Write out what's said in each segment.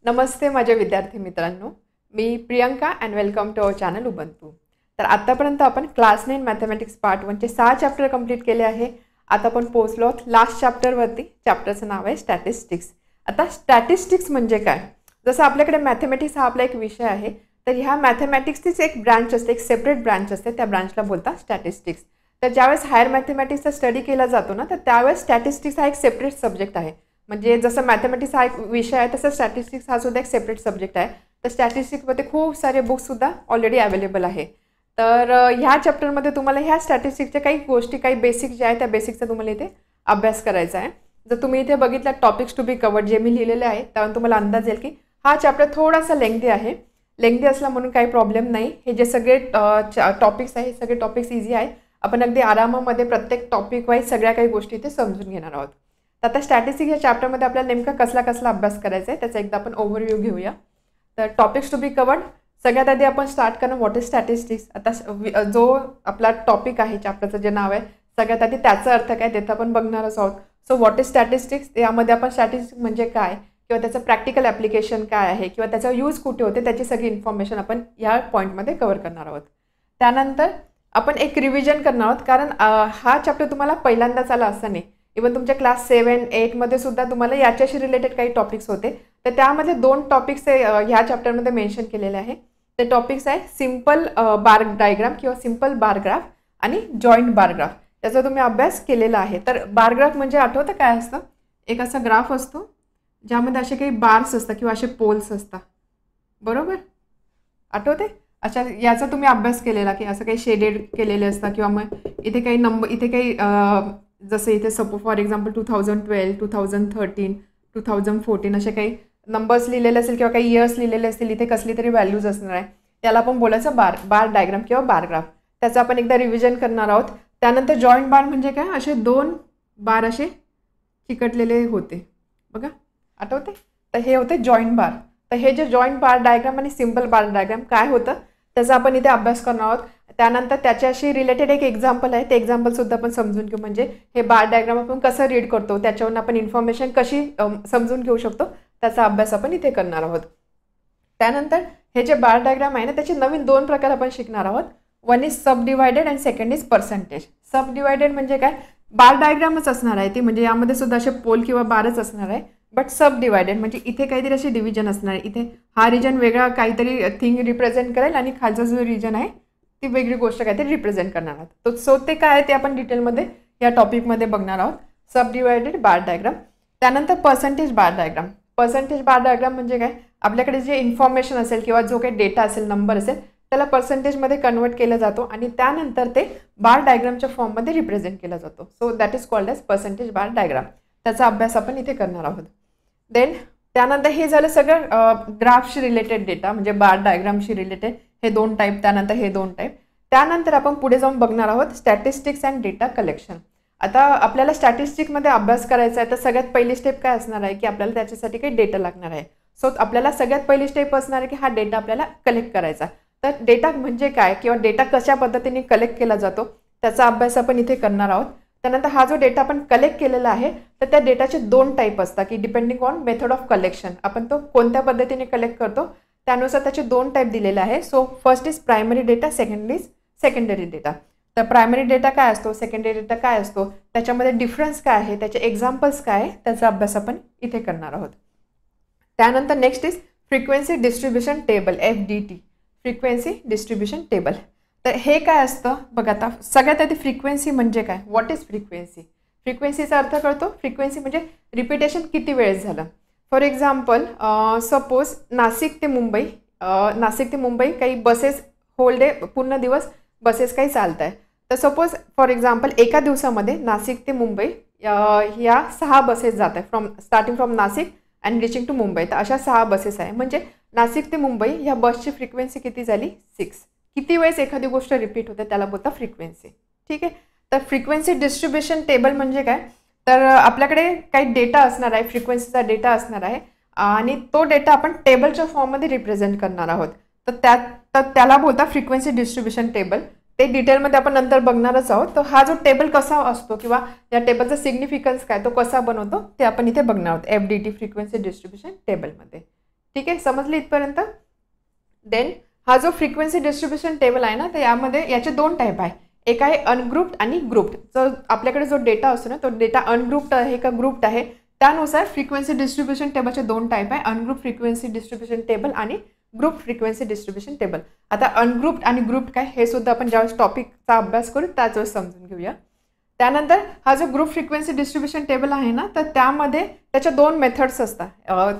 नमस्ते माझ्या विद्यार्थी मित्रांनो, मी Priyanka and welcome to our channel Ubuntu. तर आतापर्यंत आपण क्लास 9 मॅथमॅटिक्स पार्ट 1चे 6 चॅप्टर कंप्लीट केले आहे. आता आपण पोहोचलो आहोत लास्ट चॅप्टरवरती. चॅप्टरचं नाव आहे स्टॅटिस्टिक्स. आता स्टॅटिस्टिक्स म्हणजे काय? जसं आपल्याकडे मॅथमॅटिक्स हा आपला एक विषय आहे, तर ह्या मॅथमॅटिक्सचीच एक ब्रांच असते, एक सेपरेट ब्रांच असते, त्या ब्रांचला बोलतात स्टॅटिस्टिक्स. तर ज्यावेळेस हायर मॅथमॅटिक्सचा स्टडी केला जातो ना, तर त्यावेळेस स्टॅटिस्टिक्स हा एक सेपरेट सब्जेक्ट आहे. म्हणजे जसं मॅथमॅटिक्स हा एक विषय आहे, तसं स्टॅटिस्टिक्स हा सुद्धा एक सेपरेट सब्जेक्ट आहे. तर स्टॅटिस्टिक्समध्ये खूप सारे बुक्ससुद्धा ऑलरेडी अवेलेबल आहे. तर ह्या चॅप्टरमध्ये तुम्हाला ह्या स्टॅटिस्टिक्सच्या काही गोष्टी, काही बेसिक जे आहे त्या बेसिकचा तुम्हाला इथे अभ्यास करायचा आहे. जर तुम्ही इथे बघितलं टॉपिक्स टू बी कवर्ड जे मी लिहिलेले आहे, त्यावरून तुम्हाला अंदाज येईल की हा चॅप्टर थोडासा लेंथी आहे. लेंथी असला म्हणून काही प्रॉब्लेम नाही. हे जे सगळे टॉपिक्स आहे, हे सगळे टॉपिक्स इझी आहे. आपण अगदी आरामामध्ये प्रत्येक टॉपिक वाईज सगळ्या काही गोष्टी इथे समजून घेणार आहोत. तर आता स्टॅटिस्टिक्स या चॅप्टरमध्ये आपल्याला नेमका कसला अभ्यास करायचा आहे त्याचा एकदा आपण ओव्हरव्ह्यू घेऊया. तर टॉपिक्स टू बी कवर्ड. सगळ्यात आधी आपण स्टार्ट करणं व्हॉट इज स्टॅटिस्टिक्स. आता जो आपला टॉपिक आहे चॅप्टरचं जे नाव आहे, सगळ्यात आधी त्याचा अर्थ काय ते आपण बघणारच आहोत. सो व्हॉट इज स्टॅटिस्टिक्स, यामध्ये आपण स्टॅटिस्टिक्स म्हणजे काय किंवा त्याचं प्रॅक्टिकल ॲप्लिकेशन काय आहे किंवा त्याचा यूज कुठे होते त्याची सगळी इन्फॉर्मेशन आपण या पॉईंटमध्ये कव्हर करणार आहोत. त्यानंतर आपण एक रिव्हिजन करणार आहोत, कारण हा चॅप्टर तुम्हाला पहिल्यांदाच आला असं नाही. इव्हन तुमच्या क्लास 7, 8मध्ये सुद्धा तुम्हाला याच्याशी रिलेटेड काही टॉपिक्स होते. तर त्यामध्ये 2 टॉपिक्स ह्या चॅप्टरमध्ये मेन्शन केलेले आहे. ते टॉपिक्स आहे सिम्पल बार डायग्राम किंवा सिम्पल बार ग्राफ आणि जॉईंट बार ग्राफ. त्याचा तुम्ही अभ्यास केलेला आहे. तर बार ग्राफ म्हणजे आठवतं काय असतं? एक असा ग्राफ असतो ज्यामध्ये असे काही बार्स असतात किंवा असे पोल्स असतात, बरोबर? आठवते? अच्छा, याचा तुम्ही अभ्यास केलेला की असं काही शेडेड केलेले असतात किंवा मग इथे काही नंबर, इथे काही जसं इथे फॉर एक्झाम्पल 2012, 2013, 2014 असे काही नंबर्स लिहिलेले असेल किंवा काही इयर्स लिहिलेले असतील, इथे कसली तरी व्हॅल्यूज असणार आहे, त्याला आपण बोलायचं बार डायग्राम किंवा बार ग्राफ. त्याचं आपण एकदा रिव्हिजन करणार आहोत. त्यानंतर जॉईंट बार म्हणजे काय? असे 2 बार असे चिकटलेले होते बघा, आठवते? तर हे होते जॉईंट बार. तर हे जे जॉईंट बार डायग्राम आणि सिम्पल बार डायग्राम काय होतं त्याचा आपण इथे अभ्यास करणार आहोत. त्यानंतर त्याच्याशी रिलेटेड एक एक्झाम्पल आहे, ते एक्झाम्पलसुद्धा आपण समजून घेऊ. म्हणजे हे बार डायग्राम आपण कसं रीड करतो, त्याच्यावरून आपण इन्फॉर्मेशन कशी समजून घेऊ शकतो, त्याचा अभ्यास आपण इथे करणार आहोत. त्यानंतर हे जे बार डायग्राम आहे ना, त्याचे नवीन 2 प्रकार आपण शिकणार आहोत. One is sub divided and second is percentage. Sub divided म्हणजे काय? बार डायग्रामच असणार आहे ती, म्हणजे यामध्ये सुद्धा असे पोल किंवा बारच असणार आहे. बट सब डिवायडेड म्हणजे इथे काहीतरी असे डिव्हिजन असणार आहे. इथे हा रिजन वेगळा काहीतरी थिंग रिप्रेझेंट करेल आणि खालचा जो रिजन आहे ती वेगळी गोष्ट काहीतरी रिप्रेझेंट करणार आहोत. तो सो ते काय आहे ते आपण डिटेलमध्ये या टॉपिकमध्ये बघणार आहोत. सब डिवायडेड बार डायग्राम. त्यानंतर percentage bar diagram. Percentage bar diagram म्हणजे काय? आपल्याकडे जे इन्फॉर्मेशन असेल किंवा जो काही डेटा असेल, नंबर असेल, त्याला पर्सेंटेजमध्ये कन्वर्ट केला जातो आणि त्यानंतर ते बार डायग्रामच्या फॉर्ममध्ये रिप्रेझेंट केला जातो. So that is called as percentage bar diagram. त्याचा अभ्यास आपण इथे करणार आहोत. देन त्यानंतर हे झालं सगळं ग्राफशी रिलेटेड डेटा, म्हणजे बार डायग्रामशी रिलेटेड हे 2 टाईप, त्यानंतर हे 2 टाईप. त्यानंतर आपण पुढे जाऊन बघणार आहोत स्टॅटिस्टिक्स अँड डेटा कलेक्शन. आता आपल्याला स्टॅटिस्टिक्समध्ये अभ्यास करायचा आहे, तर सगळ्यात पहिली स्टेप काय असणार आहे की आपल्याला त्याच्यासाठी काही डेटा लागणार आहे. सो आपल्याला सगळ्यात पहिली स्टेप असणार आहे की हा डेटा आपल्याला कलेक्ट करायचा. तर डेटा म्हणजे काय किंवा डेटा कशा पद्धतीने कलेक्ट केला जातो त्याचा अभ्यास आपण इथे करणार आहोत. त्यानंतर हा जो डेटा आपण कलेक्ट केलेला आहे, तर त्या डेटाचे 2 टाईप असतात की depending on method of collection, आपण तो कोणत्या पद्धतीने कलेक्ट करतो त्यानुसार त्याचे 2 टाईप दिलेले आहे. So first is primary data, second is secondary data. तर प्रायमरी डेटा काय असतो, सेकंडरी डेटा काय असतो, त्याच्यामध्ये डिफरन्स काय आहे, त्याचे एक्झाम्पल्स काय आहे, त्याचा अभ्यास आपण इथे करणार आहोत. त्यानंतर next is frequency distribution table, FDT, frequency distribution table. तर हे काय असतं बघा. आता सगळ्यात आधी फ्रिक्वेन्सी म्हणजे काय? What is frequency? फ्रिक्वेन्सीचा अर्थ कळतो. फ्रिक्वेन्सी म्हणजे रिपिटेशन किती वेळेस झालं. फॉर एक्झाम्पल सपोज नाशिक ते मुंबई काही बसेस होल डे, पूर्ण दिवस बसेस काही चालत आहे. तर सपोज फॉर एक्झाम्पल एका दिवसामध्ये नाशिक ते मुंबई या 6 बसेस जात आहे, starting from Nashik and reaching to Mumbai. तर अशा 6 बसेस आहे. म्हणजे नाशिक ते मुंबई या बसची फ्रिक्वेन्सी किती झाली? 6. किती वेळेस एखादी गोष्ट रिपीट होते त्याला बोलतात फ्रिक्वेन्सी. ठीक आहे. तर फ्रिक्वेन्सी डिस्ट्रीब्युशन टेबल म्हणजे काय? तर आपल्याकडे काही डेटा असणार आहे, फ्रिक्वेन्सीचा डेटा असणार आहे आणि तो डेटा आपण टेबलच्या फॉर्ममध्ये रिप्रेझेंट करणार आहोत. तर त्याला बोलतात फ्रिक्वेन्सी डिस्ट्रीब्युशन टेबल. ते डिटेलमध्ये आपण नंतर बघणारच आहोत. तर हा जो टेबल कसा असतो किंवा या टेबलचा सिग्निफिकन्स काय, तो कसा बनवतो ते आपण इथे बघणार आहोत FDT, फ्रिक्वेन्सी डिस्ट्रीब्युशन टेबलमध्ये. ठीक आहे, समजले इथपर्यंत. देन हा जो फ्रिक्वेन्सी डिस्ट्रीब्युशन टेबल आहे ना, तर यामध्ये याचे दोन टाईप आहे. एक आहे अनग्रुप्ड आणि ग्रुप्ड. जो आपल्याकडे जो डेटा असतो ना, तो डेटा अनग्रुप्ड आहे का ग्रुप्ड आहे, त्यानुसार फ्रिक्वेन्सी डिस्ट्रीब्युशन टेबलचे दोन टाईप आहे, अनग्रुप फ्रिक्वेन्सी डिस्ट्रीब्युशन टेबल आणि ग्रुप फ्रिक्वेन्सी डिस्ट्रीब्युशन टेबल. आता अनग्रुप्ड आणि ग्रुप्ड काय हे सुद्धा आपण ज्यावेळेस टॉपिकचा अभ्यास करू त्याच वेळेस समजून घेऊया. त्यानंतर हा जो ग्रुप फ्रिक्वेन्सी डिस्ट्रीब्युशन टेबल आहे ना, तर त्यामध्ये त्याच्या दोन मेथड्स असतात.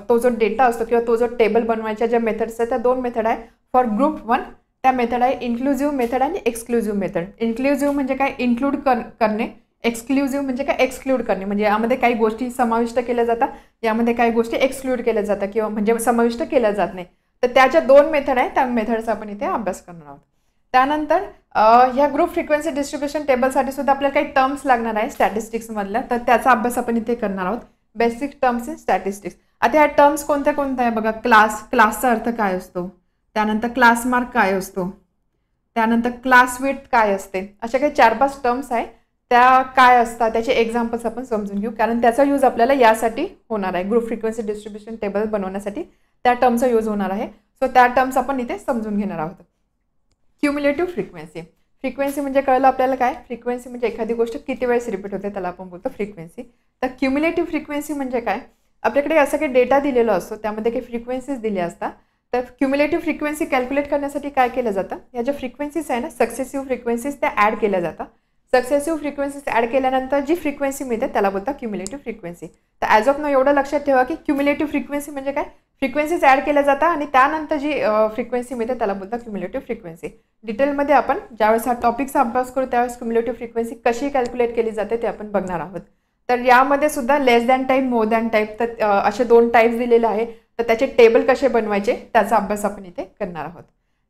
तो जो डेटा असतो किंवा तो जो टेबल बनवायच्या ज्या मेथड्स आहेत त्या दोन मेथड आहे. फॉर ग्रुप 1 त्या मेथड आहे इन्क्लुझिव्ह मेथड आणि एक्सक्लुझिव्ह मेथड. इन्क्लुझिव्ह म्हणजे काय, इन्क्लूड करणे. एक्सक्लुझिव्ह म्हणजे काय, एक्सक्लूड करणे. म्हणजे यामध्ये काही गोष्टी समाविष्ट केल्या जातात, यामध्ये काही गोष्टी एक्सक्लूड केल्या जातात किंवा म्हणजे समाविष्ट केल्या जात नाही. तर त्याच्या दोन मेथड आहे, त्या मेथडचा आपण इथे अभ्यास करणार आहोत. त्यानंतर ह्या ग्रुप फ्रिक्वेन्सी डिस्ट्रीब्युशन टेबलसाठी सुद्धा आपल्याला काही टर्म्स लागणार आहे स्टॅटिस्टिक्समधल्या, तर त्याचा अभ्यास आपण इथे करणार आहोत. Basic terms in statistics. आता ह्या टर्म्स कोणत्या कोणत्या आहे बघा. क्लासचा अर्थ काय असतो, त्यानंतर क्लास मार्क काय असतो, त्यानंतर क्लास विड्थ काय असते, अशा काही 4-5 टर्म्स आहे. त्या काय असतात त्याचे एक्झाम्पल्स आपण समजून घेऊ, कारण त्याचा यूज आपल्याला यासाठी होणार आहे. ग्रुप फ्रिक्वेन्सी डिस्ट्रीब्युशन टेबल बनवण्यासाठी त्या टर्मचा यूज होणार आहे. सो त्या टर्म्स आपण इथे समजून घेणार आहोत. Cumulative frequency. फ्रिक्वेन्सी म्हणजे कळलं आपल्याला काय, फ्रिक्वेन्सी म्हणजे एखादी गोष्ट किती वेळेस रिपीट होते त्याला आपण बोलतो फ्रिक्वेन्सी. तर क्युम्युलेटिव्ह फ्रिक्वेन्सी म्हणजे काय, आपल्याकडे असं काही डेटा दिलेला असतो, त्यामध्ये काही फ्रिक्वेन्सीज दिल्या असतात. तर क्युम्युलेटिव्ह फ्रिक्वेन्सी कॅल्क्युलेट करण्यासाठी काय केलं जातं, या ज्या फ्रिक्वेन्सीज आहे ना, सक्सेसिव्ह फ्रिक्वेन्सीज त्या ॲड केल्या जातात. सक्सेसिव्ह फ्रिक्वेन्सीज ॲड केल्यानंतर जी फ्रिक्वेन्सी मिळते त्याला बोलतात क्युम्युलेटिव्ह फ्रिक्वेन्सी. तर ॲज ऑफ नाउ एवढं लक्षात ठेवा की क्युम्युलेटिव्ह फ्रिक्वेन्सी म्हणजे काय, फ्रिक्वेन्सीज ॲड केल्या जातात आणि त्यानंतर जी फ्रिक्वेन्सी मिळते त्याला बोलतात क्युम्युलेटिव्ह फ्रिक्वेन्सी. डिटेलमध्ये आपण ज्यावेळेस हा टॉपिकचा अभ्यास करू त्यावेळेस क्युम्युलेटिव्ह फ्रिक्वेन्सी कशी कॅल्क्युलेट केली जाते ते आपण बघणार आहोत. तर यामध्ये सुद्धा less than type, more than type, तर असे दोन टाईप्स दिलेले आहे. तर त्याचे टेबल कसे बनवायचे त्याचा अभ्यास आपण इथे करणार आहोत.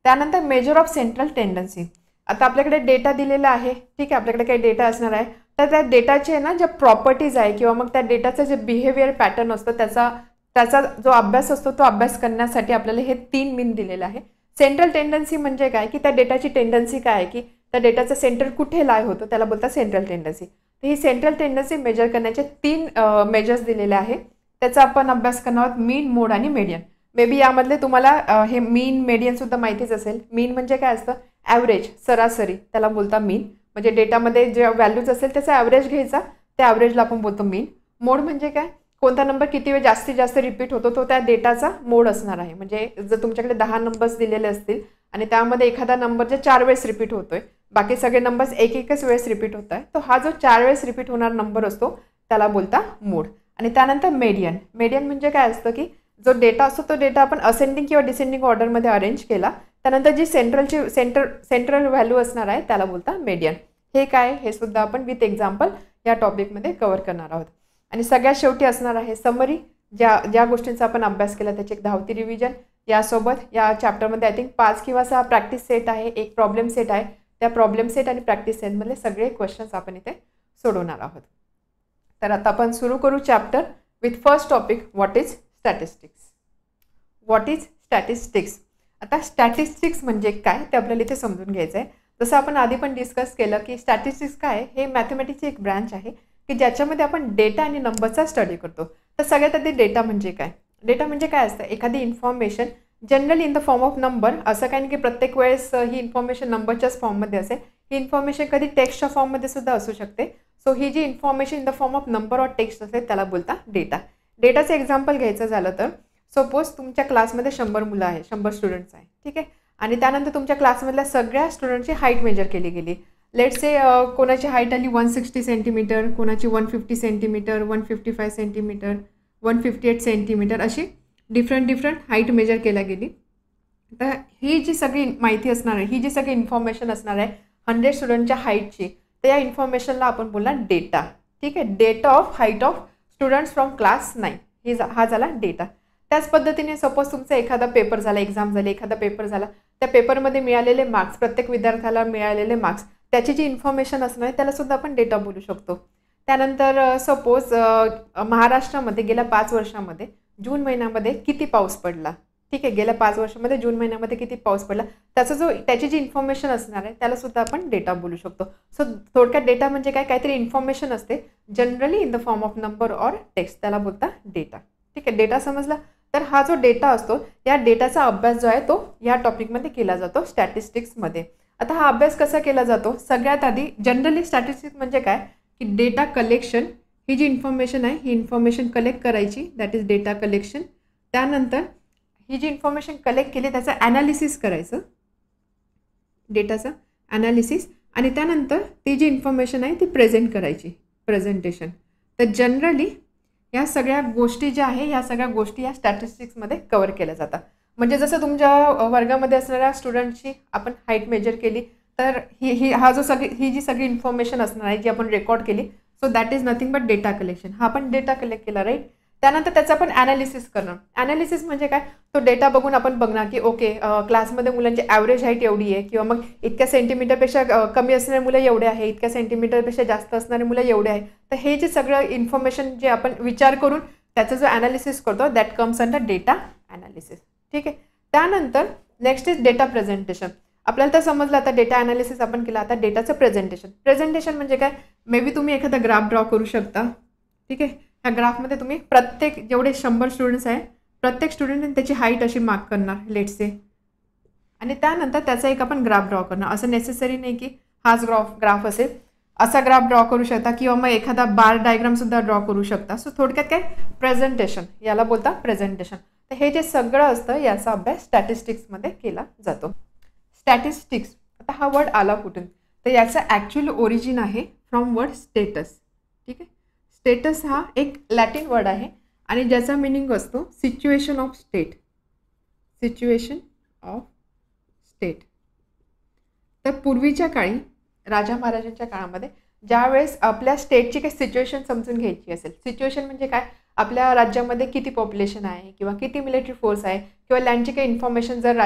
त्यानंतर मेजर ऑफ सेंट्रल टेंडन्सी. आता आपल्याकडे डेटा दिलेला आहे, ठीक आहे, आपल्याकडे काही डेटा असणार आहे. तर त्या डेटाचे ना ज्या प्रॉपर्टीज आहे किंवा मग त्या डेटाचं जे बिहेवियर पॅटर्न असतो त्याचा जो अभ्यास असतो तो अभ्यास करण्यासाठी आपल्याला हे 3 मीन दिलेलं आहे. सेंट्रल टेंडन्सी म्हणजे काय, की त्या डेटाची टेंडन्सी काय आहे, की त्या डेटाचं सेंटर कुठे लाय होतं त्याला बोलतात सेंट्रल टेंडन्सी. तर ही सेंट्रल टेंडन्सी मेजर करण्याचे 3 मेजर्स दिलेले आहे. त्याचा आपण अभ्यास करणार आहोत, मीन, मोड आणि मेडियन. मे बी यामधले तुम्हाला हे मीन मेडियन सुद्धा माहितीच असेल. मीन म्हणजे काय असतं, ॲव्हरेज, सरासरी, त्याला बोलता मीन. म्हणजे डेटामध्ये जे व्हॅल्यूज असेल त्याचा ॲव्हरेज घ्यायचा, त्या ॲव्हरेजला आपण बोलतो मीन. मोड म्हणजे काय, कोणता नंबर किती वेळ जास्तीत जास्त रिपीट होतो तो त्या डेटाचा मोड असणार आहे. म्हणजे जर तुमच्याकडे 10 नंबर्स दिलेले असतील आणि त्यामध्ये एखादा नंबर जे 4 वेळेस रिपीट होतोय, बाकी सगळे नंबर्स एकच वेळेस रिपीट होत आहे, तो हा जो 4 वेळेस रिपीट होणार नंबर असतो त्याला बोलता मोड. आणि त्यानंतर मेडियन. मेडियन म्हणजे काय असतं, की जो डेटा असतो तो डेटा आपण असेंडिंग किंवा डिसेंडिंग ऑर्डरमध्ये अरेंज केला, त्यानंतर जी सेंट्रल व्हॅल्यू असणार आहे त्याला बोलता मेडियन. हे काय, हे सुद्धा आपण विथ एक्झाम्पल या टॉपिकमध्ये कव्हर करणार आहोत. आणि सगळ्यात शेवटी असणार आहे समरी. ज्या गोष्टींचा आपण अभ्यास केला त्याची एक धावती रिव्हिजन. यासोबत या चॅप्टरमध्ये आय थिंक 5 किंवा 6 प्रॅक्टिस सेट आहे, एक प्रॉब्लेम सेट आहे. त्या प्रॉब्लेम सेट आणि प्रॅक्टिस सेटमधले सगळे क्वेश्चन्स आपण इथे सोडवणार आहोत. तर आता आपण सुरू करू chapter with first topic, what is statistics. What is statistics. आता स्टॅटिस्टिक्स म्हणजे काय ते आपल्याला इथे समजून घ्यायचं आहे. जसं आपण आधी पण डिस्कस केलं की स्टॅटिस्टिक्स काय, हे मॅथमॅटिक्सची एक ब्रांच आहे की ज्याच्यामध्ये आपण डेटा आणि नंबरचा स्टडी करतो. तर सगळ्यात आधी डेटा म्हणजे काय. डेटा म्हणजे काय असतं, एखादी information generally in the form of number. असं काही नाही की प्रत्येक वेळेस ही इन्फॉर्मेशन नंबरच्याच फॉर्ममध्ये असेल. ही इन्फॉर्मेशन कधी टेक्स्टच्या फॉर्ममध्ये सुद्धा असू शकते. सो ही जी information in the form of number or text असेल त्याला बोलता डेटा. डेटाचं एक्झाम्पल घ्यायचं झालं तर सपोज तुमच्या क्लासमध्ये 100 मुलं आहे, 100 स्टुडंट्स आहे, ठीक आहे. आणि त्यानंतर तुमच्या क्लासमधल्या सगळ्या स्टुडंटची हाईट मेजर केली गेली. लेट्स से कोणाची हाईट आली 160 सेंटीमीटर, कोणाची 150 सेंटीमीटर, 155 सेंटीमीटर, 158 सेंटीमीटर, अशी डिफरंट हाईट मेजर केल्या गेली. तर ही जी सगळी माहिती असणार आहे, ही जी सगळी इन्फॉर्मेशन असणार आहे 100 स्टुडंटच्या हाईटची, तर या इन्फॉर्मेशनला आपण बोलणार डेटा. ठीक आहे, data of height of students from class 9 हा झाला डेटा. त्याच पद्धतीने सपोज तुमचा एखादा पेपर झाला, एक्झाम झाली, एखादा पेपर झाला, त्या पेपरमध्ये मिळालेले मार्क्स, प्रत्येक विद्यार्थ्याला मिळालेले मार्क्स, त्याची जी इन्फॉर्मेशन असणार आहे त्याला सुद्धा आपण डेटा बोलू शकतो. त्यानंतर सपोज महाराष्ट्रामध्ये गेल्या 5 वर्षामध्ये जून महिन्यामध्ये किती पाऊस पडला, ठीक आहे, गेल्या 5 वर्षामध्ये जून महिन्यामध्ये किती पाऊस पडला, त्याची जी इन्फॉर्मेशन असणार आहे त्याला सुद्धा आपण डेटा बोलू शकतो. सो थोडक्यात डेटा म्हणजे काय, काहीतरी इन्फॉर्मेशन असते generally in the form of number or text, त्याला बोलता डेटा. ठीक आहे, डेटा समजला. तर हा जो डेटा असतो या डेटाचा अभ्यास जो आहे तो या टॉपिकमध्ये केला जातो स्टॅटिस्टिक्समध्ये. आता हा अभ्यास कसा केला जातो? सगळ्यात आधी जनरली स्टॅटिस्टिक्स म्हणजे काय की डेटा कलेक्शन, ही जी इन्फॉर्मेशन आहे ही इन्फॉर्मेशन कलेक्ट करायची, दॅट इज डेटा कलेक्शन. त्यानंतर ही जी इन्फॉर्मेशन कलेक्ट केली त्याचं ॲनालिसिस करायचं, डेटाचं ॲनालिसिस, आणि त्यानंतर ती जी इन्फॉर्मेशन आहे ती प्रेझेंट करायची, प्रेझेंटेशन. तर जनरली या सगळ्या गोष्टी ज्या आहे या सगळ्या गोष्टी या स्टॅटिस्टिक्समध्ये कव्हर केल्या जातात. म्हणजे जसं तुमच्या वर्गामध्ये असणाऱ्या स्टुडंटची आपण हाईट मेजर केली तर ही जी सगळी इन्फॉर्मेशन असणार आहे जी आपण रेकॉर्ड केली, so that is nothing but data collection. हा आपण डेटा कलेक्ट केला, राईट. त्यानंतर त्याचं आपण ॲनालिसिस करणं. ॲनालिसिस म्हणजे काय? तो डेटा बघून आपण बघणार की ओके क्लासमध्ये मुलांची ॲव्हरेज हाईट एवढी आहे, किंवा मग इतक्या सेंटीमीटरपेक्षा कमी असणारी मुलं एवढे आहे, इतक्या सेंटीमीटरपेक्षा जास्त असणारी मुलं एवढे आहे. तर हे जे सगळं इन्फॉर्मेशन जे आपण विचार करून त्याचा जो ॲनालिसिस करतो that comes under data analysis. ठीक आहे. त्यानंतर नेक्स्ट इज डेटा प्रेझेंटेशन. आपल्याला तर समजलं आता डेटा ॲनालिसिस आपण केला. आता डेटाचं प्रेझेंटेशन. प्रेझेंटेशन म्हणजे काय? मे बी तुम्ही एखादा ग्राफ ड्रॉ करू शकता. ठीक आहे. ह्या ग्राफमध्ये तुम्ही प्रत्येक जेवढे 100 स्टुडंट्स आहे प्रत्येक स्टुडंटने त्याची हाईट अशी मार्क करणार लेट्स से, आणि त्यानंतर त्याचा एक आपण ग्राफ ड्रॉ करणार. असं नेसेसरी नाही की हाच ग्राफ असेल, असा ग्राफ ड्रॉ करू शकता, किंवा मग एखादा बार डायग्रामसुद्धा ड्रॉ करू शकता. सो थोडक्यात काय? प्रेझेंटेशन, याला बोलता प्रेझेंटेशन. तर हे जे सगळं असतं याचा अभ्यास स्टॅटिस्टिक्समध्ये केला जातो. स्टॅटिस्टिक्स, आता हा वर्ड आला कुठून? तर याचं ॲक्च्युअल ओरिजिन आहे फ्रॉम वर्ड स्टेटस. ठीक आहे. स्टेटस हा एक लॅटिन वर्ड आहे आणि ज्याचा मिनिंग असतो situation of state. Situation of state. तर पूर्वीच्या काळी राजा महाराजांच्या काळामध्ये ज्यावेळेस आपल्या स्टेटची काही सिच्युएशन समजून घ्यायची असेल, सिच्युएशन म्हणजे काय? आपल्या राज्यामध्ये किती पॉप्युलेशन आहे, किंवा किती मिलिटरी फोर्स आहे, किंवा लँडची काही इन्फॉर्मेशन जर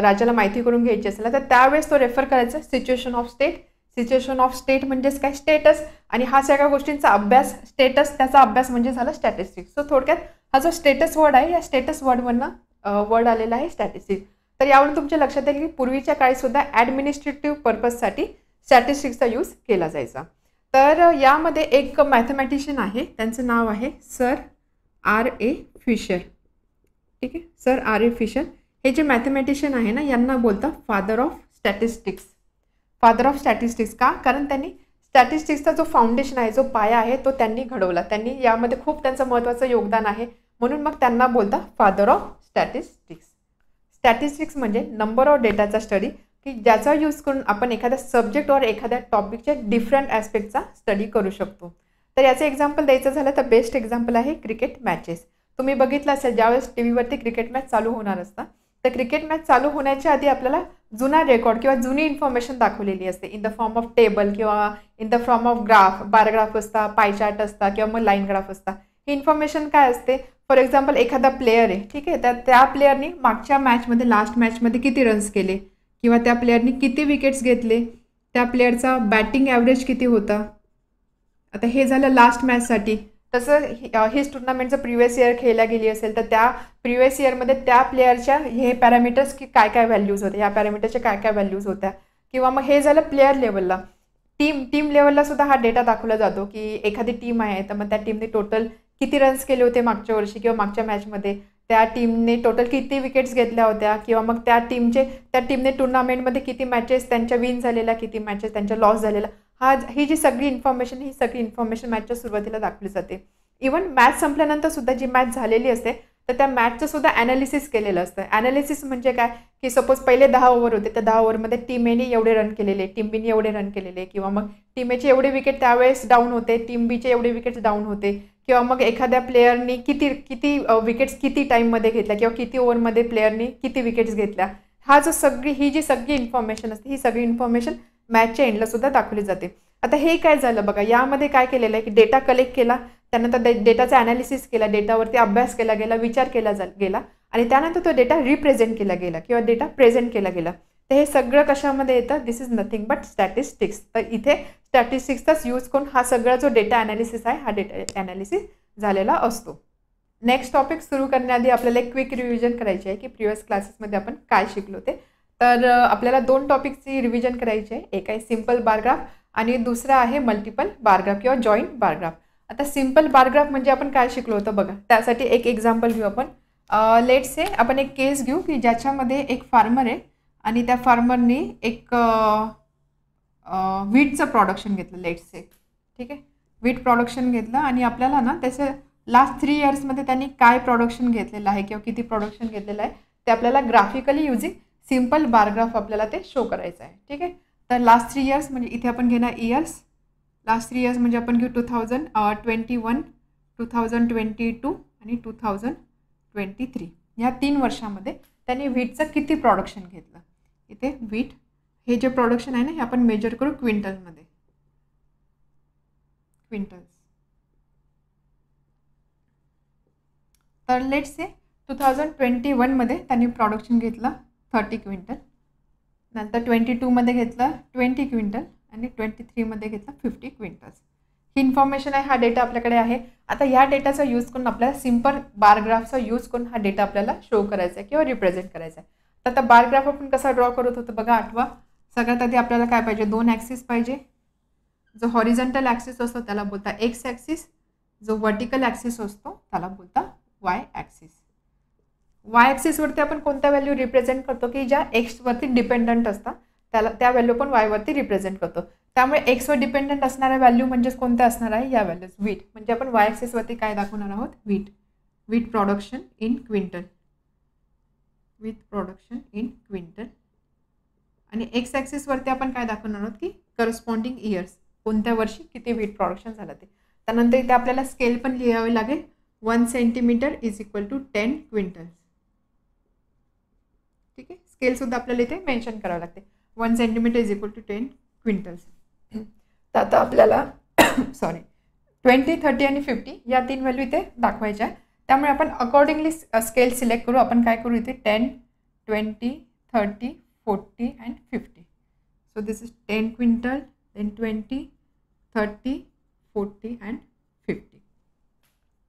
राजाला माहिती करून घ्यायची असेल तर त्यावेळेस तो रेफर करायचा situation of state. Situation of state म्हणजेच काय? स्टेटस. आणि हा सगळ्या गोष्टींचा अभ्यास, स्टेटस त्याचा अभ्यास म्हणजे झाला स्टॅटिस्टिक्स. सो थोडक्यात हा जो स्टेटस वर्ड आहे या स्टेटस वर्डवरनं वर्ड आलेला आहे स्टॅटिस्टिक्स. तर यावरून तुमच्या लक्षात येईल की पूर्वीच्या काळी सुद्धा ॲडमिनिस्ट्रेटिव्ह पर्पजसाठी स्टॅटिस्टिक्सचा यूज केला जायचा. तर यामध्ये एक मॅथमॅटिशियन आहे, त्यांचं नाव आहे सर R.A. फिशर. ठीक आहे. Sir R.A. फिशर हे जे मॅथमॅटिशियन आहे ना यांना बोलतात father of statistics. Father of statistics का? कारण त्यांनी स्टॅटिस्टिक्सचा जो फाउंडेशन आहे, जो पाया आहे तो त्यांनी घडवला. त्यांनी यामध्ये खूप त्यांचं महत्त्वाचं योगदान आहे, म्हणून मग त्यांना बोलतात फादर ऑफ स्टॅटिस्टिक्स. स्टॅटिस्टिक्स म्हणजे नंबर ऑफ डेटाचा स्टडी की ज्याचा यूज करून आपण एखाद्या सब्जेक्ट और एखाद्या टॉपिकच्या डिफरंट ॲस्पेक्टचा स्टडी करू शकतो. तर याचं एक्झाम्पल द्यायचं झालं तर बेस्ट एक्झाम्पल आहे क्रिकेट मॅचेस. तुम्ही बघितलं असेल ज्यावेळेस टी व्हीवरती क्रिकेट मॅच चालू होणार असतात तर क्रिकेट मॅच चालू होण्याच्या आधी आपल्याला जुना रेकॉर्ड किंवा जुनी इन्फॉर्मेशन दाखवलेली असते in the form of table किंवा in the form of graph. Bar graph असता, पाय चार्ट असता, किंवा मग लाईन ग्राफ असता. ही इन्फॉर्मेशन काय असते? फॉर एक्झाम्पल एखादा प्लेअर आहे, ठीक आहे, तर त्या प्लेअरनी मागच्या मॅचमध्ये, लास्ट मॅचमध्ये किती रन्स केले, किंवा त्या प्लेअरनी किती विकेट्स घेतले, त्या प्लेअरचा बॅटिंग ॲव्हरेज किती होता. आता हे झालं लास्ट मॅचसाठी. तसं हीच टुर्नामेंट जर प्रिव्हियस इयर खेळल्या गेली असेल तर त्या प्रिव्हियस इयरमध्ये त्या प्लेअरच्या हे पॅरामीटर्स की काय काय व्हॅल्यूज होत्या, ह्या पॅरामीटरच्या काय काय व्हॅल्यूज होत्या. किंवा मग हे झालं प्लेअर लेवलला. टीम लेवलला सुद्धा हा डेटा दाखवला जातो की एखादी टीम आहे तर मग त्या टीमने टोटल किती रन्स केले होते मागच्या वर्षी किंवा मागच्या मॅचमध्ये, त्या टीमने टोटल किती विकेट्स घेतल्या होत्या, किंवा मग त्या टीमने टुर्नामेंटमध्ये किती मॅचेस त्यांच्या विन झालेल्या, किती मॅचेस त्यांच्या लॉस झालेल्या. ही जी सगळी इन्फॉर्मेशन मॅचच्या सुरुवातीला दाखवली जाते. इव्हन मॅच संपल्यानंतर सुद्धा जी मॅच झालेली असते तर त्या मॅचचं सुद्धा ॲनालिसिस केलेलं असतं. ॲनालिसिस म्हणजे काय की सपोज पहिले 10 ओव्हर होते, त्या 10 ओव्हरमध्ये टीम एने एवढे रन केलेले, टीम बीने एवढे रन केलेले, किंवा मग टीम एचे एवढे विकेट त्यावेळेस डाऊन होते, टीम बीचे एवढे विकेट्स डाऊन होते, किंवा मग एखाद्या प्लेअरनी किती विकेट्स किती टाईममध्ये घेतल्या, किंवा किती ओव्हरमध्ये प्लेअरनी किती विकेट्स घेतल्या. ही जी सगळी इन्फॉर्मेशन असते ही सगळी इन्फॉर्मेशन मॅचच्या एंडला सुद्धा दाखवली जाते. आता हे काय झालं बघा, यामध्ये काय केलेलं आहे की डेटा कलेक्ट केला, त्यानंतर डेटाचा ॲनालिसिस केला, डेटावरती अभ्यास केला गेला, विचार केला गेला, आणि त्यानंतर तो डेटा रिप्रेझेंट केला गेला किंवा डेटा प्रेझेंट केला गेला. तर हे सगळं कशामध्ये येतं? दिस इज नथिंग बट स्टॅटिस्टिक्स. तर इथे स्टॅटिस्टिक्सचाच यूज करून हा सगळा जो डेटा ॲनालिसिस आहे हा डेटा ॲनालिसिस झालेला असतो. नेक्स्ट टॉपिक सुरू करण्याआधी आपल्याला एक क्विक रिव्हिजन करायची आहे की प्रिव्हियस क्लासेसमध्ये आपण काय शिकलो ते. तर आपल्याला 2 टॉपिकची रिव्हिजन करायची आहे. एक आहे सिम्पल बारग्राफ आणि दुसरा आहे मल्टिपल बारग्राफ किंवा जॉईंट बारग्राफ. आता सिम्पल बारग्राफ म्हणजे आपण काय शिकलो होतं बघा, त्यासाठी एक एक्झाम्पल घेऊ आपण. लेट्स से आपण एक केस घेऊ की ज्याच्यामध्ये एक फार्मर आहे आणि त्या फार्मरनी एक व्हीटचं प्रोडक्शन घेतलं लेट्स से. ठीक आहे, व्हीट प्रोडक्शन घेतलं आणि आपल्याला ना त्याचं लास्ट 3 इयर्समध्ये त्यांनी काय प्रोडक्शन घेतलेलं आहे किंवा किती प्रोडक्शन घेतलेलं आहे ते आपल्याला graphically using simple bar graph आपल्याला ते शो करायचं आहे. ठीक आहे, तर लास्ट 3 इयर्स म्हणजे इथे आपण घेणार इयर्स. लास्ट 3 इयर्स म्हणजे आपण घेऊ 2021, 2022 आणि 2023. या 3 वर्षामध्ये त्यांनी व्हीटचं किती प्रोडक्शन घेतलं. इथे व्हीट हे जे प्रोडक्शन आहे ना हे आपण मेजर करू क्विंटलमध्ये. क्विंटल्स. तर लेट्स से 2021मध्ये त्यांनी प्रोडक्शन घेतलं 30 क्विंटल, नंतर 22मध्ये घेतलं 20 क्विंटल आणि 23मध्ये घेतलं 50 क्विंटल्स. ही इन्फॉर्मेशन आहे, हा डेटा आपल्याकडे आहे. आता या डेटाचा यूज करून आपल्याला सिम्पल बार ग्राफचा यूज करून हा डेटा आपल्याला शो करायचा आहे किंवा रिप्रेझेंट करायचा आहे. तर आता बार ग्राफ आपण कसा ड्रॉ करत होतो बघा, आठवा. सगळ्यात आधी आपल्याला काय पाहिजे, 2 ॲक्सिस पाहिजे. जो हॉरिझॉन्टल ॲक्सिस असतो त्याला बोलता एक्स ॲक्सिस, जो व्हर्टिकल ॲक्सिस असतो त्याला बोलता वाय ॲक्सिस. वाय ॲक्सिसवरती आपण कोणत्या व्हॅल्यू रिप्रेझेंट करतो की ज्या एक्सवरती डिपेंडंट असतात त्याला त्या व्हॅल्यू पण वायवरती रिप्रेझेंट करतो. त्यामुळे एक्सवर डिपेंडंट असणाऱ्या व्हॅल्यू म्हणजेच कोणत्या असणार आहे, या व्हॅल्यूज. व्हीट म्हणजे आपण वाय ॲक्सिसवरती काय दाखवणार आहोत, wheat. Wheat production in quintal. Wheat production in quintal. आणि एक्स ॲक्सिसवरती आपण काय दाखवणार आहोत की करस्पॉन्डिंग इयर्स, कोणत्या वर्षी किती व्हीट प्रोडक्शन झालं ते. त्यानंतर इथे आपल्याला स्केल पण लिहावे लागेल. 1 centimetre is equal to 10 quintals. ठीक आहे, स्केलसुद्धा आपल्याला इथे मेन्शन करावं लागते. 1 centimetre is equal to 10 quintals. तर आता आपल्याला 20, 30 आणि 50 या 3 व्हॅल्यू इथे दाखवायच्या आहे. त्यामुळे आपण अकॉर्डिंगली स्केल सिलेक्ट करू. आपण काय करू इथे 10, 20, 30, 40 and 50. So this is 10 quintal, then 20, 30, 40 and 50.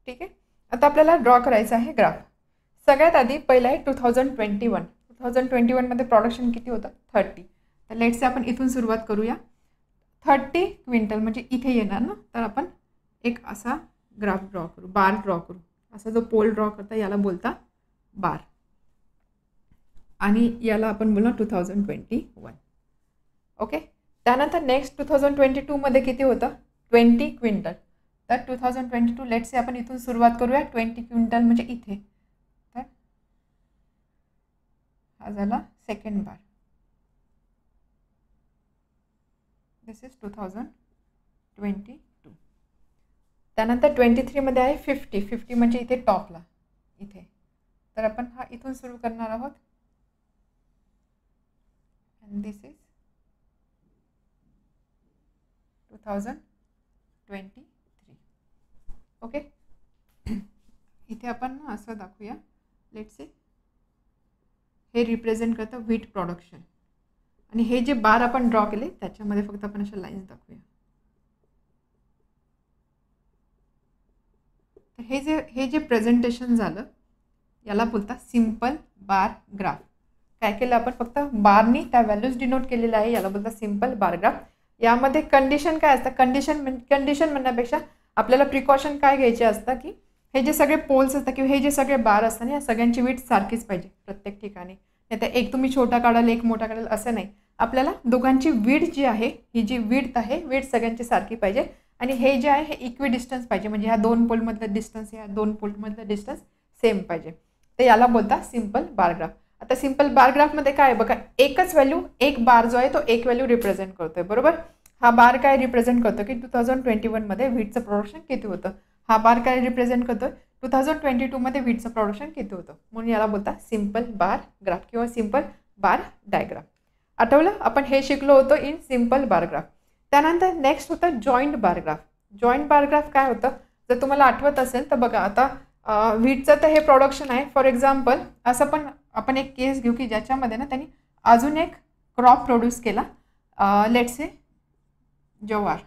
ठीक आहे, आता आपल्याला ड्रॉ करायचं आहे ग्राफ. सगळ्यात आधी पहिलं आहे 2021. 2021मध्ये प्रोडक्शन किती होतं, 30. तर लेट्स आपण इथून सुरुवात करूया. 30 क्विंटल म्हणजे इथे येणार ना, तर आपण एक असा ग्राफ ड्रॉ करू, बार ड्रॉ करू. असा जो पोल ड्रॉ करता याला बोलता बार. आणि याला आपण बोलणार 2021. ओके, त्यानंतर नेक्स्ट 2022मध्ये किती होतं, 20 क्विंटल. तर 2022 लेट्स से आपण इथून सुरुवात करूया. 20 क्विंटल म्हणजे इथे. तर हा झाला सेकंड बार. This is 2022. त्यानंतर 23मध्ये आहे 50. 50 म्हणजे इथे टॉपला इथे. तर आपण हा इथून सुरू करणार आहोत. And this is 2023. ओके, इथे आपण असं दाखवूया. लेट्स से हे रिप्रेझेंट करतं व्हीट प्रोडक्शन. आणि हे जे बार आपण ड्रॉ केले त्याच्यामध्ये फक्त आपण अशा लाईन्स दाखवूया. तर हे जे प्रेझेंटेशन झालं याला बोलता सिम्पल बार ग्राफ. काय केलं आपण, फक्त बारनी त्या व्हॅल्यूज डिनोट केलेल्या आहे, याला बोलता सिम्पल बार ग्राफ. यामध्ये कंडिशन काय असतं, कंडिशन म्हणण्यापेक्षा आपल्याला प्रिकॉशन काय घ्यायचे असतं की हे जे सगळे पोल्स असतात किंवा हे जे सगळे बार असतात या सगळ्यांची विड्थ सारखीच पाहिजे प्रत्येक ठिकाणी. नाही तर एक तुम्ही छोटा काढाल एक मोठा काढाल असं नाही. आपल्याला दोघांची विड्थ जी आहे, ही जी विड्थ आहे विड्थ सगळ्यांची सारखी पाहिजे. आणि हे जे आहे हे इक्वी डिस्टन्स पाहिजे, म्हणजे ह्या 2 पोलमधलं डिस्टन्स ह्या 2 पोलमधलं डिस्टन्स सेम पाहिजे. तर याला बोलता सिम्पल बार ग्राफ. आता सिम्पल बार ग्राफमध्ये काय बघा, एकच व्हॅल्यू, एक बार जो आहे तो एक व्हॅल्यू रिप्रेझेंट करतोय. बरोबर, हा बार काय रिप्रेझेंट करतो की 2021मध्ये व्हीटचं प्रोडक्शन किती होतं. हा बार काय रिप्रेझेंट करतोय 2022मध्ये व्हीटचं प्रोडक्शन किती होतं. म्हणून याला बोलता सिम्पल बार ग्राफ किंवा सिम्पल बार डायग्राम. आठवलं, आपण हे शिकलो होतो इन सिम्पल बार ग्राफ. त्यानंतर नेक्स्ट होतं joint bar graph. Joint bar graph काय होतं, जर तुम्हाला आठवत असेल तर बघा, आता व्हीटचं तर हे प्रोडक्शन आहे. फॉर एक्झाम्पल असं पण आपण एक केस घेऊ की ज्याच्यामध्ये ना त्यांनी अजून एक क्रॉप प्रोड्यूस केला. लेट्स से ज्वार.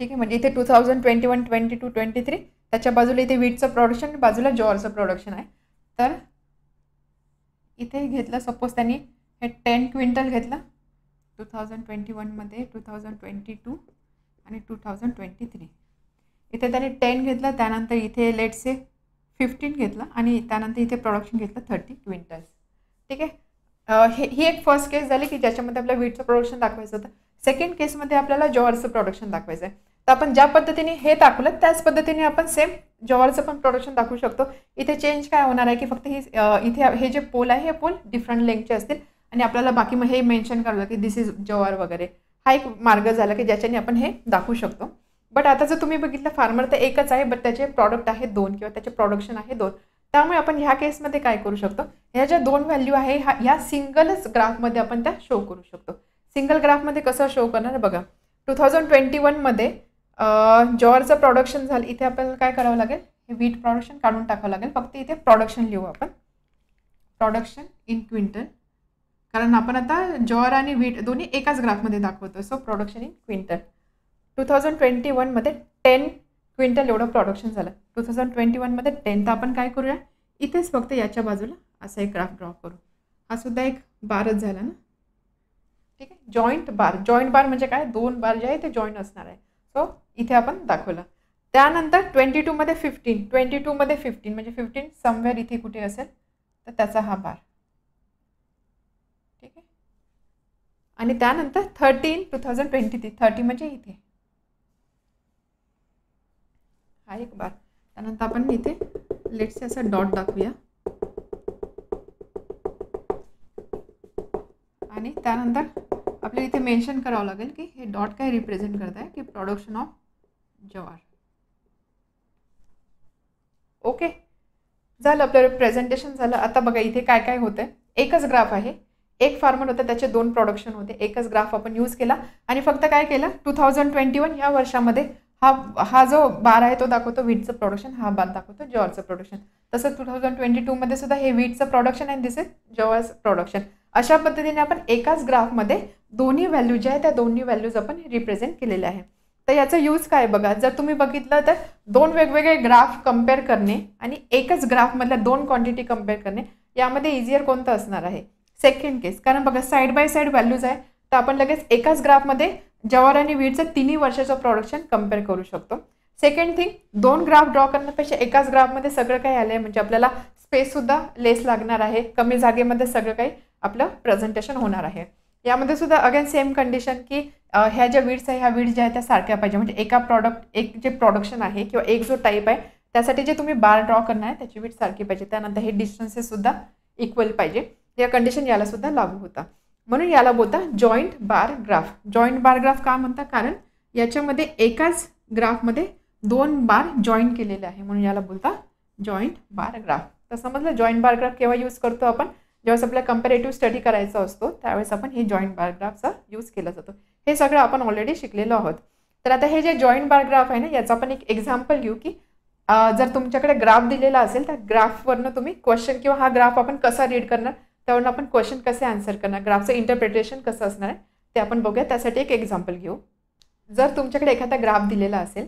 ठीक आहे, म्हणजे इथे 2021, 22, 23 त्याच्या बाजूला इथे व्हीटचं प्रोडक्शन, बाजूला ज्वारचं प्रोडक्शन आहे. तर इथे घेतलं सपोज त्यांनी हे 10 क्विंटल घेतलं 2021मध्ये, 2022 आणि 2023. इथे त्यांनी 10 घेतलं. त्यानंतर इथे लेट्स से 15 घेतलं आणि त्यानंतर इथे प्रोडक्शन घेतलं 30 क्विंटल्स. ठीक आहे. ही एक फर्स्ट केस झाली की ज्याच्यामध्ये आपल्याला व्हीटचं प्रोडक्शन दाखवायचं होतं. सेकंड केसमध्ये आपल्याला ज्वारचं प्रोडक्शन दाखवायचं आहे. तर आपण ज्या पद्धतीने हे दाखवलं त्याच पद्धतीने आपण सेम ज्वारचं पण प्रोडक्शन दाखवू शकतो. इथे चेंज काय होणार आहे की फक्त इथे हे जे पोल आहे हे पोल डिफरंट लेंथचे असतील आणि आपल्याला बाकी मग हे मेन्शन करावं की दिस इज ज्वार वगैरे. हा एक मार्ग झाला की ज्याच्याने आपण हे दाखवू शकतो. बट आता जर तुम्ही बघितलं फार्मर तर एकच आहे, बट त्याचे प्रॉडक्ट आहे 2 किंवा त्याचे प्रोडक्शन आहे 2. त्यामुळे आपण ह्या केसमध्ये काय करू शकतो, ह्या ज्या 2 व्हॅल्यू आहे ह्या सिंगलच ग्राफमध्ये आपण त्या शो करू शकतो. सिंगल ग्राफमध्ये कसं शो करणार बघा. 2021 मध्ये ज्वारचं प्रोडक्शन झालं. इथे आपल्याला काय करावं लागेल, हे व्हीट प्रोडक्शन काढून टाकावं लागेल. फक्त इथे प्रोडक्शन लिहू आपण, प्रोडक्शन इन क्विंटल, कारण आपण आता ज्वार आणि व्हीट दोन्ही एकाच ग्राफमध्ये दाखवतो. So production in quintal. 2021 मध्ये 10 क्विंटल एवढं प्रोडक्शन झालं. 2021 मध्ये 10. तर आपण काय करूया, इथेच फक्त याच्या बाजूला असा एक ग्राफ ड्रॉ करू. हा सुद्धा एक बारच झाला ना. ठीक आहे. जॉईंट बार. जॉईंट बार म्हणजे काय, 2 बार जे आहे ते जॉईंट असणार आहे. सो इथे आपण दाखवलं. त्यानंतर 22 मध्ये 15. 22 मध्ये 15 म्हणजे 15 समवेअर इथे कुठे असेल तर त्याचा हा बार. ठीक आहे. आणि त्यानंतर 30 2023. 30 म्हणजे इथे हा एक बार. त्यानंतर आपण इथे लेट्स असा डॉट दाखवूया आणि त्यानंतर आपल्याला इथे मेन्शन करावं लागेल की हे डॉट काय रिप्रेझेंट करत आहे की प्रोडक्शन ऑफ ज्वार. ओके, झालं आपलं प्रेझेंटेशन झालं. आता बघा इथे काय काय होतंय. एकच ग्राफ आहे, एक फार्मर होतं, त्याचे 2 प्रोडक्शन होते. एकच ग्राफ आपण यूज केला आणि फक्त काय केलं, 2021 या वर्षामध्ये हा जो बार आहे तो दाखवतो व्हीटचं प्रोडक्शन, हा बार दाखवतो ज्वारचं प्रोडक्शन. तसं 2022 मध्ये सुद्धा हे व्हीटचं प्रोडक्शन आणि दिस इज ज्वारचं प्रोडक्शन. अशा पद्धतीने आपण एकाच ग्राफमध्ये दोन्ही व्हॅल्यू जे आहे त्या दोन्ही व्हॅल्यूज आपण रिप्रेझेंट केलेल्या आहे. तर याचा यूज काय बघा, जर तुम्ही बघितलं तर 2 वेगवेगळे ग्राफ कम्पेअर करणे आणि एकच ग्राफमधल्या 2 क्वांटिटी कम्पेअर करणे यामध्ये इझियर कोणतं असणार आहे, सेकंड केस. कारण बघा साईड बाय साईड व्हॅल्यूज आहे तर आपण लगेच एकाच ग्राफमध्ये ज्वार आणि व्हीटचं 3 वर्षाचं प्रोडक्शन कम्पेअर करू शकतो. सेकंड थिंग, 2 ग्राफ ड्रॉ करण्यापेक्षा एकाच ग्राफमध्ये सगळं काही आलं आहे म्हणजे आपल्याला स्पेससुद्धा लेस लागणार आहे. कमी जागेमध्ये सगळं काही आपलं प्रेझेंटेशन होणार आहे. यामध्ये सुद्धा अगेन सेम कंडिशन की ह्या ज्या वीड्स आहे ह्या वीड्स ज्या आहेत त्या सारख्या पाहिजे. म्हणजे एका एक जे प्रोडक्शन आहे किंवा एक जो टाईप आहे त्यासाठी जे तुम्ही बार ड्रॉ करणार आहे त्याची वीड सारखी पाहिजे. त्यानंतर हे डिस्टन्सेस सुद्धा इक्वल पाहिजे. या कंडिशन याला सुद्धा लागू होता. म्हणून याला बोलता joint bar graph. Joint bar graph का म्हणता, कारण याच्यामध्ये एकाच ग्राफमध्ये 2 बार जॉईन केलेले आहे म्हणून याला बोलता जॉईंट बार ग्राफ. तर समजलं जॉईंट बार ग्राफ केव्हा यूज करतो आपण, ज्यावेळेस आपल्याला कंपॅरेटिव्ह स्टडी करायचा असतो त्यावेळेस आपण हे जॉईंट बार ग्राफचा यूज केला जातो. हे सगळं आपण ऑलरेडी शिकलेलो आहोत. तर आता हे जे जॉईंट बार ग्राफ आहे ना याचा आपण एक एक्झाम्पल घेऊ की जर तुमच्याकडे ग्राफ दिलेला असेल तर ग्राफवरनं तुम्ही क्वेश्चन किंवा हा ग्राफ आपण कसा रीड करणार त्यावरून आपण क्वेश्चन कसे आन्सर करणार, ग्राफचं इंटरप्रिटेशन कसं असणार आहे ते आपण बघूया. त्यासाठी एक एक्झाम्पल घेऊ. जर तुमच्याकडे एखादा ग्राफ दिलेला असेल,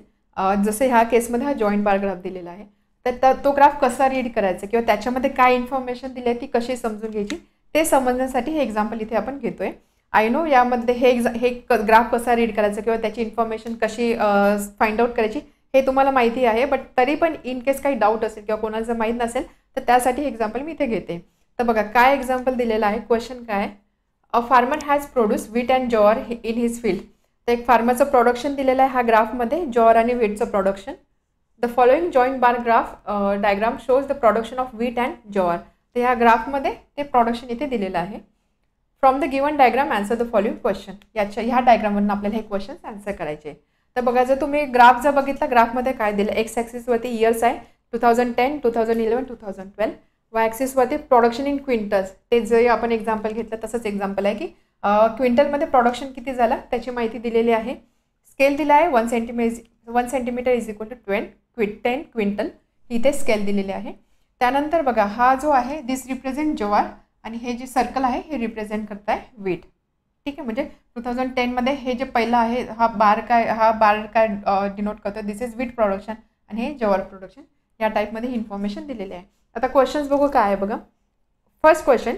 जसं ह्या केसमध्ये हा जॉईंट बार ग्राफ दिलेला आहे तर तो ग्राफ कसा रीड करायचा किंवा त्याच्यामध्ये काय इन्फॉर्मेशन दिली आहे ती कशी समजून घ्यायची ते समजण्यासाठी हे एक्झाम्पल इथे आपण घेतोय. आय नो यामध्ये हे ग्राफ कसा रीड करायचा किंवा त्याची इन्फॉर्मेशन कशी फाइंड आउट करायची हे तुम्हाला माहिती आहे. बट तरी पण इन केस काही डाऊट असेल किंवा कोणाला जर माहीत नसेल तर त्यासाठी हे एक्झाम्पल मी इथे घेते. तर बघा काय एक्झाम्पल दिलेलं आहे. क्वेश्चन काय, a farmer has produce wheat and jowar in his field. तर एक फार्मरचं प्रोडक्शन दिलेलं आहे हा ग्राफमध्ये, ज्वार आणि व्हीटचं production. The following joint bar graph diagram shows the production of wheat and jowar. तर ह्या ग्राफमध्ये ते प्रोडक्शन इथे दिलेलं आहे. From the given diagram answer the following question. ह्या डायग्रामवरून आपल्याला हे क्वेश्चन्स आन्सर करायचे. तर बघा जर तुम्ही ग्राफ जर बघितला ग्राफमध्ये काय दिलं, एक्स ॲक्सिसवरती इयर्स आहे 2010, 2011, 2012. वाय ॲक्सिसवरती प्रोडक्शन इन क्विंटल्स, ते जे आपण एक्झाम्पल घेतलं तसंच एक्झाम्पल आहे की क्विंटलमध्ये प्रोडक्शन किती झालं त्याची माहिती दिलेली आहे. स्केल दिला आहे 1 centimetre is equal to 10 quintal, इथे स्केल दिलेले आहे. त्यानंतर बघा हा जो आहे दिस रिप्रेझेंट ज्वार आणि हे जे सर्कल आहे हे रिप्रेझेंट करत आहे व्हीट. ठीक आहे, म्हणजे 2010 मध्ये हे जे पहिलं आहे हा बार काय डिनोट करतो, दिस इज व्हीट प्रोडक्शन आणि हे ज्वार प्रोडक्शन. या टाईपमध्ये इन्फॉर्मेशन दिलेली आहे. आता क्वेश्चन्स बघू काय आहे बघा. First question,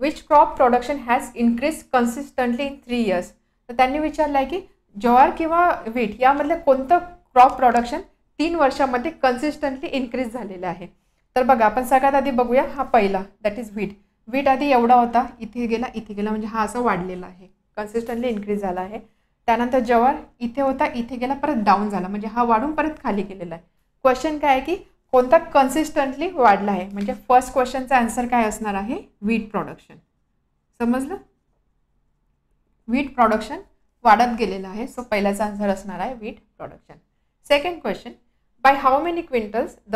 which crop production has increase consistently in 3 years. तर त्यांनी विचारलं आहे की ज्वार किंवा व्हीट यामधलं कोणतं क्रॉप प्रोडक्शन 3 वर्षामध्ये कन्सिस्टंटली इन्क्रीज झालेलं आहे. तर बघा आपण सगळ्यात आधी बघूया हा पहिला, दॅट इज व्हीट. व्हीट आधी एवढा होता, इथे गेला म्हणजे हा असं वाढलेला आहे, कन्सिस्टंटली इन्क्रीज झाला आहे. त्यानंतर ज्वार इथे होता, इथे गेला, परत डाऊन झाला, म्हणजे हा वाढून परत खाली गेलेला आहे. क्वेश्चन काय आहे की कोणता कन्सिस्टंटली वाढला आहे, म्हणजे फर्स्ट क्वेश्चनचा आन्सर काय असणार आहे, व्हीट प्रोडक्शन. समजलं, व्हीट प्रोडक्शन वाढत गेलेलं आहे. सो पहिल्याचा आन्सर असणार आहे wheat production. Second question, by how many quintals the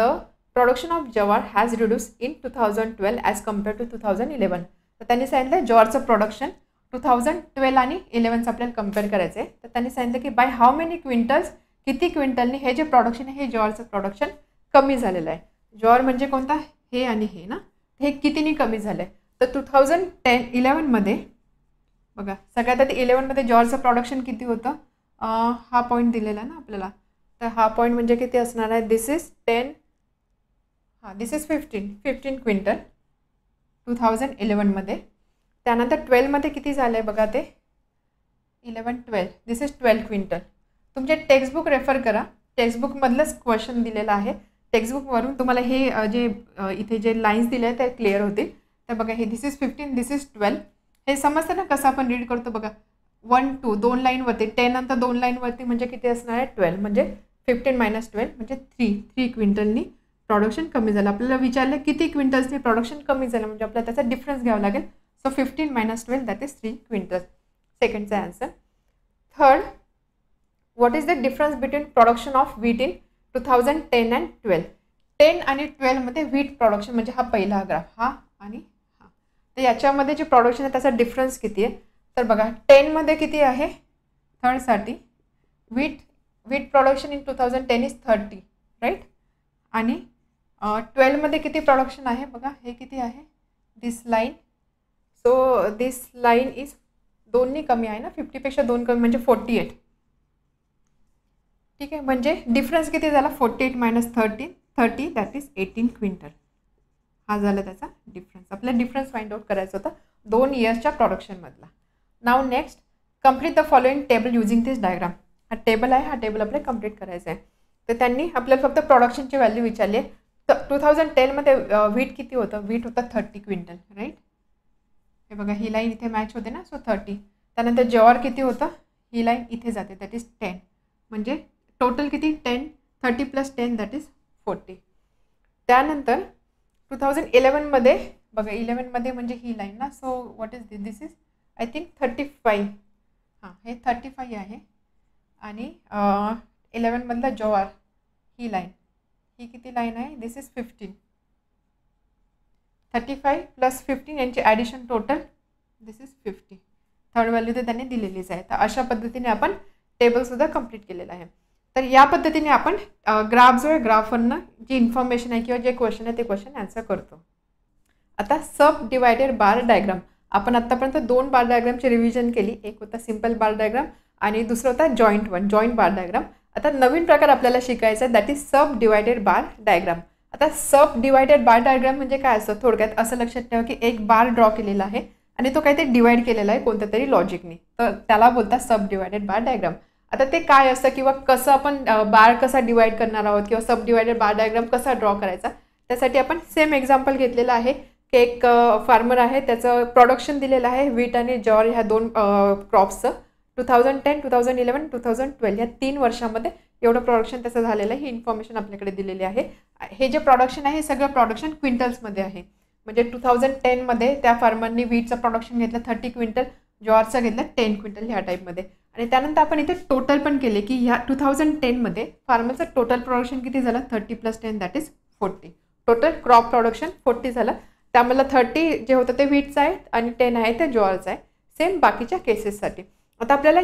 production of jowar has reduce in 2012 as compare to 2011. तर त्यांनी सांगितलं ज्वारचं प्रोडक्शन 2012 आणि 11चं आपल्याला कम्पेअर करायचं आहे. तर त्यांनी सांगितलं की बाय हाऊ मेनी क्विंटल्स, किती क्विंटलनी हे जे प्रोडक्शन आहे हे ज्वारचं प्रोडक्शन कमी झालेलं आहे. ज्वार म्हणजे कोणता, हे आणि हे ना, हे कितीनी कमी झालं आहे. तर 2011मध्ये बघा, सगळ्यात आधी 11मध्ये ज्वारचं प्रोडक्शन किती होतं, हा पॉईंट दिलेला ना आपल्याला. तर हा पॉईंट म्हणजे किती असणार आहे, this is 10, this is 15 quintal 2011मध्ये. त्यानंतर 12मध्ये किती झालं आहे बघा, ते 11-12, दिस इज 12 क्विंटल. तुमचे टेक्स्टबुक रेफर करा, टेक्स्टबुकमधलंच क्वेश्चन दिलेलं आहे. टेक्स्टबुकवरून तुम्हाला हे जे इथे जे लाईन्स दिले आहेत ते क्लिअर होतील. तर बघा, हे दिस इज 15, दिस इज 12. हे समजतं ना कसं आपण रीड करतो बघा, 1 2 2 लाईनवरती, 10 नंतर 2 लाईनवरती म्हणजे किती असणार आहे, 12, म्हणजे 15 - 12 म्हणजे 3 क्विंटलनी प्रोडक्शन कमी झालं. आपल्याला विचारलं किती क्विंटल्सनी प्रोडक्शन कमी झालं, म्हणजे आपल्याला त्याचा डिफरन्स घ्यावा लागेल. So 15 - 12 that is 3 quintals. सेकंडचा answer. Third, what is the difference between production of wheat in 2010 and 12. 10 आणि 12मध्ये व्हीट प्रोडक्शन, म्हणजे हा पहिला ग्राफ, हा आणि हा. तर याच्यामध्ये जे प्रोडक्शन आहे त्याचा डिफरन्स किती आहे, तर बघा 10मध्ये किती आहे, थर्डसाठी wheat production in 2010 is 30, right. आणि 12मध्ये किती प्रोडक्शन आहे बघा, हे किती आहे, this line. So this line is 2नी कमी आहे ना, 50पेक्षा 2 कमी म्हणजे 48. ठीक आहे, म्हणजे डिफरन्स किती झाला, 48 - 30 दॅट इज 18 क्विंटल. हा झाला त्याचा डिफरन्स. आपल्याला डिफरन्स फाइंड आउट करायचा होता 2 इयर्सच्या प्रोडक्शनमधला. नाव next, complete the following table using this diagram. हा टेबल आहे, हा टेबल आपल्याला कम्प्लीट करायचा आहे. तर त्यांनी आपल्याला फक्त प्रोडक्शनची व्हॅल्यू विचारली आहे. तर 2010मध्ये व्हीट किती होतं, व्हीट होतं 30 क्विंटल, राईट. हे बघा, ही लाईन इथे मॅच होते ना, सो 30. त्यानंतर ज्वार किती होतं, ही लाईन इथे जाते, दॅट इज 10, म्हणजे टोटल किती, 10, 30 + 10 दॅट इज 40. त्यानंतर 2011मध्ये बघा, 11मध्ये म्हणजे ही लाईन ना, so what is this is I think 35. हां, हे 35 आहे. आणि 11मधला ज्वार, ही लाईन, ही किती लाईन आहे, दिस इज 15. 35 + 15 यांची addition total, this is 50. Third value तर त्यांनी दिलेलीच आहे. तर अशा पद्धतीने आपण टेबलसुद्धा कंप्लीट केलेलं आहे. तर या पद्धतीने आपण ग्राफ जो आहे, ग्राफवरनं जी इन्फॉर्मेशन आहे किंवा जे क्वेश्चन आहे ते क्वेश्चन आन्सर करतो. आता सब डिवायडेड बार डायग्राम. आपण आत्तापर्यंत 2 बार डायग्रामची रिव्हिजन केली. एक होता सिम्पल बार डायग्राम आणि दुसरा होता जॉईंट बार डायग्राम. आता नवीन प्रकार आपल्याला शिकायचा आहे, that is sub divided bar diagram. आता सब डिवायडेड बार डायग्राम म्हणजे काय असतं, थोडक्यात असं लक्षात ठेवा की एक बार ड्रॉ केलेला आहे आणि तो काहीतरी डिवाइड केलेला आहे कोणत्या तरी लॉजिकने, तर त्याला बोलतात सब डिवायडेड बार डायग्राम. आता ते काय असतं किंवा कसं आपण बार कसा डिवाइड करणार आहोत किंवा सब डिवायडेड बार डायग्राम कसा ड्रॉ करायचा, त्यासाठी आपण सेम एक्झाम्पल घेतलेलं आहे की एक फार्मर आहे, त्याचं प्रोडक्शन दिलेलं आहे व्हीट आणि ज्वार ह्या 2 क्रॉप्सचं. 2010, 2011, 2012 या 3 वर्षामध्ये एवढं प्रोडक्शन त्याचं झालेलं आहे. ही इन्फॉर्मेशन आपल्याकडे दिलेली आहे. हे जे प्रोडक्शन आहे हे सगळं प्रोडक्शन क्विंटल्समध्ये आहे. म्हणजे 2010मध्ये त्या फार्मरनी व्हीटचं प्रोडक्शन घेतलं 30 क्विंटल, ज्वारचं घेतलं 10 क्विंटल ह्या टाईपमध्ये. आणि त्यानंतर आपण इथे टोटल पण केले की ह्या 2010मध्ये फार्मरचं टोटल प्रोडक्शन किती झालं, 30 + 10 that is 40. Total crop production 40 झालं. त्यामधलं 30 जे होतं ते व्हीटचं आहे आणि 10 आहे ते ज्वारचं आहे. सेम बाकीच्या केसेससाठी. आता आपल्याला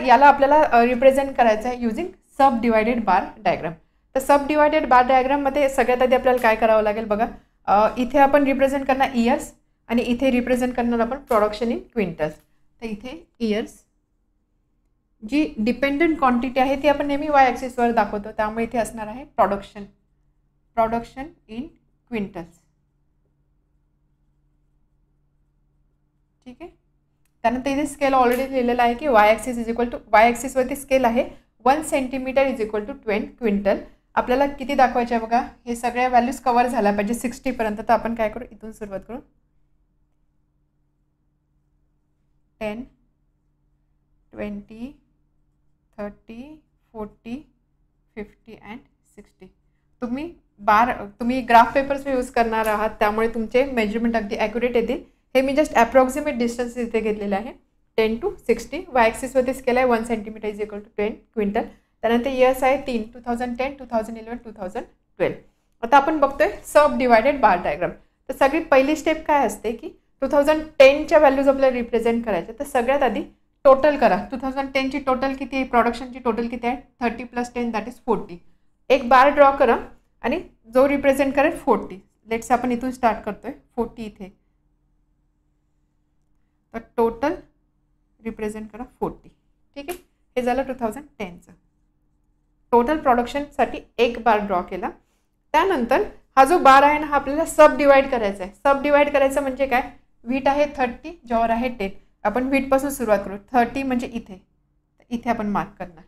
याला आपल्याला रिप्रेझेंट करायचं आहे युझिंग सब डिवायडेड बार डायग्राम. तर सब डिवायडेड बार डायग्राममध्ये सगळ्यात आधी आपल्याला काय करावं लागेल बघा, इथे आपण रिप्रेझेंट करणार इयर्स आणि इथे रिप्रेझेंट करणार आपण प्रोडक्शन इन क्विंटल्स. तर इथे इयर्स, जी डिपेंडंट क्वांटिटी आहे ती आपण नेहमी वाय ॲक्सिसवर दाखवतो, त्यामुळे इथे असणार आहे प्रोडक्शन इन क्विंटल्स. ठीक आहे. त्यानंतर इथे स्केल ऑलरेडी लिहिलेला आहे की Y axis is equal to, Y ॲक्सिसवरती स्केल आहे 1 centimetre is equal to 20 quintal आपल्याला किती दाखवायचे आहे बघा, हे सगळ्या व्हॅल्यूज कव्हर झाल्या पाहिजे 60 पर्यंत. तर आपण काय करू, इथून सुरुवात करू. 10, 20, 30, 40, 50 अँड 60. तुम्ही ग्राफ पेपर्स यूज करणार आहात, त्यामुळे तुमचे मेजरमेंट अगदी ॲक्युरेट येतील. हे मी जस्ट ॲप्रॉक्सिमेट डिस्टन्स इथे घेतलेलं आहे, 10 to 60. वाय ॲक्सिसवरती स्केल आहे 1 centimetre is equal to 10 quintal. त्यानंतर इयर्स आहे 3, 2010, 2011, 2012. आता आपण बघतोय सब डिवायडेड बार डायग्राम. तर सगळी पहिली स्टेप काय असते की 2010च्या व्हॅल्यूज आपल्याला रिप्रेझेंट करायच्या. तर सगळ्यात आधी टोटल करा. 2010ची टोटल किती आहे, प्रोडक्शनची टोटल किती आहे, 30 + 10 दॅट इज 40. एक बार ड्रॉ करा आणि जो रिप्रेझेंट करेल 40. लेट्स आपण इथून स्टार्ट करतोय 40 इथे. तर टोटल रिप्रेझेंट करा 40. ठीक आहे, हे झालं 2010चं. टोटल प्रोडक्शनसाठी एक बार ड्रॉ केला. त्यानंतर हा जो बार आहे ना, हा आपल्याला सब डिवाइड करायचा आहे. सब डिवाइड करायचं म्हणजे काय, वीट आहे 30, जॉर आहे 10. आपण वीटपासून सुरुवात करू. 30 म्हणजे इथे आपण मार्क करणार.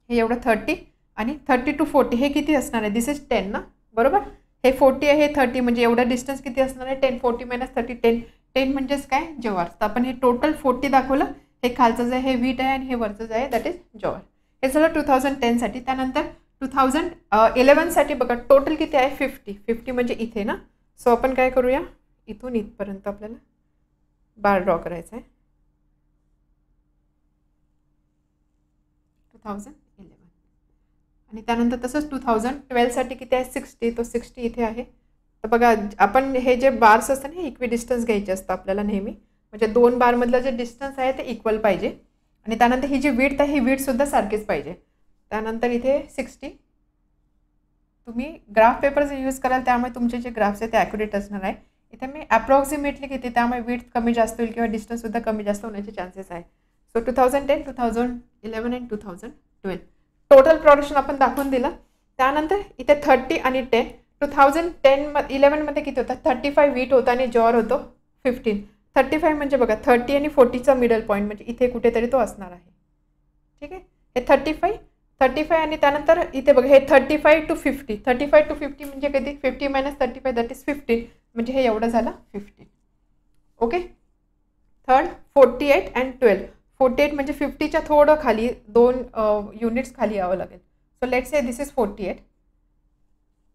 हे एवढं 30 आणि 30 to 40 हे किती असणार आहे, दिस इज 10 ना, बरोबर. हे 40 आहे, हे 30, म्हणजे एवढं डिस्टन्स किती असणार आहे, 10. 40 - 30 10 म्हणजेच काय, जॉर. तर आपण हे टोटल 40 दाखवलं. हे खालचं जे हे वीट आहे आणि हे वरचं जे आहे दॅट इज जॉर. हे झालं 2010साठी. त्यानंतर 2011साठी बघा टोटल किती आहे, 50 म्हणजे इथे ना. सो आपण काय करूया, इथून इथपर्यंत आपल्याला बार ड्रॉ करायचा आहे. 2011 आणि त्यानंतर तसंच 2012साठी किती आहे, 60. तो 60 इथे आहे. तर बघा आपण हे जे बार्स असतात ना, हे इक्वी डिस्टन्स घ्यायचे असतं आपल्याला नेहमी. म्हणजे 2 बारमधलं जे डिस्टन्स आहे ते इक्वल पाहिजे. आणि त्यानंतर ही जी विड्थ आहे, ही विड्थसुद्धा सारखीच पाहिजे. त्यानंतर इथे 60. तुम्ही ग्राफ पेपर्स यूज कराल, त्यामुळे तुमचे जे ग्राफ्स आहेत ते ॲक्युरेट असणार आहे. इथे मी ॲप्रॉक्सिमेटली घेते, त्यामुळे विड्थ कमी जास्त होईल किंवा डिस्टन्ससुद्धा कमी जास्त होण्याचे चान्सेस आहे. सो 2010, 2011 अँड 2012 टोटल प्रोडक्शन आपण दाखवून दिलं. त्यानंतर इथे 30 आणि 10. 2011मध्ये किती होतं, 35 वीट होतं आणि जॉर होतो 15. 35 म्हणजे बघा 30 आणि 40चा मिडल पॉईंट, म्हणजे इथे कुठेतरी तो असणार आहे. ठीक आहे, हे 35 आणि त्यानंतर इथे बघा हे 35 to 50. 35 to 50 म्हणजे कधी, 50 - 35 दॅट इज 15. म्हणजे हे एवढं झालं 15. ओके. Third 48 and 12. 48 म्हणजे 50च्या थोडं खाली 2 युनिट्स खाली यावं लागेल. So let's say this is 48.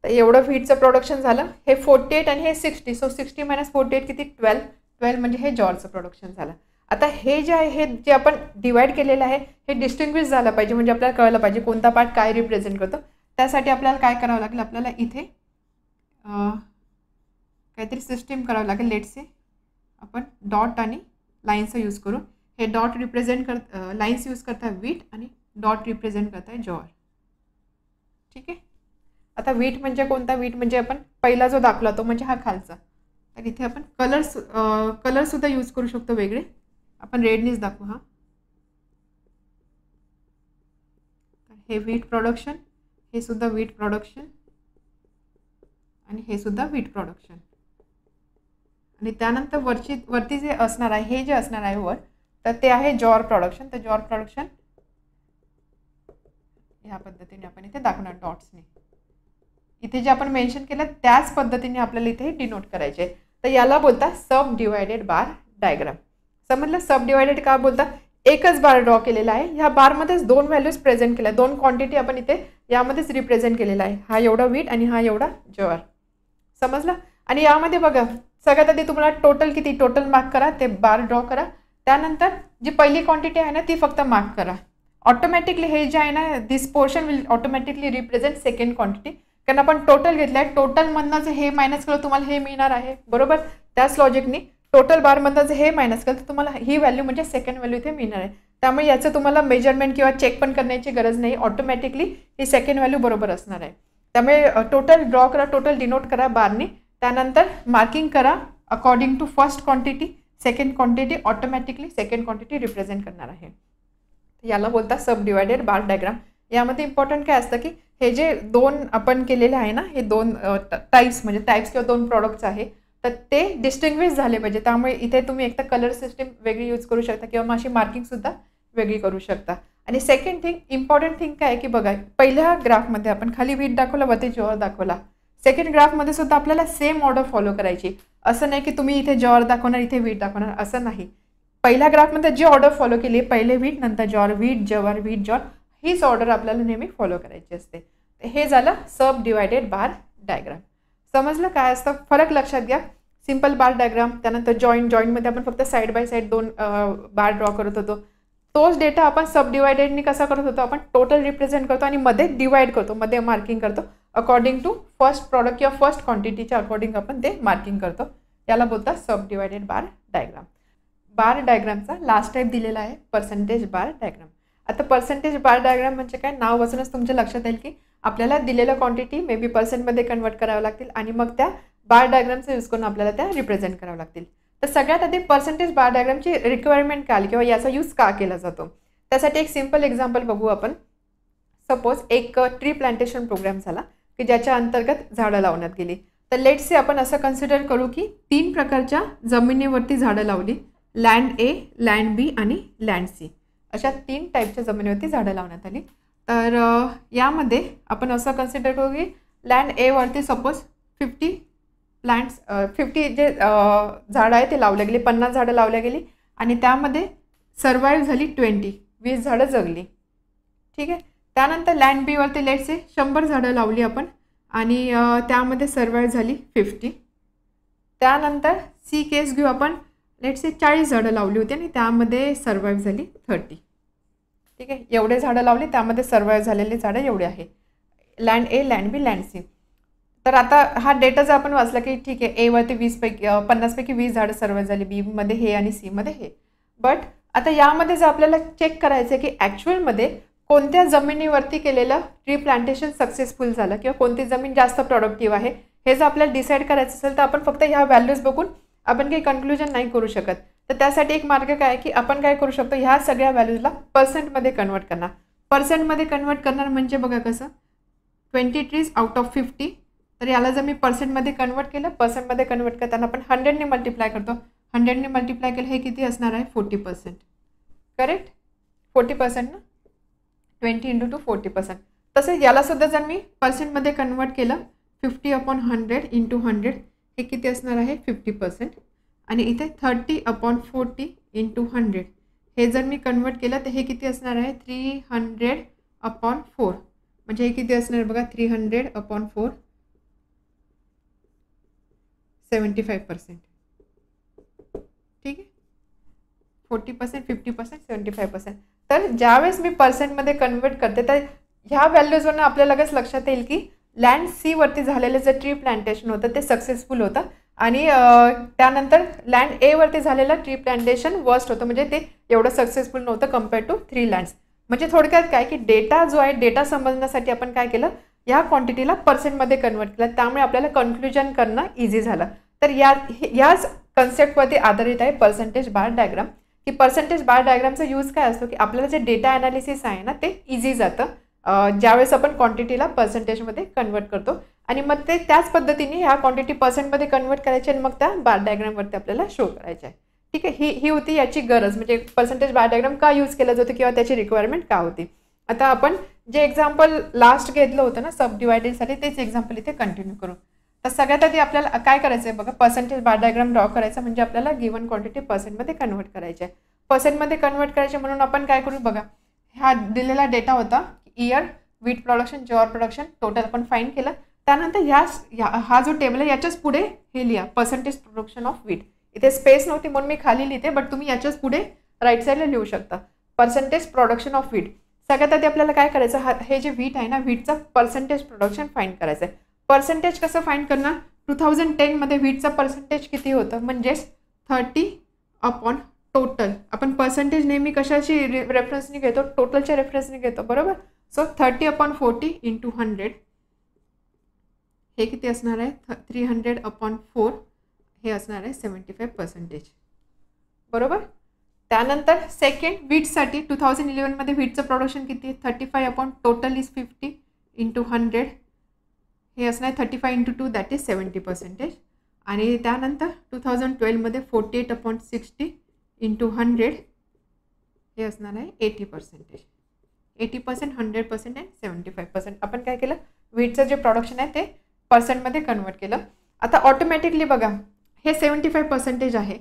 तर एवढं वीटचं प्रोडक्शन झालं. हे 48 आणि हे 60. सो 60 - 48 किती, 12 म्हणजे हे जॉरचं प्रोडक्शन झालं. आता हे जे आहे, हे जे आपण डिवाइड केलेलं आहे, हे डिस्टिंग्विश झालं पाहिजे. म्हणजे आपल्याला कळलं पाहिजे कोणता पार्ट काय रिप्रेझेंट करतो. त्यासाठी आपल्याला काय करावं लागेल, आपल्याला इथे काहीतरी सिस्टीम करावं लागेल. लेट्स से आपण डॉट आणि लाईन्सचा यूज करू. हे डॉट रिप्रेझेंट लाईन्स यूज करता वीट आणि डॉट रिप्रेझेंट करताय जॉर. ठीक आहे. आता वीट म्हणजे कोणता, वीट म्हणजे आपण पहिला जो दाखला तो म्हणजे हा खालचा. तर इथे आपण कलरसुद्धा यूज करू शकतो वेगळे. आपण रेडनीच दाखवू. हा हे वीट प्रोडक्शन, हे सुद्धा वीट प्रोडक्शन आणि हे सुद्धा वीट प्रोडक्शन. आणि त्यानंतर वरती जे असणार आहे, हे जे असणार आहे वर, तर ते आहे जॉर प्रोडक्शन. तर जॉर प्रोडक्शन ह्या पद्धतीने आपण इथे दाखवणार डॉट्सने. इथे जे आपण मेन्शन केलं त्याच पद्धतीने आपल्याला इथे डिनोट करायचे. तर याला बोलता सब डिवायडेड बार डायग्राम. समजलं सब डिवायडेड का बोलता, एकच बार ड्रॉ केलेला आहे. ह्या बारमध्येच 2 व्हॅल्यूज प्रेझेंट केल्या, 2 क्वांटिटी आपण इथे यामध्येच रिप्रेझेंट केलेला आहे. हा एवढा वीट आणि हा एवढा जॉर. समजलं. आणि यामध्ये बघा सगळ्यात आधी तुम्हाला टोटल किती, टोटल मार्क करा, ते बार ड्रॉ करा. त्यानंतर जी पहिली क्वांटिटी आहे ना ती फक्त मार्क करा. ऑटोमॅटिकली हे जे आहे ना, this portion will automatically represent second quantity. कारण आपण टोटल घेतलं आहे, टोटलमधनं जे हे मायनस केलं तुम्हाला हे मिळणार आहे, बरोबर. त्याच लॉजिकनी टोटल बारमधनं जे हे मायनस केलं तर तुम्हाला ही व्हॅल्यू म्हणजे सेकंड व्हॅल्यू इथे मिळणार आहे. त्यामुळे याचं तुम्हाला मेजरमेंट किंवा चेक पण करण्याची गरज नाही. ऑटोमॅटिकली ही सेकंड व्हॅल्यू बरोबर असणार आहे. त्यामुळे टोटल ड्रॉ करा, टोटल डिनोट करा बारने. त्यानंतर मार्किंग करा according to first quantity. Second quantity automatically second quantity represent करणार आहे. याला बोलतात सब डिवायडेड बार डायग्राम. यामध्ये इम्पॉर्टंट काय असतं की हे जे 2 आपण केलेले आहे ना, हे 2 टाईप्स म्हणजे टाईप्स किंवा 2 प्रॉडक्ट्स आहे, तर ते डिस्टिंग्विश झाले पाहिजे. त्यामुळे इथे तुम्ही एकतर कलर सिस्टीम वेगळी यूज करू शकता किंवा अशी मार्किंगसुद्धा वेगळी करू शकता. आणि सेकंड थिंग, इम्पॉर्टंट थिंग काय आहे की बघा, पहिल्या ग्राफमध्ये आपण खाली वीट दाखवला, वरती जॉर दाखवला. सेकंड ग्राफमध्ये सुद्धा आपल्याला सेम ऑर्डर फॉलो करायची. असं नाही की तुम्ही इथे जॉर दाखवणार, इथे वीट दाखवणार, असं नाही. पहिल्या ग्राफमध्ये जी ऑर्डर फॉलो केली, पहिले वीट, नंतर जॉर, वीट जॉर, वीट जॉर, हीच ऑर्डर आपल्याला नेहमी फॉलो करायची असते. हे झालं सब डिवायडेड बार डायग्राम. समजलं काय असतं, फरक लक्षात घ्या. सिंपल बार डायग्राम, त्यानंतर जॉईंटमध्ये आपण फक्त side by side 2 bar draw करत होतो. तोच डेटा आपण सब डिवायडेडनी कसा करत होतो, आपण टोटल रिप्रेझेंट करतो आणि मध्ये डिवाइड करतो, मध्ये मार्किंग करतो अकॉर्डिंग टू फर्स्ट प्रॉडक्ट किंवा फर्स्ट क्वांटिटीच्या अकॉर्डिंग आपण ते मार्किंग करतो. याला बोलतात सब डिवायडेड बार डायग्राम. बार डायग्रामचा लास्ट टाईप दिलेला आहे पर्सेंटेज बार डायग्राम. आता पर्सेंटेज बार डायग्राम म्हणजे काय, नाव वाचूनच तुमच्या लक्षात येईल की आपल्याला दिलेलं क्वांटिटी मे बी पर्सेंटमध्ये कन्वर्ट करावं लागतील आणि मग त्या बार डायग्रामचा यूज करून आपल्याला त्या रिप्रेझेंट करावं लागतील. तर सगळ्यात आधी पर्सेंटेज बार डायग्रामची रिक्वायरमेंट काय आली किंवा याचा यूज का केला जातो, त्यासाठी एक सिंपल एक्झाम्पल बघू आपण. सपोज एक ट्री प्लांटेशन प्रोग्राम झाला की ज्याच्या अंतर्गत झाडं लावण्यात गेली. तर लेट्स से आपण असं कन्सिडर करू की 3 प्रकारच्या जमिनीवरती झाडं लावली, लँड ए, लँड बी आणि लँड सी, अशा 3 टाईपच्या जमिनीवरती झाडं लावण्यात आली. तर यामध्ये आपण असं कन्सिडर करू की लँड ए वरती सपोज 50 प्लांट्स 50 जे झाडं आहे ते लावले गेली, 50 झाडं लावल्या गेली आणि त्यामध्ये सर्वाईव्ह झाली 20 झाडं जगली. ठीक आहे. त्यानंतर लँड बी वरती लेट्स से 100 झाडं लावली आपण आणि त्यामध्ये सर्वाईव्ह झाली 50. त्यानंतर सी केस घेऊ आपण, लेट्स से 40 झाडं लावली होती आणि त्यामध्ये सर्वाईव्ह झाली 30. ठीक आहे. एवढे झाडं लावली, त्यामध्ये सर्वाईव्ह झालेले झाडं एवढे आहे, लँड ए, लँड बी, लँड सी. तर आता हा डेटा जर आपण वाचला की ठीक आहे, ए वरती 50 पैकी 20 झाडं सर्वाईव्ह झाली, बी मध्ये हे आणि सी मध्ये हे. बट आता यामध्ये जर आपल्याला चेक करायचं आहे की ॲक्च्युअलमध्ये कोणत्या जमिनीवरती केलेलं ट्री प्लांटेशन सक्सेसफुल झालं किंवा कोणती जमीन जास्त प्रोडक्टिव्ह आहे, हे जर आपल्याला डिसाईड करायचं असेल तर आपण फक्त ह्या व्हॅल्यूज बघून आपण काही कन्क्लुजन नाही करू शकत. तर त्यासाठी एक मार्ग काय आहे की आपण काय करू शकतो, ह्या सगळ्या व्हॅल्यूजला पर्सेंटमध्ये कन्वर्ट करणार. पर्सेंटमध्ये कन्वर्ट करणार म्हणजे बघा कसं, 20 ट्रीज आउट ऑफ 50. तर याला जर मी पर्सेंटमध्ये कन्वर्ट केलं, पर्सेंटमध्ये कन्वर्ट करताना आपण 100ने मल्टिप्लाय करतो. 100ने मल्टिप्लाय केलं हे किती असणार आहे, 40%. करेक्ट, 40% ना, 20 × 2 40%. तसेच यालासुद्धा जर मी पर्सेंटमध्ये कन्वर्ट केलं, 50/100 × 100 हे किती असणार आहे, 50%. आणि इथे 30/40 × 100 हे जर मी कन्वर्ट केलं तर हे किती असणार आहे, 300/4. म्हणजे हे किती असणार बघा, 300/4 75%. ठीक आहे. 40%, 50%, 75%. तर ज्यावेळेस मी पर्सेंटमध्ये कन्वर्ट करते तर ह्या व्हॅल्यूजवरून आपल्याला लगेच लक्षात येईल की लँड सी वरती झालेलं जे ट्री प्लांटेशन होतं ते सक्सेसफुल होतं आणि त्यानंतर लँड ए वरती झालेलं ट्री प्लांटेशन वर्स्ट होतं, म्हणजे ते एवढं सक्सेसफुल नव्हतं कम्पेअर टू 3 लँड्स. म्हणजे थोडक्यात काय की डेटा जो आहे, डेटा समजण्यासाठी आपण काय केलं, या क्वांटिटीला पर्सेंटमध्ये कन्वर्ट केलं, त्यामुळे आपल्याला कन्क्लुजन करणं इझी झालं. तर याच कन्सेप्टवरती आधारित आहे पर्सेंटेज बार डायग्राम. की पर्सेंटेज बार डायग्रामचा यूज काय असतो की आपल्याला जे डेटा ॲनालिसिस आहे ना ते इझी जातं ज्यावेळेस आपण क्वांटिटीला पर्सेंटेजमध्ये कन्वर्ट करतो आणि मग ते त्याच पद्धतीने ह्या क्वांटिटी पर्सेंटमध्ये कन्वर्ट करायचे आणि मग त्या बार डायग्रामवरती आपल्याला शो करायचे आहे. ठीक आहे. ही होती याची गरज, म्हणजे पर्सेंटेज बार डायग्राम का यूज केलं जातं किंवा त्याची रिक्वायरमेंट का होती. आता आपण जे एक्झाम्पल लास्ट घेतलं होतं ना सब डिवायडेडसाठी, तेच एक्झाम्पल इथे कंटिन्यू करू. तर सगळ्यात आधी आपल्याला काय करायचं आहे बघा, पर्सेंटेज बार डायग्राम ड्रॉ करायचा म्हणजे आपल्याला गिवन क्वांटिटी पर्सेंटमध्ये कन्वर्ट करायची आहे. पर्सेंटमध्ये कन्वर्ट करायचे म्हणून आपण काय करू बघा, हा दिलेला डेटा होता, इयर, वीट प्रोडक्शन, जॉर प्रोडक्शन, टोटल आपण फाइंड केलं. त्यानंतर हा जो टेबल आहे याच्याच पुढे हे लिहा, पर्सेंटेज प्रोडक्शन ऑफ वीट. इथे स्पेस नव्हती म्हणून मी खाली लिहिते, बट तुम्ही याच्याच पुढे राईट साईडला लिहू शकता, पर्सेंटेज प्रोडक्शन ऑफ वीट. सगळ्यात आधी आपल्याला काय करायचं, हे जे वीट आहे ना, वीटचं पर्सेंटेज प्रोडक्शन फाइंड करायचं आहे. पर्सेंटेज कसं फाइंड करणार, 2010 मध्ये वीटचं पर्सेंटेज किती होतं, म्हणजेच 30/टोटल. आपण पर्सेंटेज नेहमी कशाची रेफरन्सने घेतो, टोटलच्या रेफरन्सने घेतो, बरोबर. सो 30/40 × 100 हे किती असणार आहे, 300/4 हे असणार आहे 75%, बरोबर. त्यानंतर सेकंड वीटसाठी 2011 मध्ये वीटचं प्रोडक्शन किती, 35/टोटल इज 50 × 100 हे असणार 35 × 2 दॅट इज 70%. आणि त्यानंतर 2012 मध्ये 48/60 × 100 हे असणार आहे 80%. 80%, 100% अँड 75%. आपण काय केलं, वीटचं जे प्रोडक्शन आहे ते पर्सेंटमध्ये कन्वर्ट केलं. आता ऑटोमॅटिकली बघा हे 75% आहे,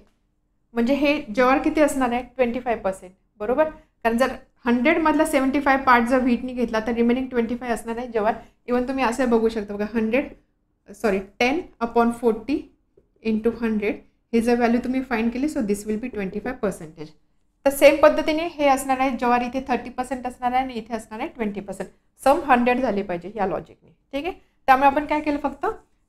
म्हणजे हे ज्वार किती असणार आहे, 25%, बरोबर. कारण जर 100मधला 75 पार्ट जर व्हीटनी घेतला तर रिमेनिंग 25 असणार आहे ज्वार. इवन तुम्ही असं बघू शकता बघा, 10/40 इंटू 100 हे जर व्हॅल्यू तुम्ही फाइंड केली, सो दिस विल बी 25%. तर सेम पद्धतीने हे असणार आहे ज्वार, इथे 30% असणार आहे आणि इथे असणार आहे 20%. सम 100 झाली पाहिजे या लॉजिकने, ठीक आहे. त्यामुळे आपण काय केलं, फक्त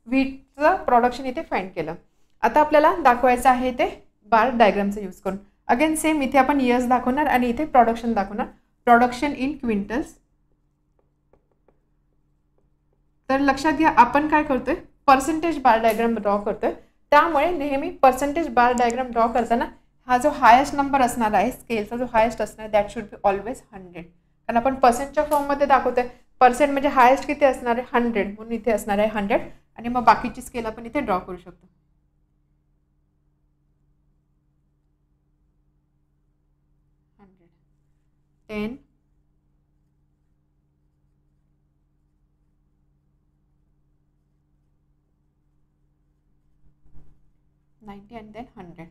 व्हीटचं प्रोडक्शन इथे फाइंड केलं. आता आपल्याला दाखवायचं आहे ते बार डायग्रामचा यूज करून. अगेन सेम इथे आपण इयर्स दाखवणार आणि इथे प्रोडक्शन दाखवणार, प्रोडक्शन इन क्विंटल्स. तर लक्षात घ्या आपण काय करतोय, पर्सेंटेज बार डायग्राम ड्रॉ करतोय. त्यामुळे नेहमी पर्सेंटेज बार डायग्राम ड्रॉ करताना हा जो हायेस्ट नंबर असणार आहे, स्केलचा जो हायेस्ट असणार, दॅट शुड बी ऑलवेज 100. कारण आपण पर्सेंटच्या फॉर्ममध्ये दाखवतोय, पर्सेंट म्हणजे हायेस्ट किती असणार आहे, 100, म्हणून इथे असणार आहे 100. आणि मग बाकीची स्केल आपण इथे ड्रॉ करू शकतो. 10, 90 अँड देन 100.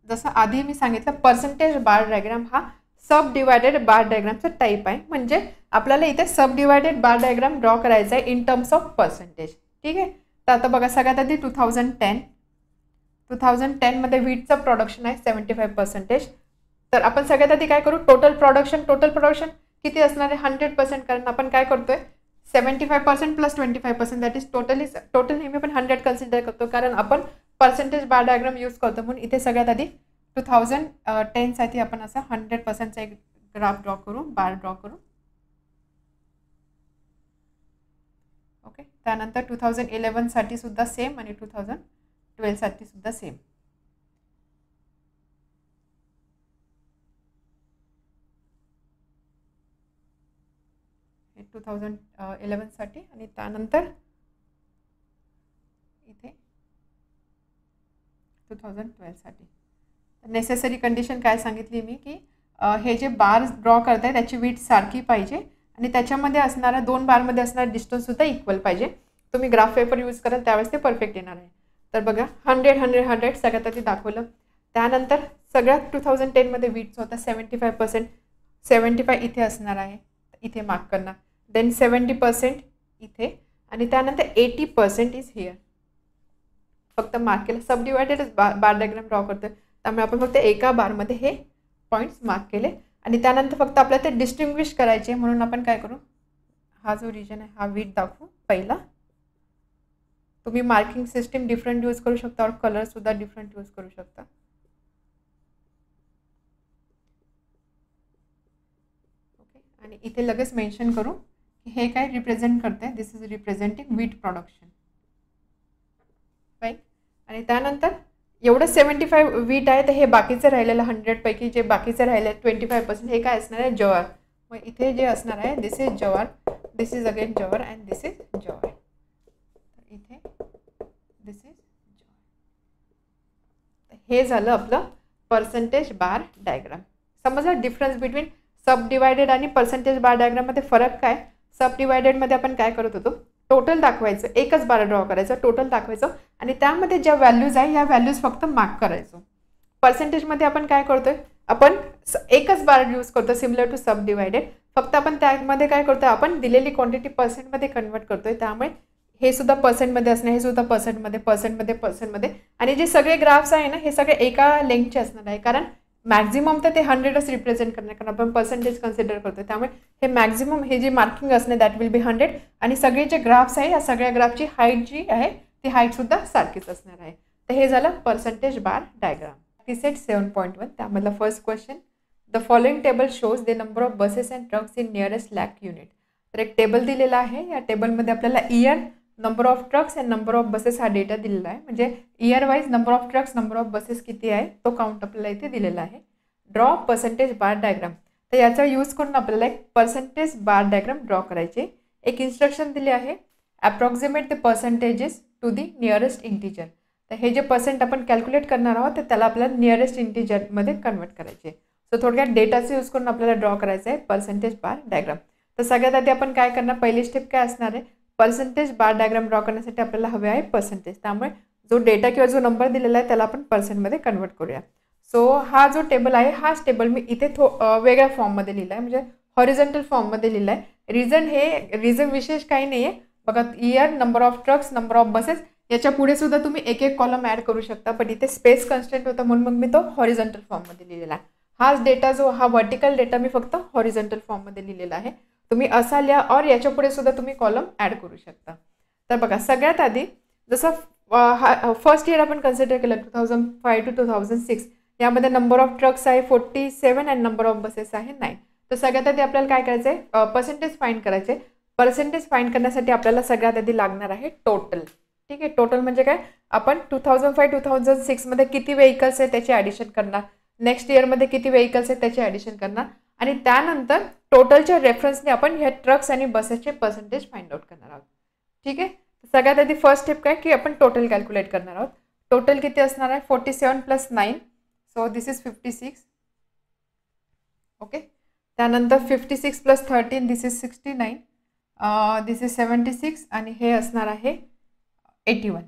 जसं आधी मी सांगितलं, पर्सेंटेज बार डायग्राम हा सब डिवायडेड बार डायग्रामचा टाईप आहे. म्हणजे आपल्याला इथे सब डिवायडेड बार डायग्राम ड्रॉ करायचा आहे इन टर्म्स ऑफ पर्सेंटेज, ठीक आहे. तर आता बघा, सगळ्यात आधी 2010मध्ये व्हीटचं प्रोडक्शन आहे 75%. तर आपण सगळ्यात आधी काय करू, टोटल प्रोडक्शन किती असणार आहे, 100%. कारण आपण काय करतोय, 75% प्लस 25%, दॅट इज टोटल नेहमी आपण 100 कन्सिडर करतो, कारण आपण पर्सेंटेज बार डायग्राम यूज करतो. म्हणून इथे सगळ्यात आधी 2010साठी आपण असं 100%चा एक ग्राफ ड्रॉ करू, बार ड्रॉ करू. ओके. त्यानंतर 2011साठी सुद्धा सेम आणि 2012साठी सुद्धा सेम. हे 2011साठी आणि त्यानंतर इथे 2012साठी. नेसेसरी कंडिशन काय सांगितली मी, की हे जे बार ड्रॉ करताय त्याची विड्थ सारखी पाहिजे आणि त्याच्यामध्ये असणारा 2 बारमध्ये असणारा डिस्टन्स सुद्धा इक्वल पाहिजे. तुम्ही ग्राफ पेपर यूज कराल त्यावेळेस ते परफेक्ट येणार आहे. तर बघा 100 सगळ्यात आधी दाखवलं. त्यानंतर सगळ्यात 2010मध्ये विड्थ होता 75%. 75 इथे असणार आहे, इथे मार्क करणार. देन 70% इथे आणि त्यानंतर 80% इज हिअर. फक्त मार्क केलं, सब डिवायडेड बार डायग्राम ड्रॉ करतोय, त्यामुळे आपण फक्त एका बारमध्ये हे पॉईंट्स मार्क केले. आणि त्यानंतर फक्त आपल्याला ते डिस्टिंग्विश करायचे, म्हणून आपण काय करू, हा जो रिजन आहे हा विड्थ दाखवू पहिला. तुम्ही मार्किंग सिस्टीम डिफरंट यूज करू शकता और कलर सुद्धा डिफरंट यूज करू शकता. ओके. आणि इथे लगेच मेन्शन करू की हे काय रिप्रेझेंट करते, this is representing wheat production, right. आणि त्यानंतर एवढं 75 व्हीट आहे, तर हे बाकीचं राहिलेलं 100 पैकी जे बाकीचं राहिलं 25% हे काय असणार आहे, ज्वार. मग इथे जे असणार आहे, this is jowar, this is again jowar and this is jowar. इथे दिस इज ज्वार. हे झालं आपलं पर्सेंटेज बार डायग्राम. समजलं डिफरन्स बिटवीन सब डिवायडेड आणि पर्सेंटेज बार डायग्राममध्ये फरक काय. सब डिवायडेडमध्ये आपण काय करत होतो, टोटल दाखवायचं, एकच बार ड्रॉ करायचं, टोटल दाखवायचं आणि त्यामध्ये ज्या व्हॅल्यूज आहे ह्या व्हॅल्यूज फक्त मार्क करायचो. पर्सेंटेजमध्ये आपण काय करतोय, आपण एकच बार यूज करतो सिमिलर टू सब डिवायडेड, फक्त आपण त्यामध्ये काय करतोय, आपण दिलेली क्वांटिटी पर्सेंटमध्ये कन्वर्ट करतोय. त्यामुळे हे सुद्धा पर्सेंटमध्ये असणार, हे सुद्धा पर्सेंटमध्ये. आणि जे सगळे ग्राफ्स आहे ना, हे सगळे एका लेंथचे असणार आहे, कारण मॅक्झिमम तर ते 100च रिप्रेझेंट करणार, कारण आपण पर्सेंटेज कन्सिडर करतो. त्यामुळे हे मॅक्झिमम हे जे मार्किंग असणार दॅट विल बी 100. आणि सगळे जे ग्राफ्स आहे या सगळ्या ग्राफची हाईट जी आहे ती हाईट सुद्धा सारखीच असणार आहे. तर हे झालं पर्सेंटेज बार डायग्राम. सेट 7.1 त्यामधला first question, the following table shows the number of buses and trucks in nearest lakh unit. तर एक टेबल दिलेला आहे, या टेबलमध्ये आपल्याला year, number of trucks and number of buses हा डेटा दिलेला आहे. म्हणजे year wise number of trucks, number of buses किती आहे तो काउंट आपल्याला इथे दिलेला आहे. Draw percentage bar diagram. तर याचा यूज करून आपल्याला एक पर्सेंटेज बार डायग्राम ड्रॉ करायचे. एक इन्स्ट्रक्शन दिले आहे, approximate the percentages to the nearest integer. तर हे जे पर्सेंट आपण कॅल्क्युलेट करणार आहोत तर त्याला आपल्याला नियरेस्ट इंटिजरमध्ये कन्वर्ट करायचे. सो थोडक्यात डेटाचा यूज करून आपल्याला ड्रॉ करायचं आहे पर्सेंटेज बार डायग्राम. तर सगळ्यात आधी आपण काय करणार, पहिली स्टेप काय असणार आहे, पर्सेंटेज बार डायग्राम ड्रॉ करण्यासाठी आपल्याला हवे आहे पर्सेंटेज. त्यामुळे जो डेटा किंवा जो नंबर दिलेला आहे त्याला आपण पर्सेंटमध्ये कन्वर्ट करूया. सो हा जो टेबल आहे हाच टेबल मी इथे वेगळ्या फॉर्ममध्ये लिहिला आहे, म्हणजे हॉरिझॉन्टल फॉर्ममध्ये लिहिला आहे. रिझन विशेष काही नाही आहे बघा, year, number of trucks, number of buses, याच्या पुढे सुद्धा तुम्ही एक एक कॉलम ॲड करू शकता, पण इथे स्पेस कन्स्टंट होता म्हणून मग मी तो हॉरिझॉन्टल फॉर्ममध्ये लिहिलेला आहे. हाच डेटा जो हा व्हर्टिकल डेटा मी फक्त हॉरिझॉन्टल फॉर्ममध्ये लिहिलेला आहे. तुम्ही असा लिहा और याच्या पुढे सुद्धा तुम्ही कॉलम ॲड करू शकता. तर बघा सगळ्यात आधी जसं फर्स्ट इयर आपण कन्सिडर केलं 2005 to 2006, यामध्ये नंबर ऑफ ट्रक्स आहे 47 आणि नंबर ऑफ बसेस आहे 9. तर सगळ्यात आधी आपल्याला काय करायचं आहे, पर्सेंटेज फाइंड करायचे. पर्सेंटेज फाइंड करण्यासाठी आपल्याला सगळ्यात आधी लागणार आहे टोटल. ठीक आहे, टोटल म्हणजे काय, आपण 2005-2006 मध्ये किती व्हेकल्स आहे त्याची ॲडिशन करणार, नेक्स्ट इयरमध्ये किती व्हेकल्स आहेत त्याची ॲडिशन करणार, आणि त्यानंतर टोटलच्या रेफरन्सने आपण ह्या ट्रक्स आणि बसेसचे पर्सेंटेज फाइंड आउट करणार आहोत. ठीक आहे, सगळ्यात आधी फर्स्ट स्टेप काय की आपण टोटल कॅल्क्युलेट करणार आहोत. टोटल किती असणार आहे, 47 + 9, सो दिस इज 56. ओके, त्यानंतर 56 + 13, दिस इज 69, दिस इज 76, आणि हे असणार आहे 81.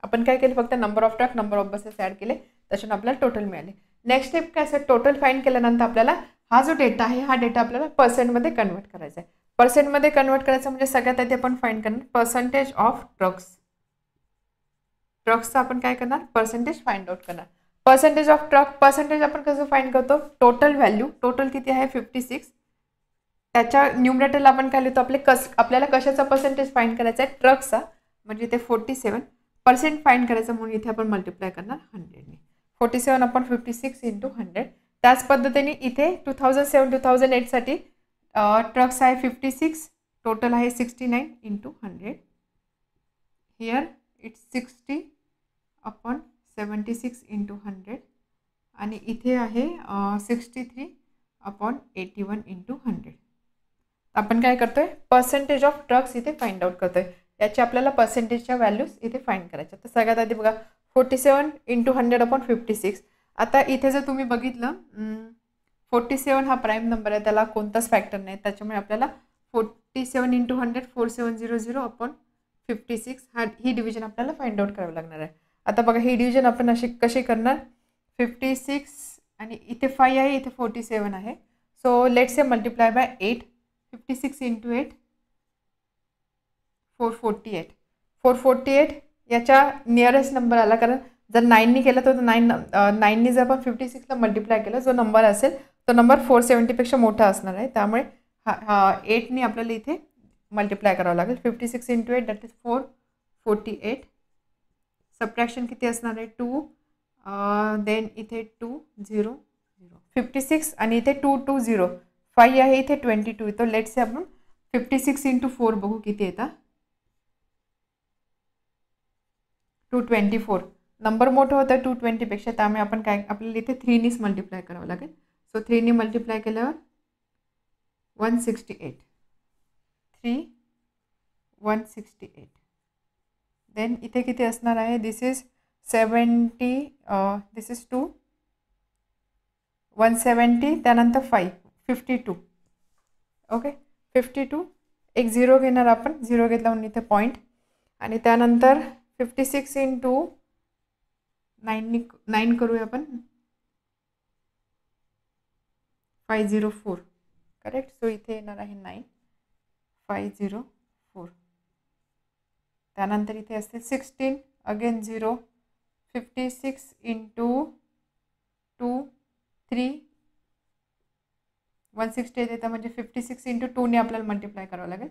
आपण काय केलं, फक्त number of truck, number of buses add केले, त्याच्यानं आपल्याला टोटल मिळाले. नेक्स्ट स्टेप काय असेल, टोटल फाइंड केल्यानंतर आपल्याला हा जो डेटा आहे हा डेटा आपल्याला पर्सेंटमध्ये कन्वर्ट करायचा आहे. पर्सेंटमध्ये कन्वर्ट करायचं म्हणजे सगळ्यात आधी आपण फाइंड करणार पर्सेंटेज ऑफ ट्रक्स. ट्रक्सचं आपण काय करणार, पर्सेंटेज फाइंड आउट करणार. पर्सेंटेज ऑफ ट्रक, पर्सेंटेज आपण कसं फाइंड करतो, टोटल व्हॅल्यू, टोटल किती आहे 56, त्याच्या न्यूमरेटरला आपण काय लिहितो, आपल्याला कशाचा पर्सेंटेज फाइंड करायचा आहे, ट्रकचा, म्हणजे इथे 47% फाइंड करायचं म्हणून इथे आपण मल्टिप्लाय करणार 100ने. 47/56 × 100. त्याच पद्धतीने इथे 2007-2008 साठी ट्रक्स आहे 56, टोटल आहे 69 × 100. हियर इट्स 60/76 × 100, आणि इथे आहे 63/81 × 100. आपण काय करतोय, पर्सेंटेज ऑफ ट्रक्स इथे फाइंड आउट करतोय. याची आपल्याला पर्सेंटेजच्या व्हॅल्यूज इथे फाइंड करायच्या. तर सगळ्यात आधी बघा 47 × 100/56. आता इथे जर तुम्ही बघितलं 47 हा प्राईम नंबर आहे, त्याला कोणताच फॅक्टर नाही, त्याच्यामुळे आपल्याला 47 × 100 4700/56 ही डिव्हिजन आपल्याला फाइंड आउट करावं लागणार आहे. आता बघा ही डिव्हिजन आपण कशी करणार, 56 आणि इथे 5 आहे, इथे 47 आहे, so let's say multiply by 8. 56 × 8 448. 448 याच्या नियरेस्ट नंबर आला, कारण जर 9ने केलं तर 9ने जर आपण 56ला मल्टिप्लाय केलं, जो नंबर असेल तो नंबर 470पेक्षा मोठा असणार आहे, त्यामुळे 8ने आपल्याला इथे मल्टिप्लाय करावं लागेल. 56 × 8 दॅट इज 448. सबट्रॅक्शन किती असणार आहे 2, देन इथे 2 0 0, 56 आणि इथे 2 2 0, 5 आहे, इथे 22 येतो. लेट्स से आपण 56 × 4 बघू किती येतात, 224. नंबर मोठं होतं 220पेक्षा, त्यामुळे आपण काय, आपल्याला इथे 3नेच मल्टिप्लाय करावं लागेल. सो 3ने मल्टिप्लाय केल्यावर 168, 3 168. देन इथे किती असणार आहे, दिस इज 70, दिस इज 2 170, त्यानंतर 5 52. ओके, 52, एक 0 घेणार आपण, 0 घेतला म्हणून इथे पॉईंट, आणि त्यानंतर 56 × 9 करूया आपण, 504, करेक्ट. सो इथे येणार आहे 9 504. त्यानंतर इथे असते 16, अगेन 0, 56 × 2 3 168 येतं, म्हणजे 56 × 2ने आपल्याला मल्टिप्लाय करावं लागेल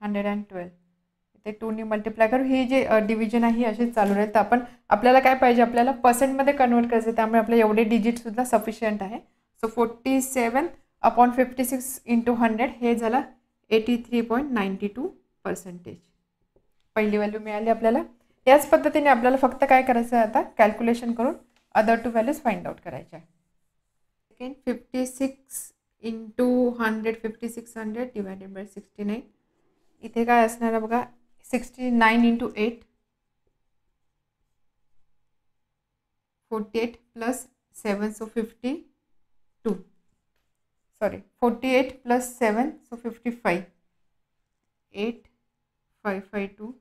112. इथे 2ने मल्टिप्लाय करू. ही जी डिव्हिजन आहे ही अशीच चालू राहील. तर आपल्याला काय पाहिजे, आपल्याला पर्सेंटमध्ये कन्वर्ट करायचं, त्यामुळे आपल्याला एवढे डिजिटसुद्धा सफिशियंट आहे. सो 47/56 × 100 हे झालं 83.92%. पहिली व्हॅल्यू मिळाली आपल्याला. याच पद्धतीने आपल्याला फक्त काय करायचं आहे, आता कॅल्क्युलेशन करून अदर 2 व्हॅल्यूज फाइंड आउट करायच्या आहे. 56 × 100, 5600 डिवायडेड बाय 69. इथे काय असणार आहे बघा, 69 × 8 48 + 7 सो 52, सॉरी 48 प्लस 7 सो 55, 8 5 5 2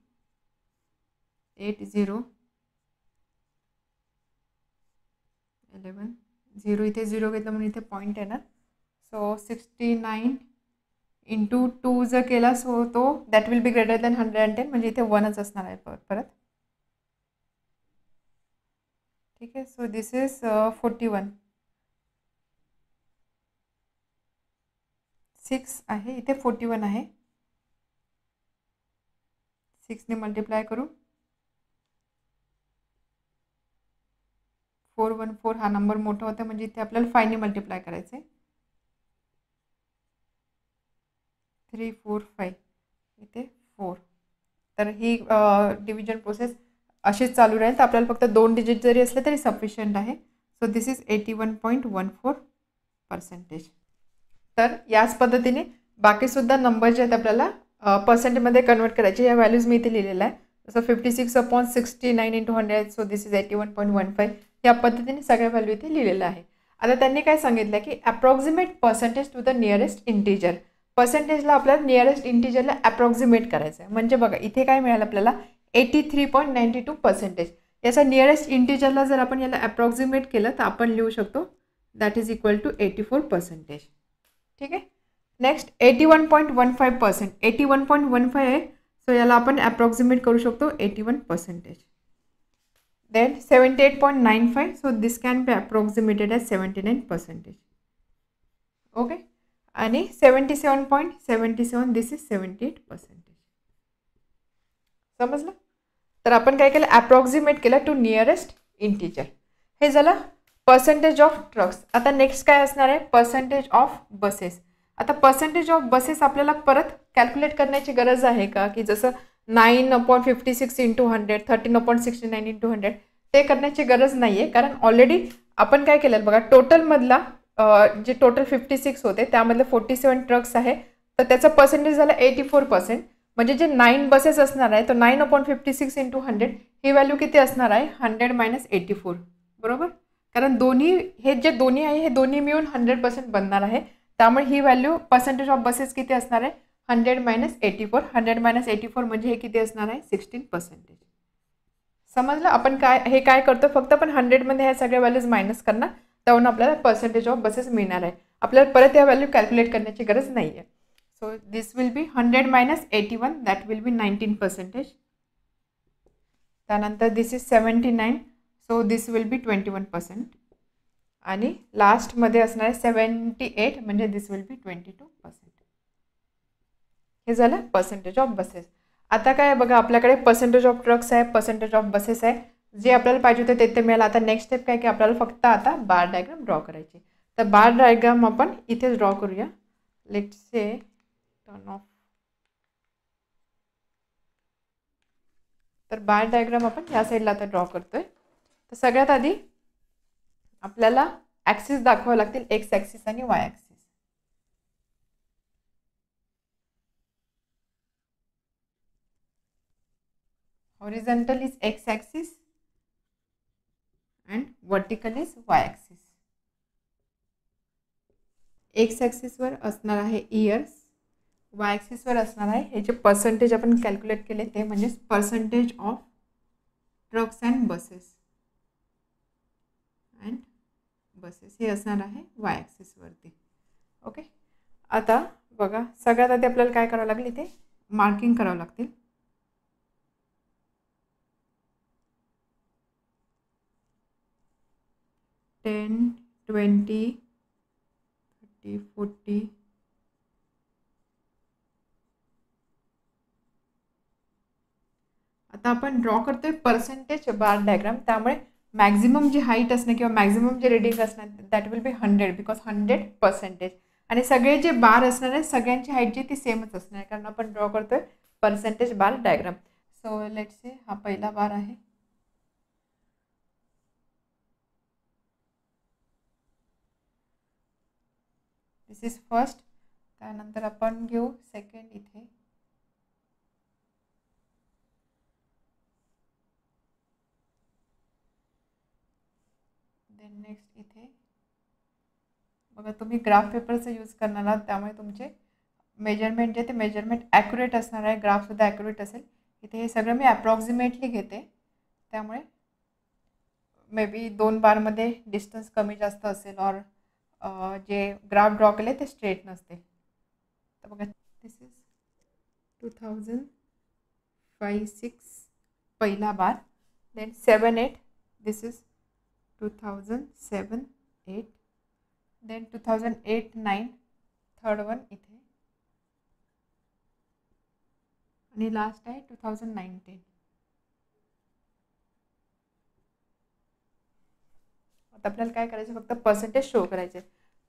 8 0 11 0, इथे 0 घेतलं म्हणून इथे पॉईंट येणार. सो 69 इंटू 2 जर केला सो तो that will be greater than 110, म्हणजे इथे 1च असणार आहे परत. ठीक आहे. So this is 41. 6 आहे इथे, 41 आहे. 6ने मल्टिप्लाय करू. 414 हा नंबर मोठा होता, म्हणजे इथे आपल्याला 5ने मल्टिप्लाय करायचे. 3 4 5 इथे 4. तर ही डिव्हिजन प्रोसेस अशीच चालू राहील. तर आपल्याला फक्त 2 डिजिट जरी असले तरी सफिशियंट आहे. So this is 81.14%. तर याच पद्धतीने बाकीसुद्धा नंबर जे आहेत आपल्याला पर्सेंटमध्ये कन्वर्ट करायचे. या व्हॅल्यूज मी इथे लिहिलेल्या आहे. जसं 56/69 इंटू 100, सो दिस इज 81.15. या पद्धतीने सगळ्या व्हॅल्यू इथे लिहिलेल्या आहे. आता त्यांनी काय सांगितलं की approximate percentage to the nearest integer. पर्सेंटेजला आपल्याला नियरेस्ट इंटिजरला अप्रॉक्सिमेट करायचं आहे. म्हणजे बघा इथे काय मिळालं आपल्याला 83.92%. याचा नियरेस्ट इंटिजरला जर आपण याला अप्रॉक्सिमेट केलं तर आपण लिहू शकतो दॅट इज इक्वल टू 84%. ठीक आहे. नेक्स्ट 81.15%. 81.15 आहे, सो याला आपण अप्रॉक्सिमेट करू शकतो 81%. Then 78.95, so this can be approximated as 79%. Okay. आणि 77.77, दिस इज 78%. समजलं. तर आपण काय केलं, अप्रॉक्सिमेट केलं टू नियरेस्ट इंटिजर. हे झालं पर्सेंटेज ऑफ ट्रक्स. आता नेक्स्ट काय असणार आहे, पर्सेंटेज ऑफ बसेस. आता पर्सेंटेज ऑफ बसेस आपल्याला परत कॅल्क्युलेट करण्याची गरज आहे का, की जसं 9/56 इंटू 100, 13/69 इंटू 100 ते करण्याची गरज नाही आहे. कारण ऑलरेडी आपण काय केलं बघा, टोटलमधला जे टोटल 56 होते त्यामधले 47 ट्रक्स आहे, तर त्याचा पर्सेंटेज झाला 84%. म्हणजे जे 9 बसेस असणार आहे, तर 9/56 इंटू 100 ही व्हॅल्यू किती असणार आहे, 100 - 84. बरोबर. कारण दोन्ही हे जे दोन्ही आहे हे दोन्ही मिळून 100% बनणार आहे. त्यामुळे ही व्हॅल्यू पर्सेंटेज ऑफ बसेस किती असणार आहे, 100 - 84. 100 - 84 म्हणजे हे किती असणार आहे, 16%. समजलं. आपण काय करतो, फक्त आपण 100मध्ये ह्या सगळ्या व्हॅल्यूज मायनस करणार, त्यावरून आपल्याला पर्सेंटेज ऑफ बसेस मिळणार आहे. आपल्याला परत या व्हॅल्यू कॅल्क्युलेट करण्याची गरज नाही आहे. So this will be 100 - 81, that will be 19%. त्यानंतर this is 79, so this will be 21%. आणि लास्टमध्ये असणार आहे 78, म्हणजे दिस विल बी 22%. हे झालं पर्सेंटेज ऑफ बसेस. आता काय बघा, आपल्याकडे पर्सेंटेज ऑफ ट्रक्स आहे, पर्सेंटेज ऑफ बसेस आहे. जे आपल्याला पाहिजे होते ते मिळालं. आता नेक्स्ट स्टेप काय की आपल्याला फक्त आता बार डायग्राम ड्रॉ करायची. तर बार डायग्राम आपण इथेच ड्रॉ करूया. Let's say turn off. तर बार डायग्राम आपण या साईडला आता ड्रॉ करतोय. तर सगळ्यात आधी आपल्याला ॲक्सिस दाखवावे लागतील, एक्स ॲक्सिस आणि Y axis. Horizontal is X axis and vertical is Y axis. X ॲक्सिसवर असणार आहे इयर्स, वाय ॲक्सिसवर असणार आहे हे जे पर्सेंटेज आपण कॅल्क्युलेट केले ते, म्हणजे percentage of trucks and buses हे असणार आहे वाय ॲक्सिसवरती. ओके. आता बघा, सगळ्यात आधी आपल्याला काय करावं लागेल, इथे मार्किंग करावं लागतील. टेन 20 30 40 आता आपण ड्रॉ करतोय पर्सेंटेज बार डायग्राम. त्यामुळे मॅक्झिमम जी हाईट असणार किंवा मॅक्झिमम जे रेडिंग असणार दॅट विल बी 100, बिकॉज 100%. आणि सगळे जे बार असणार आहे सगळ्यांची हाईट जी ती सेमच असणार आहे, कारण आपण ड्रॉ करतोय percentage bar diagram. So let's say हा पहिला बार आहे. This is first. त्यानंतर आपण घेऊ सेकंड इथे. देन नेक्स्ट इथे बघा तुम्ही ग्राफ पेपरचा यूज करणार आहात, त्यामुळे तुमचे मेजरमेंट जे ते मेजरमेंट ॲक्युरेट असणार आहे, ग्राफसुद्धा ॲक्युरेट असेल. इथे हे सगळं मी ॲप्रॉक्सिमेटली घेते, त्यामुळे मे बी 2 बारमध्ये डिस्टन्स कमी जास्त असेल और जे ग्राफ ड्रॉ केले ते स्ट्रेट नसते. तर बघा दिस इज 2005-06 पहिला bar, then 7-8 this is 2007-8, then 2008-9 third one इथे, आणि लास्ट आहे 2019. आता आपल्याला काय करायचं, फक्त पर्सेंटेज शो करायचे.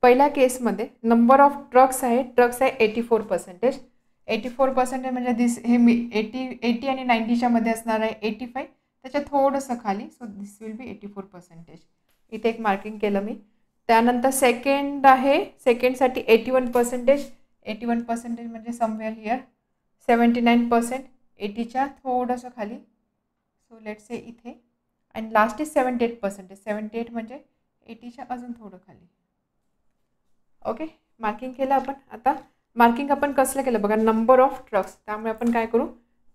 पहिल्या केसमध्ये नंबर ऑफ ट्रक्स आहे, ट्रक्स आहे 84%. 84% म्हणजे दिस हे मी 80 आणि 90च्या मध्ये असणार आहे 85, त्याच्या थोडंसं खाली, सो दिस विल बी 84%. इथे एक मार्किंग केलं मी. त्यानंतर सेकंड आहे, सेकंडसाठी 81%. 81% म्हणजे समवेअर हिअर. 79% 80च्या थोडंसं खाली, सो लेट्स से इथे. And last is 78%. 78 म्हणजे 80च्या अजून थोडं खाली. ओके, मार्किंग केलं आपण. आता मार्किंग आपण कसलं केलं बघा, नंबर ऑफ ट्रक्स. त्यामुळे आपण काय करू,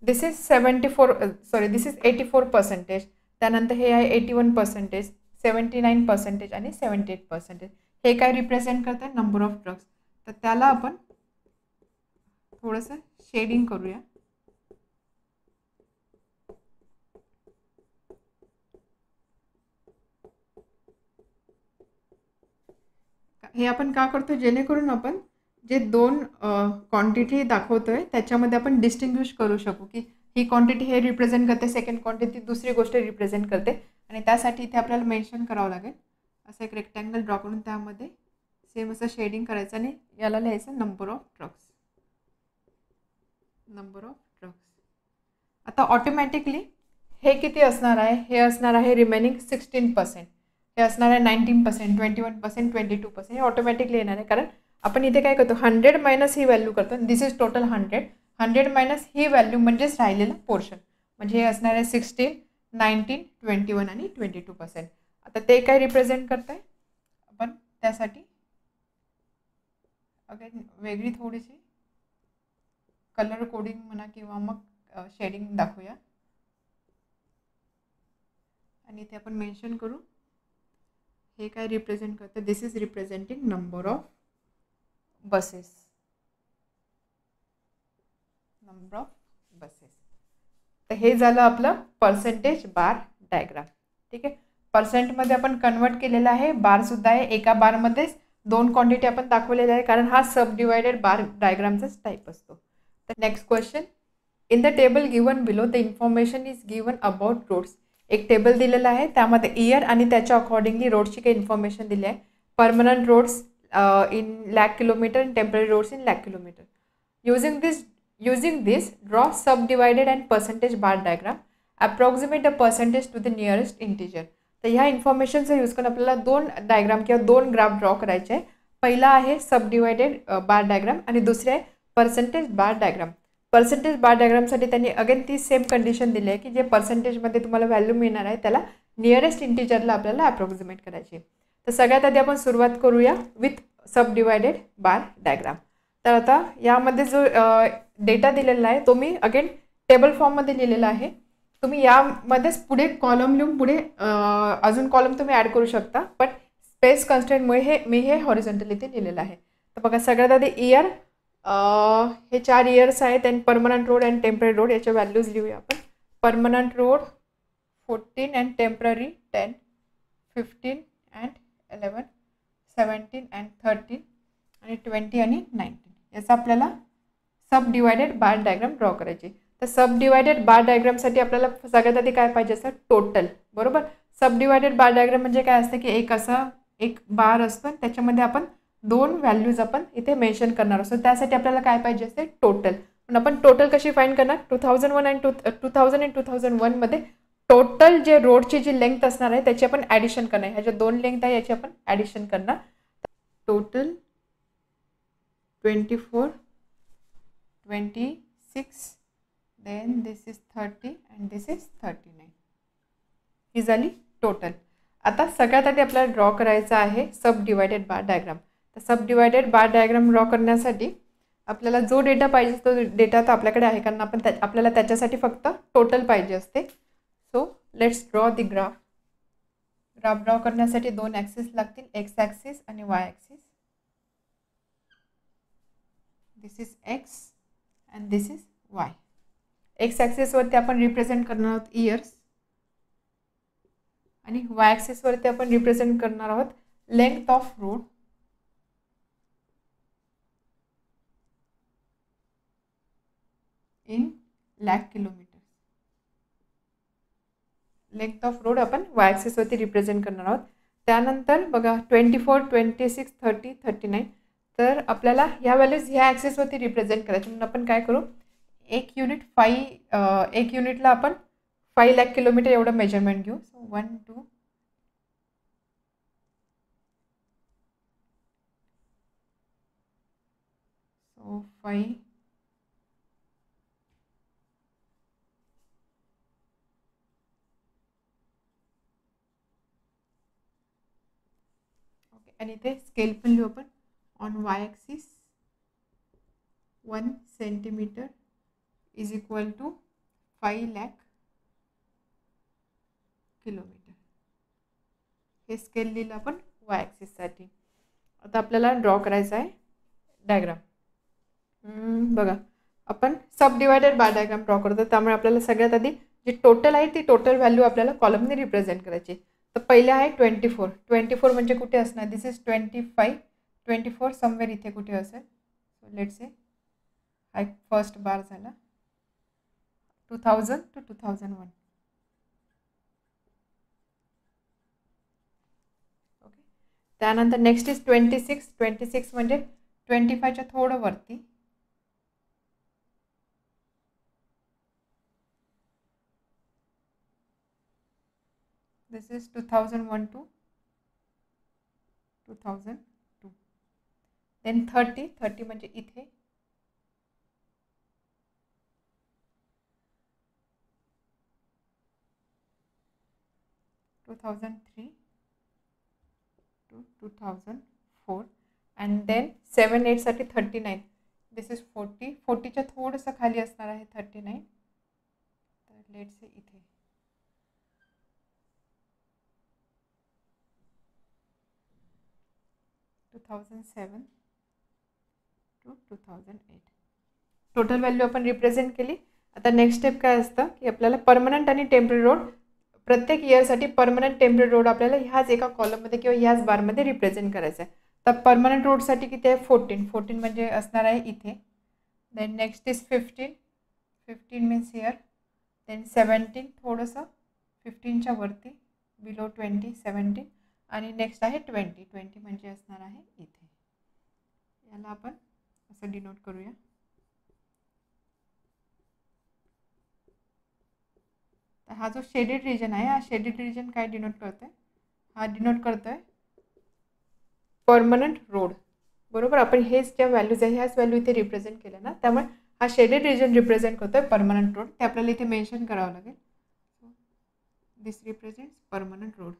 दिस इज 84% त्यानंतर हे आहे 81%, 79% आणि 78%. हे काय रिप्रेझेंट करतं, नंबर ऑफ ट्रक्स. तर त्याला आपण थोडंसं शेडिंग करूया. हे आपण का करतो, जेणेकरून आपण जे दोन क्वांटिटी दाखवतोय त्याच्यामध्ये आपण डिस्टिंग्विश करू शकू की ही क्वांटिटी हे रिप्रेझेंट करते, सेकंड क्वांटिटी दुसरी गोष्ट रिप्रेझेंट करते. आणि त्यासाठी इथे आपल्याला मेन्शन करावं लागेल. असं एक रेक्टँगल ड्रॉ करून त्यामध्ये सेम असं शेडिंग करायचं आणि याला लिहायचं number of trucks. Number of trucks. आता ऑटोमॅटिकली हे किती असणार आहे, हे असणार आहे रिमेनिंग 16%. हे असणार आहे 19%, 21%, 22%. हे ऑटोमॅटिकली येणार आहे, कारण आपण इथे काय करतो, 100 मायनस ही व्हॅल्यू करतो. दिस इज टोटल 100 मायनस ही व्हॅल्यू म्हणजेच राहिलेलं पोर्शन, म्हणजे हे असणार आहे 16, 19, 21 आणि 22%. आता ते काय रिप्रेझेंट करत आहे, आपण त्यासाठी अगेन वेगळी थोडीशी कलर कोडिंग म्हणा किंवा मग शेडिंग दाखवूया. आणि इथे आपण मेन्शन करू हे काय रिप्रेझेंट करतं, this is representing number of buses. Number of buses. तर हे झालं आपलं पर्सेंटेज बार डायग्राम. ठीक आहे, पर्सेंटमध्ये आपण कन्वर्ट केलेलं आहे, बारसुद्धा आहे. एका बारमध्येच दोन क्वांटिटी आपण दाखवलेल्या आहे, कारण हा सब डिवायडेड बार डायग्रामचाच टाईप असतो. तर next question, in the table given below the information is given about roads. एक टेबल दिलेला आहे, त्यामध्ये इयर आणि त्याच्या अकॉर्डिंगली रोडची काही इन्फॉर्मेशन दिली आहे. Permanent roads in lakh kilometer and temporary roads in lakh kilometer. Using this, draw subdivided and percentage bar diagram. Approximate the percentage to the nearest integer. तर ह्या इन्फॉर्मेशनचा यूज करून आपल्याला दोन डायग्राम किंवा दोन ग्राफ ड्रॉ करायचे आहे. पहिला आहे सबडिवायडेड बार डायग्राम आणि दुसरे आहे पर्सेंटेज बार डायग्राम. पर्सेंटेज बार डायग्रामसाठी त्यांनी अगेन ती सेम कंडिशन दिली आहे की जे पर्सेंटेजमध्ये तुम्हाला व्हॅल्यू मिळणार आहे त्याला नियरेस्ट इंटिजरला आपल्याला अप्रॉक्सिमेट करायची. तर सगळ्यात आधी आपण सुरुवात करूया with sub divided bar diagram. तर आता यामध्ये जो डेटा दिलेला आहे तो मी अगेन टेबल फॉर्ममध्ये लिहिलेला आहे. तुम्ही यामध्येच पुढे कॉलम लिहून पुढे अजून कॉलम तुम्ही ॲड करू शकता, पण स्पेस कन्स्ट्रेंटमुळे मी हे हॉरिझॉन्टल इथे लिहिलेलं आहे. तर बघा सगळ्यात आधी इयर, हे 4 इयर्स आहेत. And permanent road and temporary road याच्या व्हॅल्यूज लिहूया आपण. Permanent road 14 and temporary 10, 15 and 11, 17 and 13 आणि 20 आणि 19. याचा आपल्याला सब डिवायडेड बार डायग्राम ड्रॉ करायची. तर सब डिवायडेड बार डायग्रामसाठी आपल्याला सगळ्यात आधी काय पाहिजे असतं, टोटल. बरोबर, सब डिवायडेड बार डायग्राम म्हणजे काय असतं की एक असा एक बार असतो आणि त्याच्यामध्ये आपण दोन व्हॅल्यूज आपण इथे मेन्शन करणार असतो. त्यासाठी आपल्याला काय पाहिजे असते, टोटल. पण आपण टोटल कशी फाइंड करणार, 2001 आणि 2000 आणि 2001 मध्ये टोटल जे रोडची जी लेंथ असणार आहे त्याची आपण ॲडिशन करणार. ह्या ज्या दोन लेंथ आहे याची आपण ॲडिशन करणार. Total 24, 26, then this is 30 and this is 39. ही झाली टोटल. आता सगळ्यात आधी आपल्याला ड्रॉ करायचा आहे सब डिवायडेड बार डायग्राम. तर सब डिवायडेड बार डायग्राम ड्रॉ करण्यासाठी आपल्याला जो डेटा पाहिजे तो डेटा तर आपल्याकडे आहे, कारण आपण आपल्याला त्याच्यासाठी फक्त टोटल पाहिजे असते. So let's draw the graph. Graph draw करण्यासाठी दोन ॲक्सिस लागतील, एक्स ॲक्सिस आणि Y axis. This is X and this is Y. X ॲक्सिसवरती आपण रिप्रेझेंट करणार आहोत इयर्स आणि वाय ॲक्सिसवरती आपण रिप्रेझेंट करणार आहोत length of road in lakh kilometre. Length of road आपण वाय ॲक्सिसवरती रिप्रेझेंट करणार आहोत. त्यानंतर बघा 24, 26, 30, 39. तर आपल्याला ह्या व्हॅल्यूज ह्या ॲक्सिसवरती रिप्रेझेंट करायचे, म्हणून आपण काय करू, एक युनिटला आपण 5 लाख किलोमीटर एवढं मेजरमेंट घेऊ. So 1, 2, so 5. ओके, आणि इथे स्केल पण लिहू आपण. On Y axis 1 centimetre is equal to 5 lakh kilometre. हे स्केल लिहिलं आपण वाय ॲक्सिससाठी. आता आपल्याला ड्रॉ करायचा आहे डायग्राम. बघा, आपण सब डिवायडेड बाय डायग्राम ड्रॉ करतो, त्यामुळे आपल्याला सगळ्यात आधी जी टोटल आहे ती टोटल व्हॅल्यू आपल्याला कॉलमने रिप्रेझेंट करायची. तर पहिले आहे 24. 24 म्हणजे कुठे असणार, दिस इज 25. 24 समवेअर इथे कुठे असेल. सो लेट्स से हा फर्स्ट बार झाला 2000 to 2001. ओके, त्यानंतर नेक्स्ट इज 26. 26 म्हणजे 25च्या थोडं वरती. दिस इज 2001 to 2002. देन 30 म्हणजे इथे. 2003 to 2004. अँड देन 7, 8 साठी 39. दिस इज 40. 40च्या थोडंसं खाली असणार आहे 39. तर लेट्स से इथे. To 2007 to 2008. टोटल व्हॅल्यू आपण रिप्रेझेंट केली. आता नेक्स्ट स्टेप काय असतं की आपल्याला परमनंट आणि टेम्पररी रोड, प्रत्येक इयरसाठी परमनंट टेम्पररी रोड आपल्याला ह्याच एका कॉलममध्ये किंवा ह्याच बारमध्ये रिप्रेझेंट करायचं आहे. तर परमनंट रोडसाठी किती आहे, 14 म्हणजे असणार आहे इथे. Then next is 15 means here. Then 17 थोडंसं 15च्या वरती, बिलो 20, 17. आणि नेक्स्ट आहे 20 म्हणजे असणार आहे इथे. याला आपण असं डिनोट करूया. तर हा जो शेडेड रिजन आहे, हा शेडेड रिजन काय डिनोट करतोय, हा डिनोट करतोय परमनंट रोड. बरोबर, आपण हेच ज्या व्हॅल्यूज आहे ह्याच व्हॅल्यू इथे रिप्रेझेंट केल्या ना, त्यामुळे हा शेडेड रिजन रिप्रेझेंट करतोय परमनंट रोड. ते आपल्याला इथे मेन्शन करावं लागेल. दिस रिप्रेझेंट्स परमनंट रोड.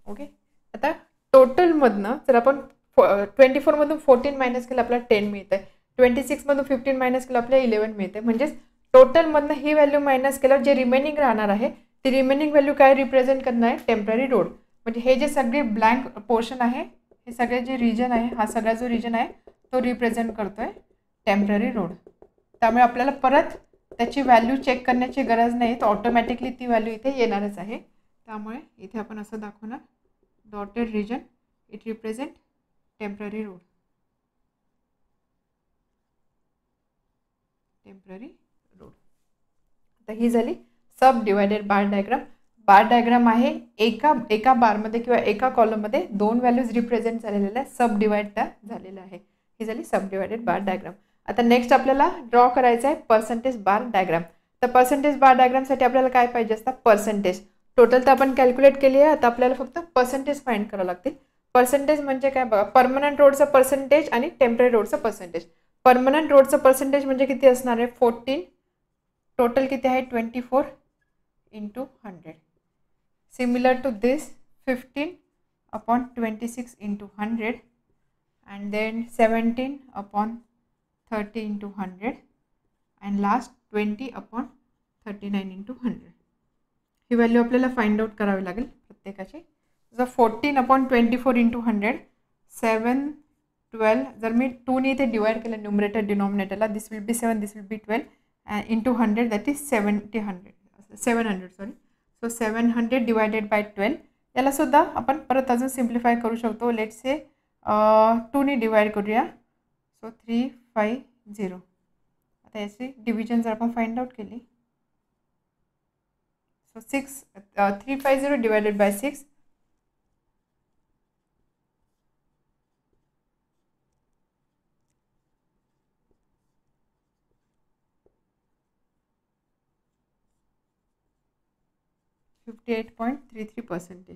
ओके, आता टोटलमधनं जर आपण 24मधून 14 मायनस केलं आपल्याला 10 मिळतं आहे. 26मधून 15 मायनस केलं आपल्याला 11 मिळते. म्हणजेच टोटलमधनं ही व्हॅल्यू मायनस केल्यावर जे रिमेनिंग राहणार आहे ती रिमेनिंग व्हॅल्यू काय रिप्रेझेंट करणार आहे, टेम्पररी रोड. म्हणजे हे जे सगळे ब्लँक पोर्शन आहे, हे सगळे जे रिजन आहे, हा सगळा जो रिजन आहे तो रिप्रेझेंट करतोय टेम्पररी रोड. त्यामुळे आपल्याला परत त्याची व्हॅल्यू चेक करण्याची गरज नाही, तर ऑटोमॅटिकली ती व्हॅल्यू इथे येणारच आहे. त्यामुळे इथे आपण असं दाखवणार dotted region, it represent temporary road. Temporary road. आता ही झाली sub divided bar diagram. Bar diagram आहे एका बारमध्ये किंवा एका कॉलममध्ये दोन व्हॅल्यूज रिप्रेझेंट झालेल्या आहे, सब डिवाइड त्या झालेलं आहे. ही झाली सब डिवायडेड बार डायग्राम. आता नेक्स्ट आपल्याला ड्रॉ करायचं आहे पर्सेंटेज बार डायग्राम. तर पर्सेंटेज बार डायग्रामसाठी आपल्याला काय पाहिजे असतं, पर्सेंटेज. टोटल तर आपण कॅल्क्युलेट केली आहे, आता आपल्याला फक्त पर्सेंटेज फाइंड करावं लागतील. पर्सेंटेज म्हणजे काय बघा, परमनंट रोडचं पर्सेंटेज आणि टेम्पररी रोडचं पर्सेंटेज. परमनंट रोडचं पर्सेंटेज म्हणजे किती असणार आहे, 14, टोटल किती आहे 24 × 100. Similar to this 15/26 × 100 and then 17/30 × 100 and last 20/39 × 100. He value आपल्याला फाइंड आउट करावी लागेल प्रत्येकाची. जर 14/24 × 100 7 12 जर मी 2 ने इथे डिवाइड केलं न्यूमरेटर डिनॉमिनेटरला, this will be 7, this will be 12 into 100 that is 700 sorry. So 700 divided by 12 याला सुद्धा आपण परत अजून सिम्प्लिफाय करू शकतो. लेट्स से 2 ने डिवाइड करूया. सो 350. आता याची डिव्हिजन जर आपण फाइंड आउट केली, सो 350 डिवायडेड बाय 6 58.33%.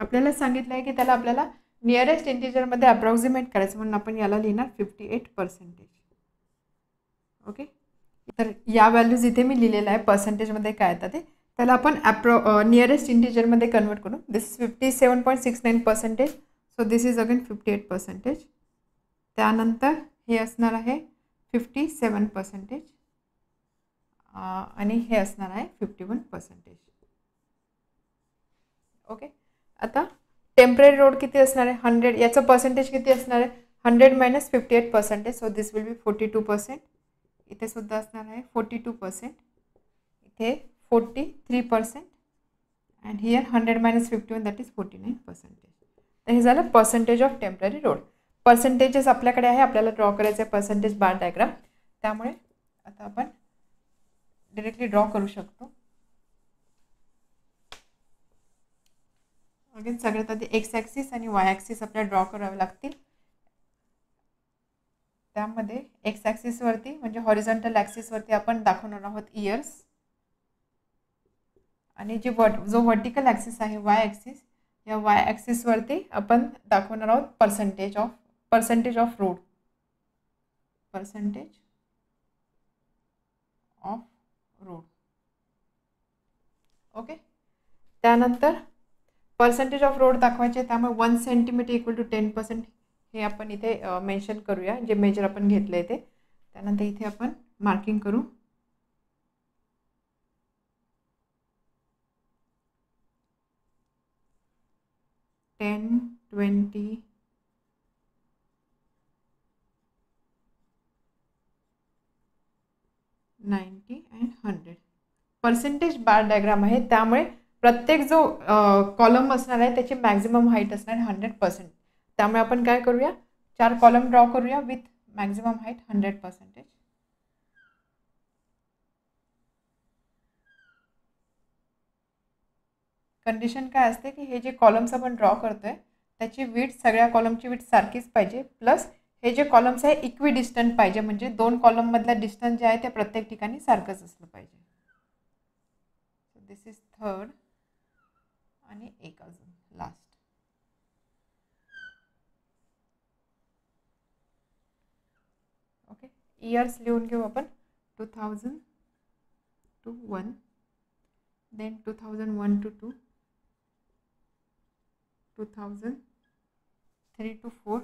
आपल्याला सांगितलं आहे की त्याला आपल्याला नियरेस्ट इंटिजरमध्ये अप्रॉक्सिमेट करायचं, म्हणून आपण याला लिहिणार 58%. ओके. तर या व्हॅल्यूज इथे मी लिहिलेलं आहे पर्सेंटेजमध्ये काय येतात ते, त्याला आपण नियरेस्ट इंटिजरमध्ये कन्वर्ट करू. This is 57.69%. So this is again 58%. त्यानंतर हे असणार आहे 57% आणि हे असणार आहे 51%. ओके. आता टेम्पररी रोड किती असणार आहे 100, याचं पर्सेंटेज किती असणार आहे 100 - 58%. सो दिस विल बी 42%. इथे सुद्धा असणार आहे 42%, इथे 43% अँड हिअर 100 - 51 दॅट इज 49%. तर हे झालं percentage of temporary road. Percentages आपल्याकडे आहे, आपल्याला ड्रॉ करायचं आहे पर्सेंटेज बार डायग्राम. त्यामुळे आता आपण डायरेक्टली ड्रॉ करू शकतो. अगेन सगळ्यात आधी एक्स ॲक्सिस आणि वाय ॲक्सिस आपल्याला ड्रॉ करावे लागतील. त्यामध्ये एक्स ॲक्सिसवरती म्हणजे हॉरिझॉन्टल ॲक्सिसवरती आपण दाखवणार आहोत इयर्स, आणि जो व्हर्टिकल ॲक्सिस आहे वाय ॲक्सिस, या वाय ॲक्सिसवरती आपण दाखवणार आहोत percentage of road. Percentage of road. Okay. त्यानंतर पर्सेंटेज ऑफ रोड दाखवायचे, त्यामुळे 1 सेंटीमीटर इक्वल टू 10% हे आपण इथे मेन्शन करूया, जे मेजर आपण घेतलं आहे ते. त्यानंतर इथे आपण मार्किंग करू. $10, $20, $90 and $100. पर्सेंटेज बार डायग्राम आहे, त्यामुळे प्रत्येक जो कॉलम असणार आहे त्याची मॅक्झिमम हाईट असणार आहे 100%. त्यामुळे आपण काय करूया, 4 कॉलम ड्रॉ करूया विथ मॅक्झिमम हाईट 100%. कंडिशन काय असते की हे जे कॉलम्स आपण ड्रॉ करतोय त्याची विड्थ, सगळ्या कॉलमची विड्थ सारखीच पाहिजे, प्लस हे जे कॉलम्स आहे इक्वी डिस्टंट पाहिजे, म्हणजे 2 कॉलममधला डिस्टन्स जे आहे ते प्रत्येक ठिकाणी सारखंच असलं पाहिजे. दिस इज 3rd आणि एक अजून लास्ट. ओके. इयर्स लिहून घेऊ आपण. 2000 to 1, then 2001 to 2, 2003 to 4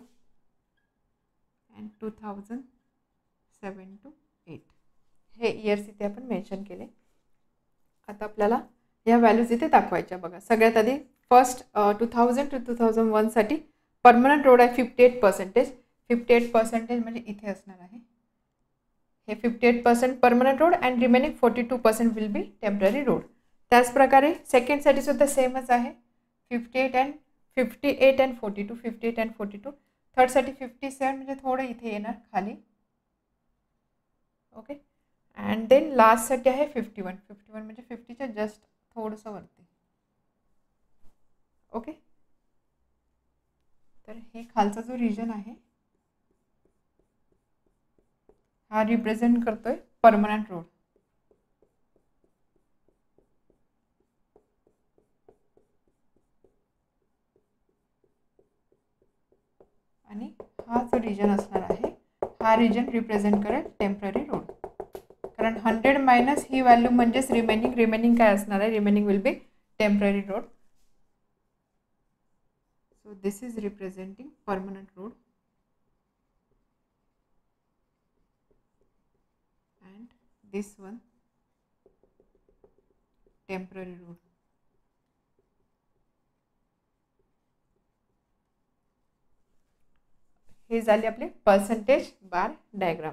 and 2007 to 8. हे इयर्स इथे आपण मेन्शन केले. आता आपल्याला या व्हॅल्यूज इथे दाखवायच्या. बघा, सगळ्यात आधी फर्स्ट 2000 to 2001 साठी परमनंट रोड आहे 58%. 58% म्हणजे इथे असणार आहे हे 58% permanent road and remaining 42% will be temporary road. त्याच प्रकारे सेकंडसाठी सुद्धा सेमच आहे 58 and 42, 58 and 42. थर्डसाठी 57 म्हणजे थोडं इथे येणार खाली. ओके. अँड देन लास्टसाठी आहे 51 म्हणजे 50च्या जस्ट थोडंसं वरती. ओके. तर हे खालचा जो रिजन आहे हा रिप्रेझेंट करतोय परमनंट रोड. आणि हा जो रिजन असणार आहे हा रिजन रिप्रेझेंट करेल टेम्पररी रोड. कारण 100 मायनस ही व्हॅल्यू म्हणजेच रिमेनिंग काय असणार आहे, remaining will be temporary road. So this is representing permanent road and this one temporary road. हे झाले आपले percentage bar diagram.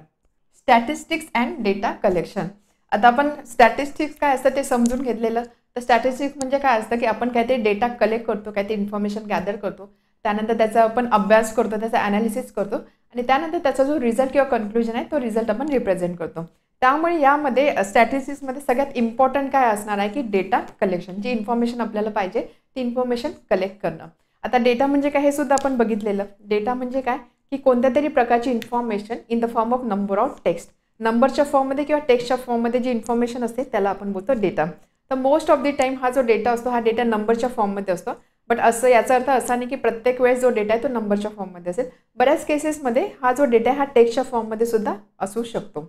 Statistics and data collection. आता आपण स्टॅटिस्टिक्स काय असतं ते समजून घेतलेलं. तर स्टॅटिस्टिक्स म्हणजे काय असतं की आपण काहीतरी डेटा कलेक्ट करतो, काहीतरी इन्फॉर्मेशन गॅदर करतो, त्यानंतर त्याचा आपण अभ्यास करतो, त्याचा ॲनालिसिस करतो आणि त्यानंतर त्याचा जो रिझल्ट किंवा कन्क्लुजन आहे तो रिझल्ट आपण रिप्रेझेंट करतो. त्यामुळे यामध्ये स्टॅटिस्टिक्समध्ये सगळ्यात इम्पॉर्टंट काय असणार आहे की डेटा कलेक्शन. जी इन्फॉर्मेशन आपल्याला पाहिजे ती इन्फॉर्मेशन कलेक्ट करणं. आता डेटा म्हणजे काय हे सुद्धा आपण बघितलेलं. डेटा म्हणजे काय की कोणत्या तरी प्रकारची information in the form of number of text, नंबरच्या फॉर्ममध्ये किंवा टेक्स्टच्या फॉर्ममध्ये जी इन्फॉर्मेशन असते त्याला आपण बोलतो डेटा. तर मोस्ट ऑफ द टाईम हा जो डेटा असतो हा डेटा नंबरच्या फॉर्ममध्ये असतो. बट असं याचा अर्थ असा नाही की प्रत्येक वेळेस जो डेटा आहे तो नंबरच्या फॉर्ममध्ये असेल. बऱ्याच केसेसमध्ये हा जो डेटा आहे हा टेक्स्टच्या फॉर्ममध्ये सुद्धा असू शकतो.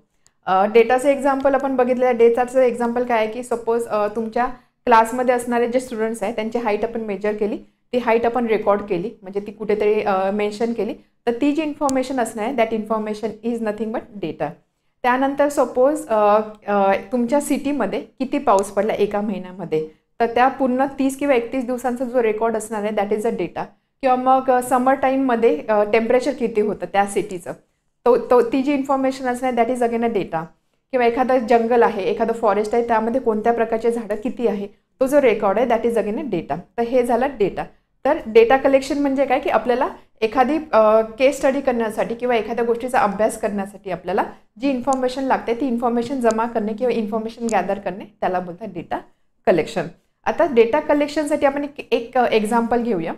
डेटाचं एक्झाम्पल आपण बघितलेलं. डेटाचं एक्झाम्पल काय आहे की सपोज तुमच्या क्लासमध्ये असणारे जे स्टुडंट्स आहेत त्यांची हाईट आपण मेजर केली, ती हाईट आपण रेकॉर्ड केली, म्हणजे ती कुठेतरी मेन्शन केली, तर ती जी इन्फॉर्मेशन असणार आहे that information is nothing but data. त्यानंतर सपोज तुमच्या सिटीमध्ये किती पाऊस पडला एका महिन्यामध्ये, तर त्या पूर्ण 30 किंवा 31 दिवसांचा जो रेकॉर्ड असणार आहे दॅट इज अ डेटा. किंवा मग समर टाईममध्ये टेम्परेचर किती होतं त्या सिटीचं, ती जी इन्फॉर्मेशन असणार that is again a data. किंवा एखादं जंगल आहे, एखादं फॉरेस्ट आहे, त्यामध्ये कोणत्या प्रकारचे झाडं किती आहे तो जो रेकॉर्ड आहे that is again a data. तर हे झालं डेटा. तर डेटा कलेक्शन म्हणजे काय की आपल्याला एखादी केस स्टडी करण्यासाठी किंवा एखाद्या गोष्टीचा अभ्यास करण्यासाठी आपल्याला जी इन्फॉर्मेशन लागते ती इन्फॉर्मेशन जमा करणे किंवा इन्फॉर्मेशन गॅदर करणे त्याला बोलतात डेटा कलेक्शन. आता डेटा कलेक्शनसाठी आपण एक एक्झाम्पल घेऊया.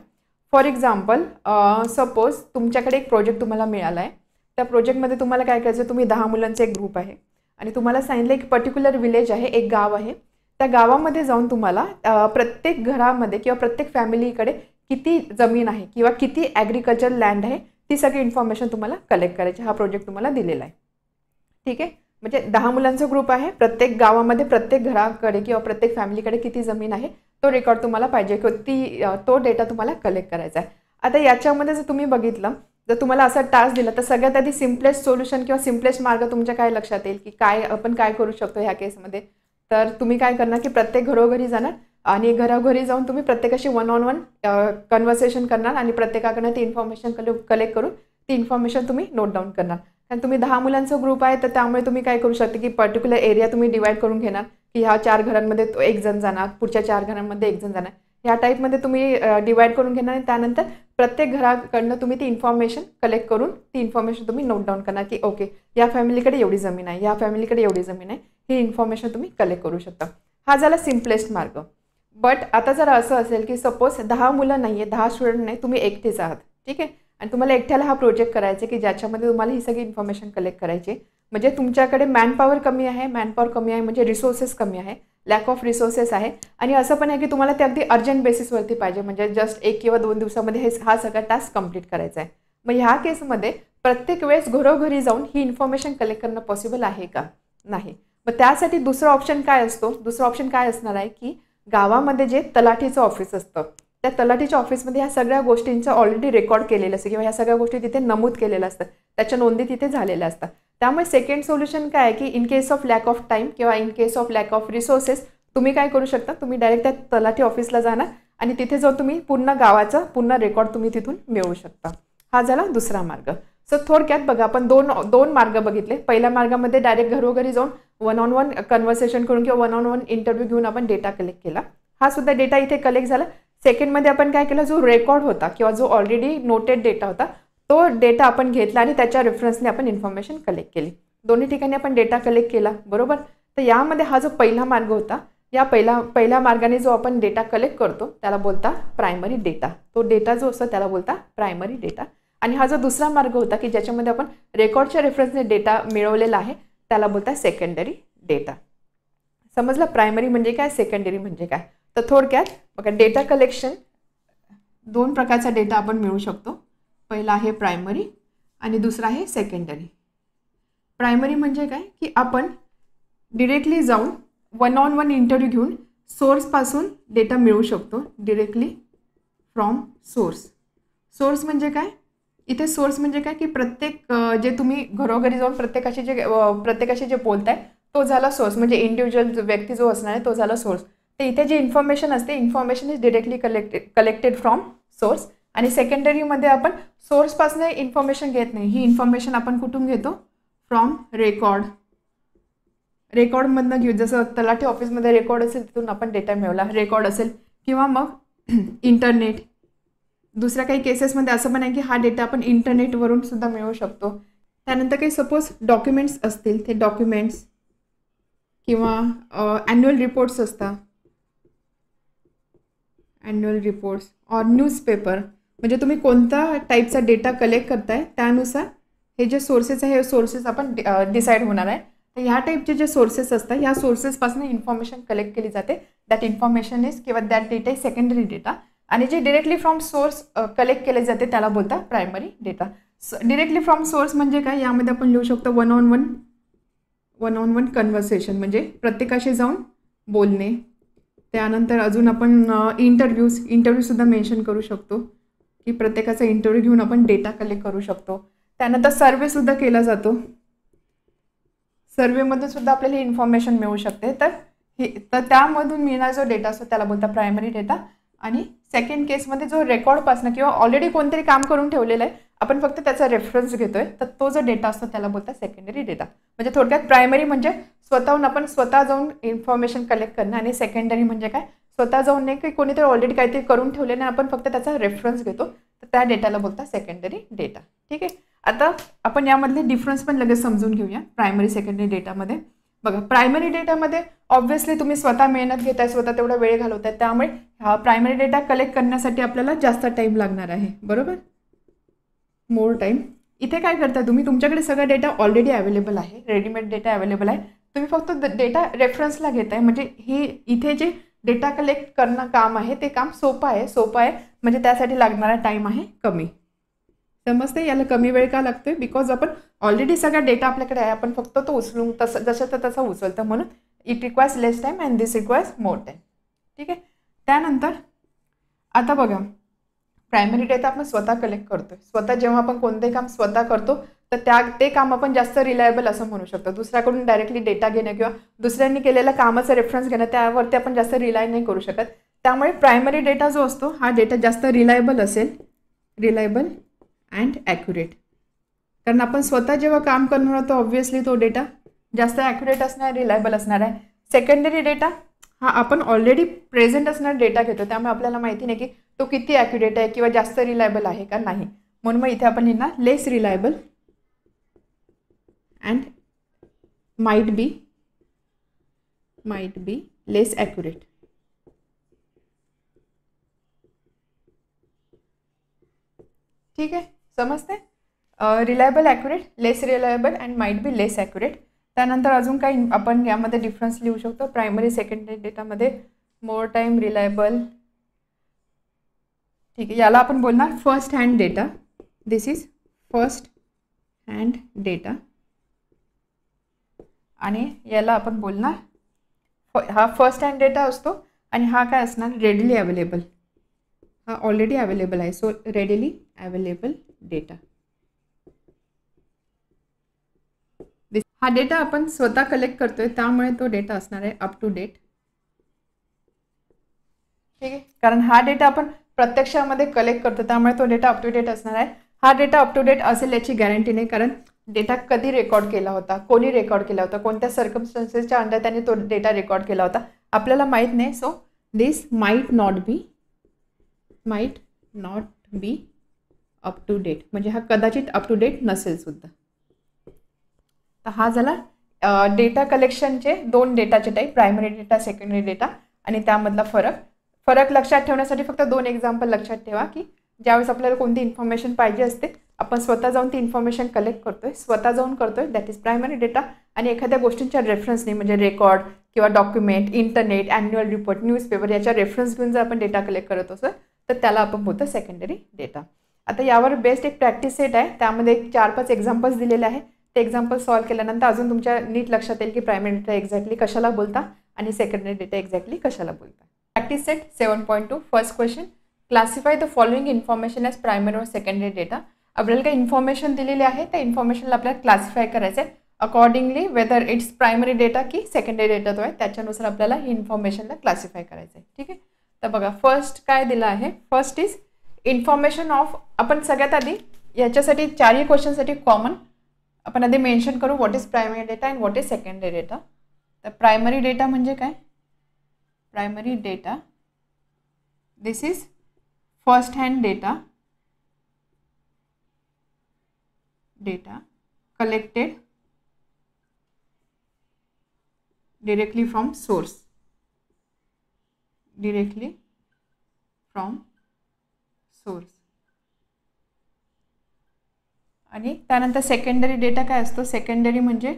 फॉर एक्झाम्पल सपोज तुमच्याकडे एक प्रोजेक्ट तुम्हाला मिळाला आहे. त्या प्रोजेक्टमध्ये तुम्हाला काय करायचं, तुम्ही 10 मुलांचा एक ग्रुप आहे आणि तुम्हाला सांगितलं एक पर्टिक्युलर विलेज आहे, एक गाव आहे. त्या गावामध्ये जाऊन तुम्हाला प्रत्येक घरामध्ये किंवा प्रत्येक फॅमिलीकडे किती जमीन आहे किंवा किती ॲग्रिकल्चर लँड आहे ती सगळी इन्फॉर्मेशन तुम्हाला कलेक्ट करायची. हा प्रोजेक्ट तुम्हाला दिलेला आहे. ठीक आहे. म्हणजे 10 मुलांचा ग्रुप आहे, प्रत्येक गावामध्ये प्रत्येक घराकडे किंवा प्रत्येक फॅमिलीकडे किती जमीन आहे तो रेकॉर्ड तुम्हाला पाहिजे किंवा तो डेटा तुम्हाला कलेक्ट करायचा आहे. आता याच्यामध्ये जर तुम्ही बघितलं, जर तुम्हाला असा टास्क दिला तर सगळ्यात आधी सिम्पलेस्ट सोल्युशन किंवा सिम्पलेस्ट मार्ग तुमच्या काय लक्षात येईल की काय आपण काय करू शकतो ह्या केसमध्ये. तर तुम्ही काय करणार की प्रत्येक घरोघरी जाणार आणि घरोघरी जाऊन तुम्ही प्रत्येकाशी 1-on-1 कन्व्हर्सेशन करणार आणि प्रत्येकाकडनं ती इन्फॉर्मेशन कलेक्ट करून ती इन्फॉर्मेशन तुम्ही नोट डाऊन करणार. कारण तुम्ही 10 मुलांचा ग्रुप आहे तर त्यामुळे तुम्ही काय करू शकता की पर्टिक्युलर एरिया तुम्ही डिवाईड करून घेणार की ह्या 4 घरांमध्ये तो एक जण जाणार, पुढच्या 4 घरांमध्ये एक जण जाणार, ह्या टाईपमध्ये तुम्ही डिवाईड करून घेणार आणि त्यानंतर प्रत्येक घराकडनं तुम्ही ती इन्फॉर्मेशन कलेक्ट करून ती इन्फॉर्मेशन तुम्ही नोट डाऊन करणार की ओके या फॅमिलीकडे एवढी जमीन आहे, या फॅमिलीकडे एवढी जमीन आहे, ही इन्फॉर्मेशन तुम्ही कलेक्ट करू शकता. हा झाला सिम्पलेस्ट मार्ग. बट आता जर असं असेल की सपोज 10 मुलं नाही आहे, 10 स्टुडंट नाही, तुम्ही एकटेच आहात. ठीक आहे. आणि तुम्हाला एकट्याला हा प्रोजेक्ट करायचा की ज्याच्यामध्ये तुम्हाला ही सगळी इन्फॉर्मेशन कलेक्ट करायची. म्हणजे तुमच्याकडे मॅनपॉवर कमी आहे, म्हणजे रिसोर्सेस कमी आहे, लॅक ऑफ रिसोर्सेस आहे. आणि असं पण आहे की तुम्हाला ते अगदी अर्जंट बेसिसवरती पाहिजे, म्हणजे जस्ट 1 किंवा 2 दिवसामध्ये हा सगळा टास्क कंप्लीट करायचा आहे. मग ह्या केसमध्ये प्रत्येक वेळेस घरोघरी जाऊन ही इन्फॉर्मेशन कलेक्ट करणं पॉसिबल आहे का? नाही. मग त्यासाठी दुसरा ऑप्शन काय असतो? दुसरा ऑप्शन काय असणार आहे की गावामध्ये जे तलाठीचं ऑफिस असतं त्या तलाठीच्या ऑफिसमध्ये ह्या सगळ्या गोष्टींचं ऑलरेडी रेकॉर्ड केलेलं असतं किंवा ह्या सगळ्या गोष्टी तिथे नमूद केलेल्या असतात, त्याच्या नोंदी तिथे झालेल्या असतात. त्यामुळे सेकंड सोल्युशन काय आहे की in case of lack of time किंवा in case of lack of resources तुम्ही काय करू शकता, तुम्ही डायरेक्ट त्या तलाठी ऑफिसला जाणार आणि तिथे जाऊन तुम्ही पूर्ण गावाचा पूर्ण रेकॉर्ड तुम्ही तिथून मिळवू शकता. हा झाला दुसरा मार्ग. सो थोडक्यात बघा आपण दोन मार्ग बघितले. पहिल्या मार्गामध्ये डायरेक्ट घरोघरी जाऊन 1-on-1 कन्व्हर्सेशन करून किंवा 1-on-1 इंटरव्ह्यू घेऊन आपण डेटा कलेक्ट केला. हा सुद्धा डेटा इथे कलेक्ट झाला. सेकंडमध्ये आपण काय केलं, जो रेकॉर्ड होता किंवा जो ऑलरेडी नोटेड डेटा होता तो डेटा आपण घेतला आणि त्याच्या रेफरन्सने आपण इन्फॉर्मेशन कलेक्ट केली. दोन्ही ठिकाणी आपण डेटा कलेक्ट केला, बरोबर. तर यामध्ये हा जो पहिला मार्ग होता, या पहिल्या मार्गाने जो आपण डेटा कलेक्ट करतो त्याला बोलता प्रायमरी डेटा. तो डेटा जो असतो त्याला बोलता प्रायमरी डेटा. आणि हा जो दुसरा मार्ग होता की ज्याच्यामध्ये आपण रेकॉर्डच्या रेफरन्सने डेटा मिळवलेला आहे त्याला बोलता सेकंडरी डेटा. समजलं प्रायमरी म्हणजे काय, सेकंडरी म्हणजे काय. तर थोडक्यात बघा डेटा कलेक्शन 2 प्रकारचा डेटा आपण मिळवू शकतो. पहिला आहे प्रायमरी आणि दुसरा आहे सेकंडरी. प्रायमरी म्हणजे काय की आपण डिरेक्टली जाऊन वन ऑन वन इंटरव्ह्यू घेऊन सोर्सपासून डेटा मिळवू शकतो. Directly from source. सोर्स म्हणजे काय? इथे सोर्स म्हणजे काय की प्रत्येक जे तुम्ही घरोघरी जाऊन प्रत्येकाशी जे बोलताय तो झाला सोर्स. म्हणजे इंडिव्हिज्युअल व्यक्ती जो असणार आहे तो झाला सोर्स. तर इथे जी इन्फॉर्मेशन असते information is directly collected from source. आणि सेकंडरीमध्ये आपण सोर्सपासून इन्फॉर्मेशन घेत नाही. ही इन्फॉर्मेशन आपण कुठून घेतो? From record. रेकॉर्डमधनं घेऊ. जसं तलाठी ऑफिसमध्ये रेकॉर्ड असेल तिथून आपण डेटा मिळवला. रेकॉर्ड असेल किंवा मग इंटरनेट. दुसऱ्या काही केसेसमध्ये असं पण आहे की हा डेटा आपण इंटरनेटवरून सुद्धा मिळवू शकतो. त्यानंतर काही सपोज डॉक्युमेंट्स असतील ते डॉक्युमेंट्स किंवा ॲन्युअल रिपोर्ट्स असतात. ॲन्युअल रिपोर्ट्स और न्यूजपेपर. म्हणजे तुम्ही कोणता टाईपचा डेटा कलेक्ट करताय त्यानुसार हे जे सोर्सेस आहे हे सोर्सेस आपण डिसाईड होणार आहे. तर ह्या टाईपचे जे सोर्सेस असतात ह्या सोर्सेसपासून इन्फॉर्मेशन कलेक्ट केली जाते. दॅट इन्फॉर्मेशन इज किंवा that data is secondary data. आणि जे डिरेक्टली फ्रॉम सोर्स कलेक्ट केले जाते त्याला बोलतात primary data. Directly from source म्हणजे काय? यामध्ये आपण लिहू शकतो वन ऑन वन कन्व्हर्सेशन. म्हणजे प्रत्येकाशी जाऊन बोलणे. त्यानंतर अजून आपण इंटरव्ह्यूसुद्धा मेन्शन करू शकतो की प्रत्येकाचा इंटरव्ह्यू घेऊन आपण डेटा कलेक्ट करू शकतो. त्यानंतर सर्वेसुद्धा केला जातो. सर्वेमधून सुद्धा आपल्याला इन्फॉर्मेशन मिळू शकते. तर त्यामधून मिळणारा जो डेटा असतो त्याला बोलतात प्रायमरी डेटा. आणि सेकंड केसमध्ये जो रेकॉर्डपासून किंवा ऑलरेडी कोणतरी काम करून ठेवलेलं आहे आपण फक्त त्याचा रेफरन्स घेतोय तर तो जो डेटा असतो त्याला बोलतात सेकंडरी डेटा. म्हणजे थोडक्यात प्रायमरी म्हणजे स्वतःहून आपण स्वतः जाऊन इन्फॉर्मेशन कलेक्ट करणं. आणि सेकंडरी म्हणजे काय? स्वतः जाऊन नाही की कोणीतरी ऑलरेडी काहीतरी करून ठेवलेलं आहे आपण फक्त त्याचा रेफरन्स घेतो तर त्या डेटाला बोलतात सेकंडरी डेटा. ठीक आहे. आता आपण यामधले डिफरन्स पण लगेच समजून घेऊया प्रायमरी सेकंडरी डेटामध्ये. बघा प्रायमरी डेटामध्ये ऑब्व्हियसली तुम्ही स्वतः मेहनत घेताय स्वतः तेवढा वेळ घालवताय त्यामुळे हा प्रायमरी डेटा कलेक्ट करण्यासाठी आपल्याला जास्त टाईम लागणार आहे. बरोबर? More time. इथे काय करताय तुम्ही? तुमच्याकडे सगळा डेटा ऑलरेडी अवेलेबल आहे. रेडीमेड डेटा अवेलेबल आहे. तुम्ही फक्त डेटा रेफरन्सला घेताय. म्हणजे ही इथे जे डेटा कलेक्ट करणं काम आहे ते काम सोपं आहे. म्हणजे त्यासाठी लागणारा टाईम आहे कमी. समजते? याला कमी वेळ का लागतोय? बिकॉज आपण ऑलरेडी सगळा डेटा आपल्याकडे आहे. आपण फक्त तो उचलून जसं तसा उचलतं म्हणून it requires less time and this requires more time. ठीक आहे. त्यानंतर आता बघा प्रायमरी डेटा आपण स्वतः कलेक्ट करतोय. स्वतः जेव्हा आपण कोणते काम स्वतः करतो तर ते काम आपण जास्त रिलायबल असं म्हणू शकतो. दुसऱ्याकडून डायरेक्टली डेटा घेणं किंवा दुसऱ्यांनी केलेल्या कामाचं रेफरन्स घेणं त्यावरती आपण जास्त रिलाय नाही करू शकत. त्यामुळे प्रायमरी डेटा जो असतो हा डेटा जास्त रिलायबल असेल. Reliable and accurate. कारण आपण स्वतः जेव्हा काम करणार आहोत ऑब्व्हियसली तो डेटा जास्त ॲक्युरेट असणार रिलायबल असणार आहे. सेकंडरी डेटा हा आपण ऑलरेडी प्रेझेंट असणारा डेटा घेतो त्यामुळे आपल्याला माहिती नाही की तो किती ॲक्युरेट आहे किंवा जास्त रिलायबल आहे का नाही. म्हणून मग इथे आपण लिहिणार less reliable and might be less accurate. ठीक आहे. समजते? Reliable accurate less reliable and might be less accurate. त्यानंतर अजून काही आपण यामध्ये डिफरन्स लिहू शकतो प्रायमरी सेकंडरी डेटामध्ये. More time reliable. ठीक आहे. याला आपण बोलणार first hand data. This is first hand data. आणि याला आपण बोलणार हा फर्स्ट हँड डेटा असतो आणि हा काय असणार रेडीली अवेलेबल. हा ऑलरेडी अवेलेबल आहे. So readily available data. हा डेटा आपण स्वतः कलेक्ट करतोय त्यामुळे तो डेटा असणार आहे अप टू डेट. ठीक आहे. कारण हा डेटा आपण प्रत्यक्षामध्ये कलेक्ट करतो त्यामुळे तो डेटा अप टू डेट असणार आहे. हा डेटा अप टू डेट असेल याची गॅरंटी नाही कारण डेटा कधी रेकॉर्ड केला होता कोणी रेकॉर्ड केला होता कोणत्या सर्कमस्टन्सेसच्या अंडर त्याने तो डेटा रेकॉर्ड केला होता आपल्याला माहीत नाही. So this might not be up to date. म्हणजे हा कदाचित अप टू डेट नसेल सुद्धा. तर हा झाला डेटा कलेक्शनचे दोन डेटाचे type primary data secondary data आणि त्यामधला फरक लक्षात ठेवण्यासाठी फक्त दोन एक्झाम्पल लक्षात ठेवा की ज्यावेळेस आपल्याला कोणती इन्फॉर्मेशन पाहिजे असते आपण स्वतः जाऊन ती इन्फॉर्मेशन कलेक्ट करतोय दॅट इज प्रायमरी डेटा. आणि एखाद्या गोष्टींच्या रेफरन्सने म्हणजे रेकॉर्ड किंवा document internet annual report newspaper याच्या रेफरन्स घेऊन जर आपण डेटा कलेक्ट करत असतो तर त्याला आपण बोलतो सेकंडरी डेटा. आता यावर बेस्ट एक प्रॅक्टिस सेट आहे त्यामध्ये 4-5 एक्झाम्पल्स दिलेले आहे ते एक्झाम्पल सॉल्व्ह केल्यानंतर अजून तुमच्या नीट लक्षात येईल की प्रायमरी डेटा एक्झॅक्टली कशाला बोलता आणि सेकंडरी डेटा एक्झॅक्टली कशाला बोलता. Practice set 7.2 first question, classify the following information as primary और सेकंडरी डेटा. आपल्याला काही इन्फॉर्मेशन दिलेली आहे, त्या इन्फॉर्मेशनला आपल्याला क्लासिफाय करायचं आहे accordingly whether it's primary data की सेकंडरी डेटा तो आहे त्याच्यानुसार आपल्याला ही इन्फॉर्मेशनला क्लासिफाय करायचं आहे. ठीक आहे. तर बघा फर्स्ट काय दिलं आहे, फर्स्ट इज इन्फॉर्मेशन ऑफ. आपण सगळ्यात आधी याच्यासाठी चारही क्वेश्चनसाठी कॉमन आपण आधी मेन्शन करू what is primary data and what is secondary data. तर प्रायमरी डेटा म्हणजे काय, primary data this is first hand data collected directly from source, आणि त्यानंतर सेकंडरी डेटा काय असतो, सेकंडरी म्हणजे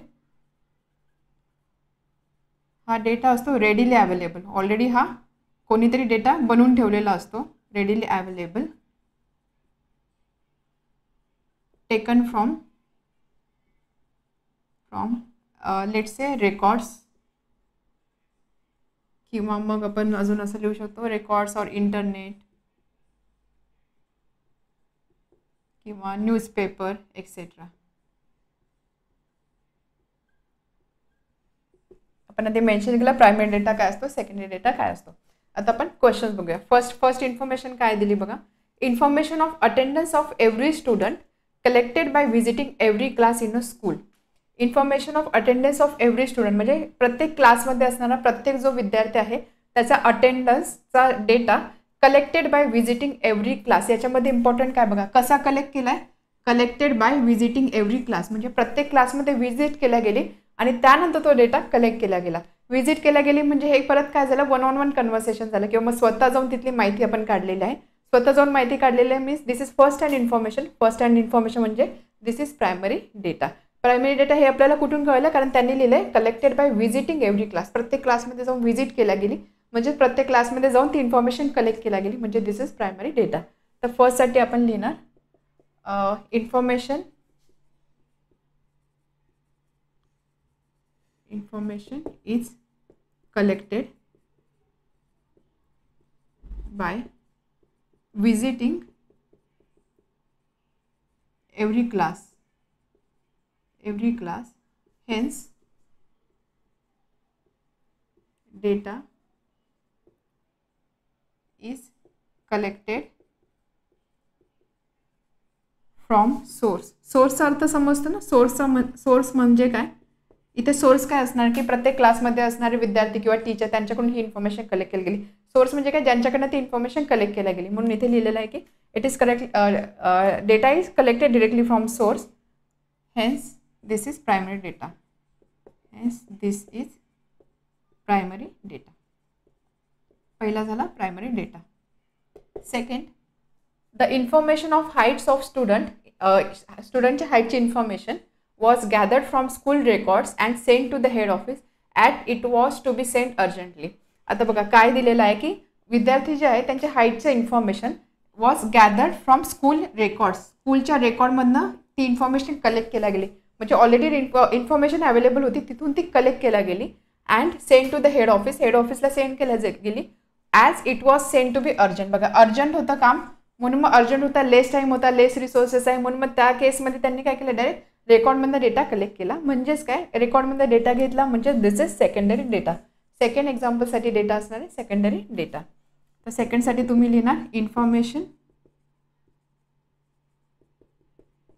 हा डेटा असतो रेडीली अवेलेबल. ऑलरेडी हा कोणीतरी डेटा बनवून ठेवलेला असतो, readily available, taken from let's say records, किंवा मग आपण अजून असं लिहू शकतो रेकॉर्ड्स और इंटरनेट किंवा न्यूजपेपर एक्सेट्रा. आपण आधी मेन्शन केलं प्रायमरी डेटा काय असतो, सेकंडरी डेटा काय असतो. आता आपण क्वेश्चन बघूया. फर्स्ट इन्फॉर्मेशन काय दिली बघा, information of attendance of every student collected by visiting every class in a school. Information of attendance of every student म्हणजे प्रत्येक क्लासमध्ये असणारा प्रत्येक जो विद्यार्थी आहे त्याचा अटेंडन्सचा data collected by visiting every class. याच्यामध्ये इम्पॉर्टंट काय बघा, कसा कलेक्ट केला आहे, collected by visiting every class म्हणजे प्रत्येक क्लासमध्ये व्हिजिट केल्या गेली आणि त्यानंतर तो डेटा कलेक्ट केला गेला. व्हिजिट केल्या गेली म्हणजे हे परत काय झालं, 1-on-1 कन्व्हर्सेशन झालं किंवा मग स्वतः जाऊन तिथली माहिती आपण काढलेली आहे. स्वतः जाऊन माहिती काढलेली आहे means this is first hand information. First hand information म्हणजे this is primary data. Primary data हे आपल्याला कुठून कळलं, कारण त्यांनी लिहिलं आहे collected by visiting every class. प्रत्येक क्लासमध्ये जाऊन व्हिजिट केल्या गेली म्हणजे प्रत्येक क्लासमध्ये जाऊन ती इन्फॉर्मेशन कलेक्ट केल्या गेली म्हणजे दिस इज प्रायमरी डेटा. तर फर्स्टसाठी आपण लिहिणार information is collected by visiting every class, hence data is collected from source. सोर्सचा अर्थ समजतो ना, सोर्स म्हणजे काय, इथे सोर्स काय असणार की प्रत्येक क्लासमध्ये असणारे विद्यार्थी किंवा टीचर त्यांच्याकडून ही इन्फॉर्मेशन कलेक्ट केली गेली. सोर्स म्हणजे काय, ज्यांच्याकडनं ती इन्फॉर्मेशन कलेक्ट केली गेली. म्हणून इथे लिहिलेलं आहे की it is data is collected directly from source, hence this is primary data. पहिला झाला primary data. Second, the information of heights of स्टुडंटच्या हाईटची information was gathered from school records and send to the head office at it was to be send urgently. आता बघा काय दिलेलं आहे की विद्यार्थी जे आहे त्यांच्या हाईटचं information was gathered from school records, स्कूलच्या रेकॉर्डमधनं ती इन्फॉर्मेशन कलेक्ट केल्या गेली म्हणजे ऑलरेडी इन्फॉर्मेशन अवेलेबल होती तिथून ती कलेक्ट केल्या गेली and send to the head office, head ऑफिसला सेंड केल्या गेली as it was send to be urgent. बघा अर्जंट होतं काम म्हणून मग अर्जंट होता, लेस टाईम होता, लेस रिसोर्सेस आहे म्हणून मग त्या केसमध्ये त्यांनी काय केलं, डायरेक्ट रेकॉर्डमधनं डेटा कलेक्ट केला. म्हणजेच काय, रेकॉर्डमधनं डेटा घेतला म्हणजे this is secondary data. Second एक्झाम्पलसाठी डेटा असणार आहे सेकंडरी डेटा. तर सेकंडसाठी तुम्ही लिहिणार information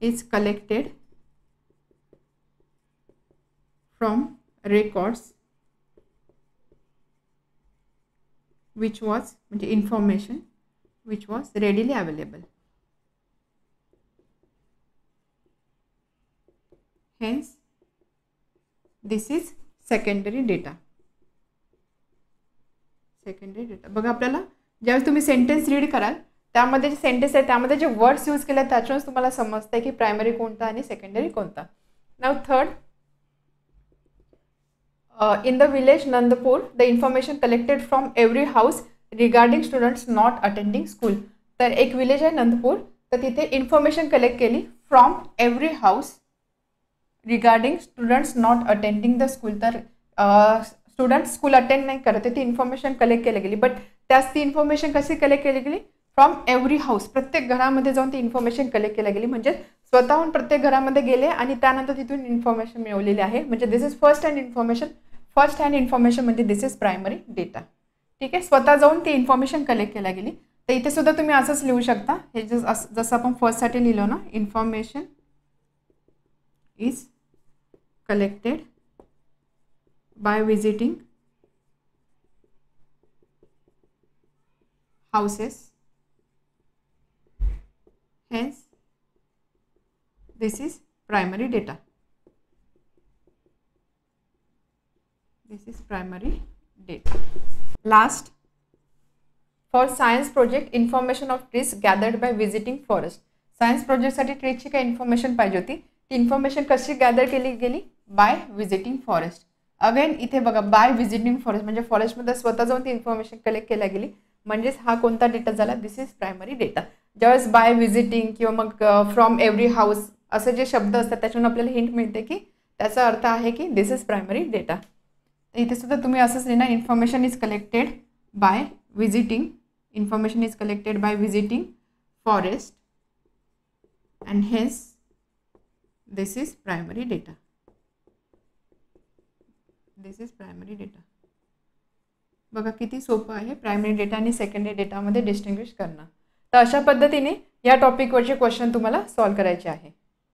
is collected from records which was म्हणजे information which was readily available, hence this is secondary data. Secondary data बघा आपल्याला ज्यावेळेस तुम्ही सेंटेन्स रीड कराल त्यामध्ये जे सेंटेन्स आहे त्यामध्ये जे वर्ड्स यूज केले त्याच्यावरच तुम्हाला समजतं की प्रायमरी कोणता आणि सेकंडरी कोणता. Now third, in the village Nandapur, the information collected from every house regarding students not attending school. तर एक विलेज आहे नंदपूर, तर तिथे इन्फॉर्मेशन कलेक्ट केली from every house regarding students not attending the school. तर स्टुडंट स्कूल अटेंड नाही करत आहे, ती इन्फॉर्मेशन कलेक्ट केली गेली. बट त्याच ती इन्फॉर्मेशन कशी कलेक्ट केली गेली? From every house. प्रत्येक घरामध्ये जाऊन ती इन्फॉर्मेशन कलेक्ट केली गेली. म्हणजे स्वतःहून प्रत्येक घरामध्ये गेले आणि त्यानंतर तिथून इन्फॉर्मेशन मिळवलेली आहे. म्हणजे this is first hand information. First hand information म्हणजे दिस इज प्रायमरी डेटा. ठीक आहे, स्वतः जाऊन ती इन्फॉर्मेशन कलेक्ट केल्या गेली. तर इथे सुद्धा तुम्ही असंच लिहू शकता. हे जसं आपण फर्स्टसाठी लिहिलो ना, information is collected by visiting houses, hence this is primary data. This is primary data. Last, for science project, information of trees gathered by visiting forest. Science प्रोजेक्टसाठी ट्रीची काय इन्फॉर्मेशन पाहिजे होती, ती इन्फॉर्मेशन कशी गॅदर केली गेली? Bye visiting forest. अगेन इथे बघा, बाय विजिटिंग फॉरेस्ट म्हणजे फॉरेस्टमध्ये स्वतः जाऊन ती इन्फॉर्मेशन कलेक्ट केल्या गेली. म्हणजेच हा कोणता डेटा झाला? दिस इज प्रायमरी डेटा. ज्यावेळेस बाय विजिटिंग किंवा मग फ्रॉम एव्हरी हाऊस असे जे शब्द असतात त्याच्यातून आपल्याला हिंट मिळते की त्याचा अर्थ आहे की दिस इज प्रायमरी डेटा. इथे सुद्धा तुम्ही असंच लिहिणार, information is collected by visiting. Information is collected by visiting forest and hence this is primary data. This is primary data. बघा किती सोपं आहे प्रायमरी डेटा आणि सेकंडरी डेटामध्ये डिस्टिंग्विश करणं. तर अशा पद्धतीने या टॉपिकवरचे क्वेश्चन तुम्हाला सॉल्व करायचे आहे.